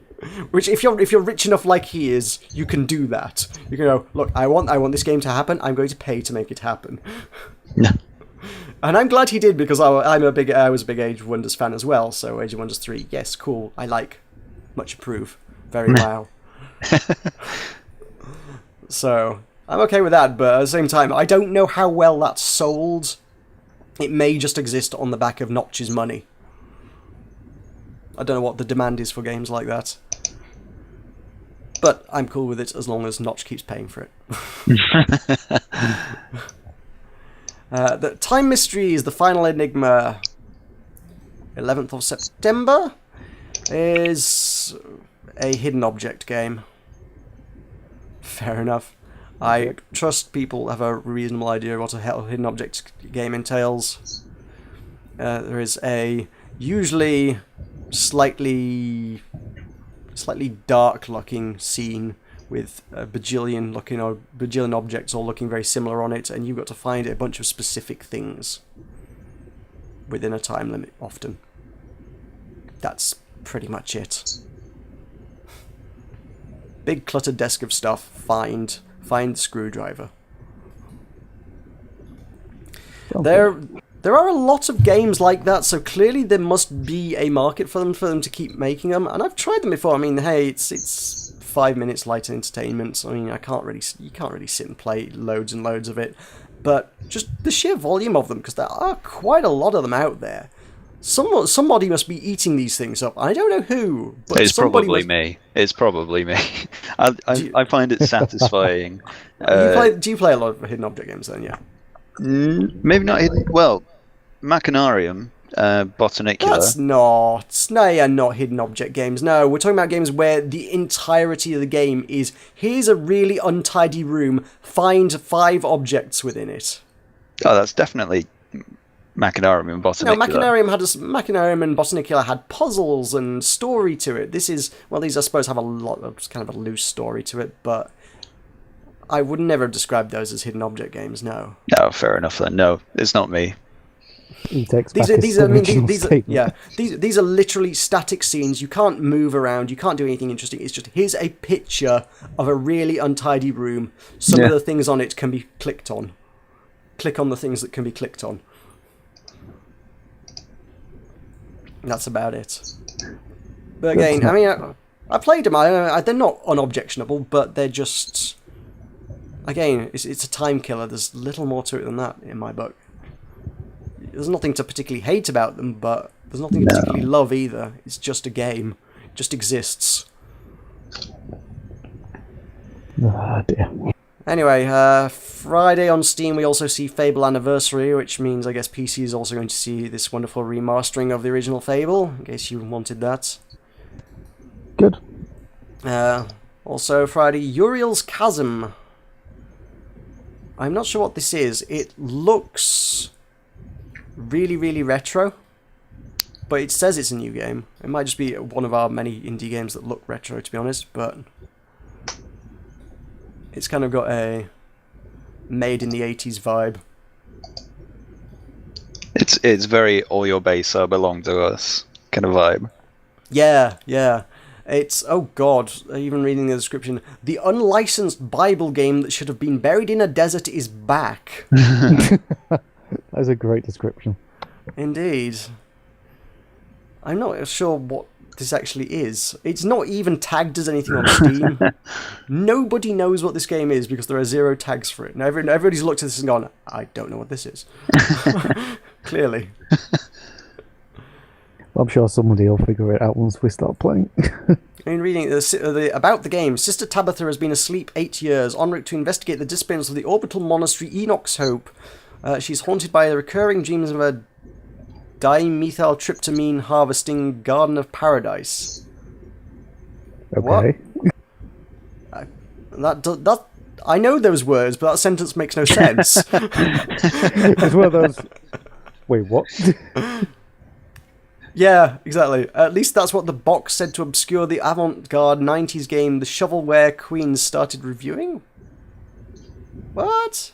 Which, if you're rich enough like he is, you can do that. You can go, look, I want this game to happen. I'm going to pay to make it happen. No. And I'm glad he did, because I was a big Age of Wonders fan as well. So Age of Wonders 3, yes, cool. I like, much approve, very wow. So I'm okay with that, but at the same time, I don't know how well that's sold. It may just exist on the back of Notch's money. I don't know what the demand is for games like that. But I'm cool with it as long as Notch keeps paying for it. The Time Mysteries, The Final Enigma, 11th of September, is a hidden object game. Fair enough. I trust people have a reasonable idea what a hidden object game entails. There is a usually slightly dark-looking scene with a bajillion objects all looking very similar on it, and you've got to find a bunch of specific things within a time limit, often. That's pretty much it. Big cluttered desk of stuff, find the screwdriver. There are a lot of games like that, so clearly there must be a market for them to keep making them, and I've tried them before. I mean, hey, it's 5 minutes light entertainment. I mean, you can't really sit and play loads and loads of it, but just the sheer volume of them, because there are quite a lot of them out there. Somebody must be eating these things up. I don't know who, but it's probably me. It's probably me. I find it satisfying. Do you play a lot of hidden object games then? Yeah. Maybe not hidden. Well, Machinarium, Botanicular. They are not hidden object games. No, we're talking about games where the entirety of the game is, here's a really untidy room, find 5 objects within it. Oh, that's definitely Machinarium and Botanicular. No, Machinarium and Botanicular had puzzles and story to it. These I suppose have a lot of kind of a loose story to it, but I would never describe those as hidden object games. No. No, fair enough then. No, it's not me. These are literally static scenes. You can't move around. You can't do anything interesting. It's just, here's a picture of a really untidy room. Some of the things on it can be clicked on. Click on the things that can be clicked on. That's about it. But again, I mean, I played them. They're not unobjectionable, but they're just, again, it's a time killer. There's little more to it than that in my book. There's nothing to particularly hate about them, but there's nothing to particularly love either. It's just a game. It just exists. Oh, dear. Anyway, Friday on Steam we also see Fable Anniversary, which means I guess PC is also going to see this wonderful remastering of the original Fable, in case you wanted that. Good. Also Friday, Uriel's Chasm. I'm not sure what this is. It looks really, really retro, but it says it's a new game. It might just be one of our many indie games that look retro, to be honest, but it's kind of got a made in the 80s vibe. It's very all your base are belong to us kind of vibe. Yeah. It's, oh god, even reading the description, the unlicensed Bible game that should have been buried in a desert is back. That's a great description. Indeed. I'm not sure what this actually is. It's not even tagged as anything on Steam. Nobody knows what this game is because there are 0 tags for it. And everybody's looked at this and gone, I don't know what this is. Clearly. Well, I'm sure somebody will figure it out once we start playing. In reading about the game, Sister Tabitha has been asleep 8 years, en route to investigate the disappearance of the orbital monastery Enoch's Hope. She's haunted by the recurring dreams of a dimethyltryptamine harvesting garden of paradise. Okay. That I know those words, but that sentence makes no sense. It's one of those. Wait, what? Yeah, exactly. At least that's what the box said to obscure the avant-garde 90s game the Shovelware Queens started reviewing. What?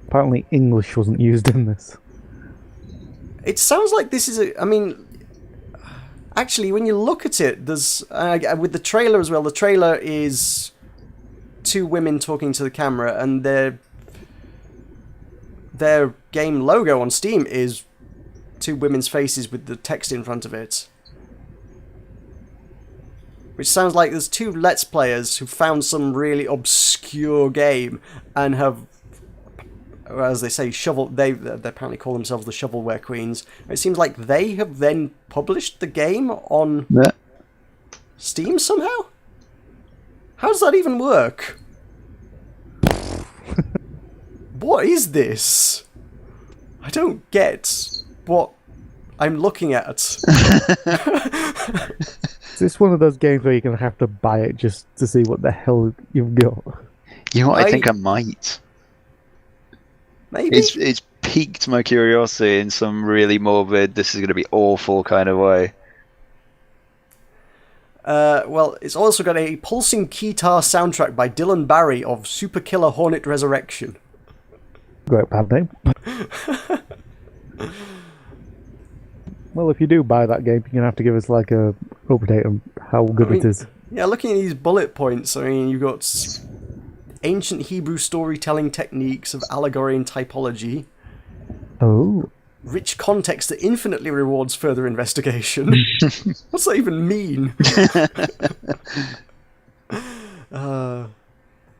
Apparently English wasn't used in this. It sounds like this is I mean, actually, when you look at it, there's with the trailer as well. The trailer is two women talking to the camera, and their game logo on Steam is two women's faces with the text in front of it. Which sounds like there's two Let's Players who found some really obscure game and have, as they say, they apparently call themselves the Shovelware Queens. It seems like they have then published the game on Steam somehow? How does that even work? What is this? I don't get what I'm looking at. Is this one of those games where you're going to have to buy it just to see what the hell you've got? You know what? I think I might. Maybe? It's piqued my curiosity in some really morbid, this is going to be awful kind of way. Well, it's also got a pulsing guitar soundtrack by Dylan Barry of Super Killer Hornet Resurrection. Great band name. Well, if you do buy that game, you're going to have to give us like a update on how good it is. Yeah, looking at these bullet points, I mean, you've got ancient Hebrew storytelling techniques of allegory and typology. Oh. Rich context that infinitely rewards further investigation. What's that even mean?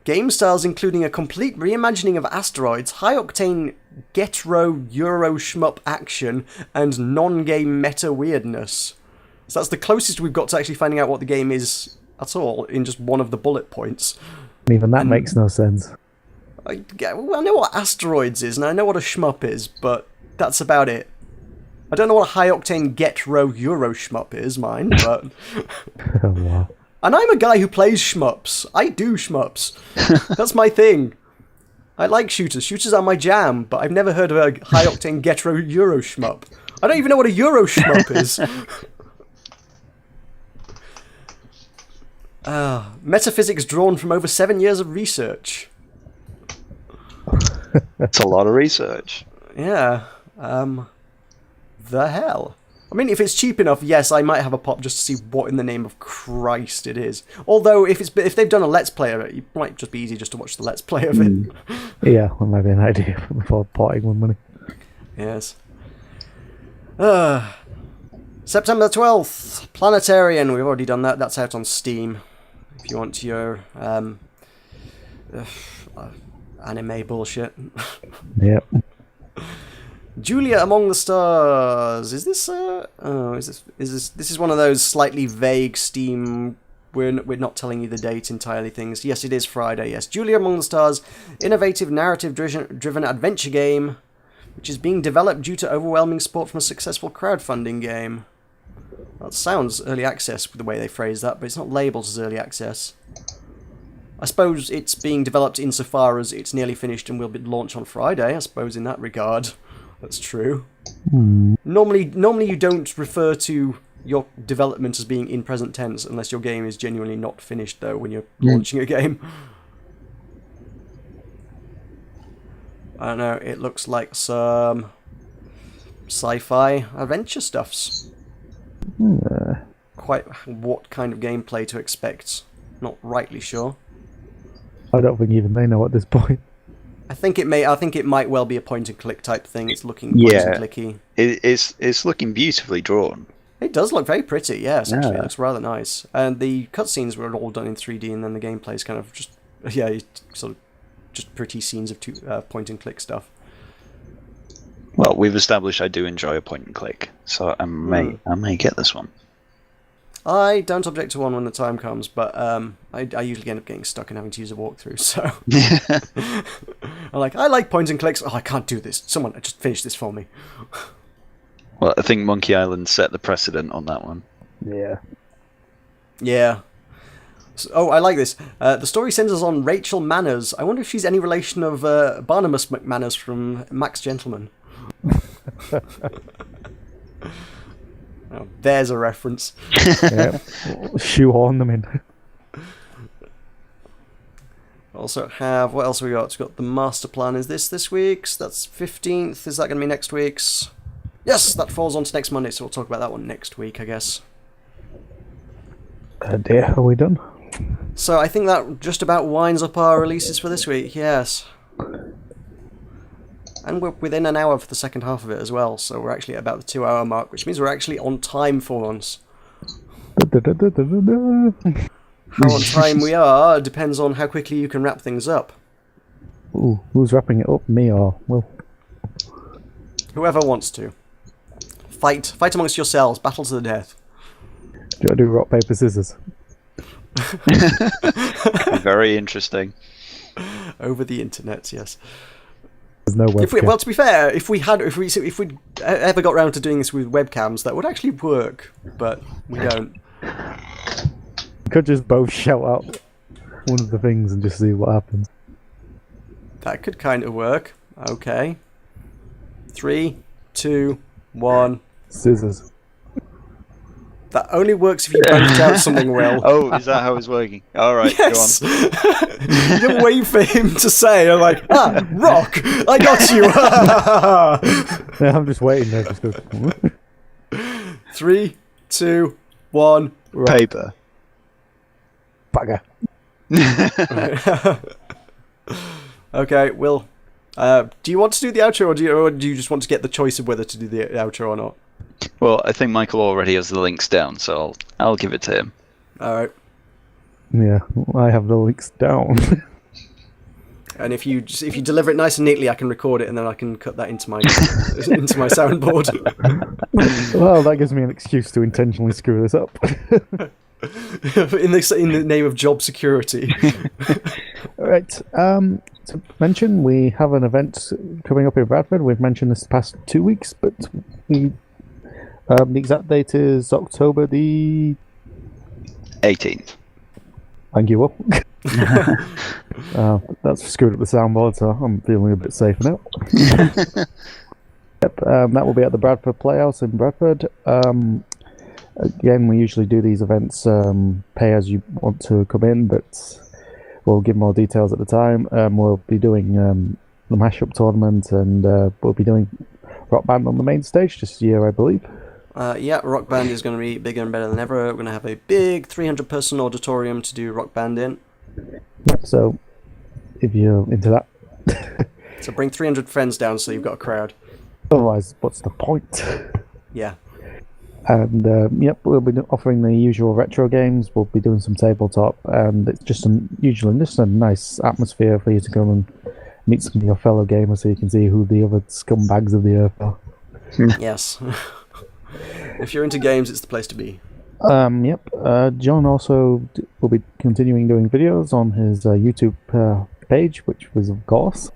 Game styles including a complete reimagining of asteroids, high-octane Getro Euro shmup action, and non-game meta weirdness. So that's the closest we've got to actually finding out what the game is at all in just one of the bullet points. Even that makes no sense. I know what asteroids is, and I know what a shmup is, but that's about it. I don't know what a high-octane Getro Euro shmup is, mine, but... Oh, wow. And I'm a guy who plays shmups. I do shmups. That's my thing. I like shooters. Shooters are my jam, but I've never heard of a high-octane Getro Euro shmup. I don't even know what a Euro shmup is. Metaphysics drawn from over 7 years of research. That's a lot of research. Yeah. The hell? I mean, if it's cheap enough, yes, I might have a pop just to see what in the name of Christ it is. Although, if they've done a Let's Play of it, it might just be easy just to watch the Let's Play of it. Yeah, that might be an idea before parting with money. Yes. September 12th, Planetarian. We've already done that. That's out on Steam. If you want your anime bullshit. Yep. Julia Among the Stars. Is this this is one of those slightly vague Steam we're not telling you the date entirely things. Yes, it is Friday. Yes, Julia Among the Stars, innovative narrative driven adventure game which is being developed due to overwhelming support from a successful crowdfunding game. That sounds early access with the way they phrase that, but it's not labelled as early access. I suppose it's being developed insofar as it's nearly finished and will be launched on Friday. I suppose in that regard. That's true. Normally you don't refer to your development as being in present tense unless your game is genuinely not finished, though, when you're launching a game. I don't know, it looks like some sci-fi adventure stuffs. Quite what kind of gameplay to expect, not rightly sure. I don't think even they know at this point. I think it might well be a point-and-click type thing. It's looking point-and-clicky. It's looking beautifully drawn. It does look very pretty, yes, actually. It looks rather nice. And the cutscenes were all done in 3D, and then the gameplay is kind of just, sort of just pretty scenes of point-and-click stuff. Well, we've established I do enjoy a point-and-click, so I may get this one. I don't object to one when the time comes, but I usually end up getting stuck and having to use a walkthrough, so... I like point and clicks. Oh, I can't do this. Someone just finish this for me. Well, I think Monkey Island set the precedent on that one. Yeah. Yeah. So, I like this. The story centers on Rachel Manners. I wonder if she's any relation of Barnabas McManus from Max Gentleman. Oh, there's a reference. Yeah. Shoehorn them in. Also have, what else have we got? We've got the master plan. Is this week's? That's 15th. Is that going to be next week's? Yes, that falls on to next Monday, so we'll talk about that one next week, I guess. Dear, are we done? So I think that just about winds up our releases for this week, yes. And we're within an hour for the second half of it as well, so we're actually at about the 2-hour mark, which means we're actually on time for once. How on time we are depends on how quickly you can wrap things up. Ooh, who's wrapping it up? Me or Will? Whoever wants to. Fight amongst yourselves, battle to the death. Do I do rock, paper, scissors? Very interesting. Over the internet, yes. There's no webcam. Well, to be fair, if we ever got round to doing this with webcams, that would actually work, but we don't. Could just both shout out one of the things and just see what happens. That could kind of work. Okay. 3, 2, 1. Scissors. That only works if you both shout something well. Oh, is that how it's working? Alright, Yes! go on. You don't wait for him to say, I'm like, rock! I got you! Yeah, I'm just waiting there. Just go. 3, 2, 1. Paper. Bugger. Okay, Will. Do you want to do the outro, or do you just want to get the choice of whether to do the outro or not? Well, I think Michael already has the links down, so I'll give it to him. Alright. Yeah, I have the links down. And if you deliver it nice and neatly, I can record it and then I can cut that into my into my soundboard. Well, that gives me an excuse to intentionally screw this up. in the name of job security. Right. To mention, we have an event coming up in Bradford. We've mentioned this past 2 weeks, but the exact date is October the 18th. Thank you, Will. That's screwed up the soundboard, so I'm feeling a bit safer now. Yep, that will be at the Bradford Playhouse in Bradford. Again, we usually do these events pay as you want to come in, but we'll give more details at the time. We'll be doing the mashup tournament, and we'll be doing Rock Band on the main stage this year, I believe. Yeah, Rock Band is going to be bigger and better than ever. We're going to have a big 300-person auditorium to do Rock Band in. So, if you're into that. So bring 300 friends down so you've got a crowd. Otherwise, what's the point? Yeah. And, yep, we'll be offering the usual retro games. We'll be doing some tabletop, and it's just usually just a nice atmosphere for you to come and meet some of your fellow gamers so you can see who the other scumbags of the earth are. Yes. If you're into games, it's the place to be. Yep. John also will be continuing doing videos on his YouTube page, which was, of course,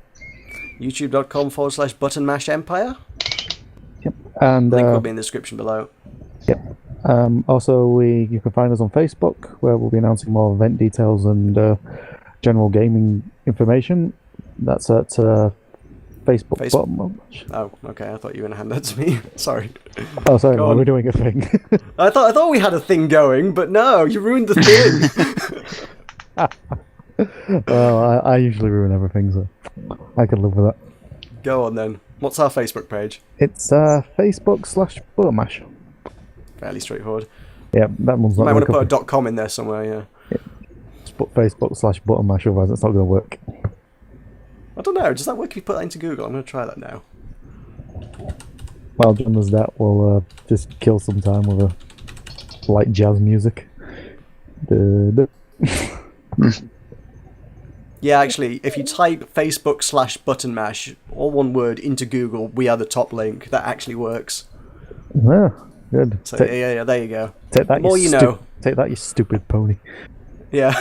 youtube.com/buttonmashempire. Yep. And Link will be in the description below. Yep. Also, you can find us on Facebook, where we'll be announcing more event details and general gaming information. That's at Facebook. Oh, okay. I thought you were going to hand that to me. Sorry. Oh, sorry. We're doing a thing. I thought we had a thing going, but no, you ruined the thing. Well, I usually ruin everything, so I can live with that. Go on then. What's our Facebook page? It's Facebook/Buttermash. Fairly straightforward. Yeah, that one's not. You might want to put a .com in there somewhere. Yeah. Just put Facebook/Buttermash, otherwise it's not going to work. I don't know. Does that work if you put that into Google? I'm going to try that now. While John does that, we'll just kill some time with a light jazz music. Yeah, actually, if you type Facebook/buttonmash, all one word, into Google, we are the top link. That actually works. Yeah, good. So yeah, there you go. Take that, the more you know. Take that, you stupid pony. Yeah.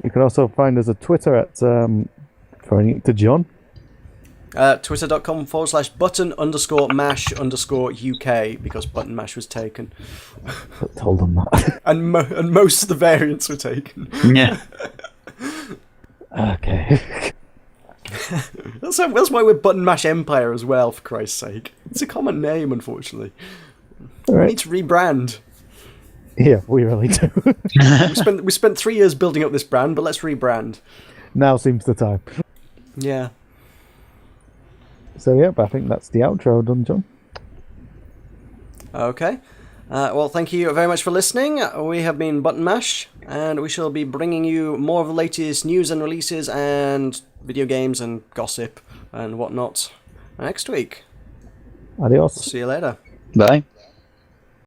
You can also find us at Twitter at throwing it to John. Twitter.com/button_mash_UK, because button mash was taken. I told them that. and most of the variants were taken. Yeah. Okay. That's why we're Button Mash Empire as well, for Christ's sake. It's a common name, unfortunately. All right. We need to rebrand. Yeah, we really do. we spent 3 years building up this brand, but let's rebrand. Now seems the time. Yeah. So yeah, but I think that's the outro done, John. Okay. Well, thank you very much for listening. We have been Button Mash, and we shall be bringing you more of the latest news and releases and video games and gossip and whatnot next week. Adios. See you later. Bye.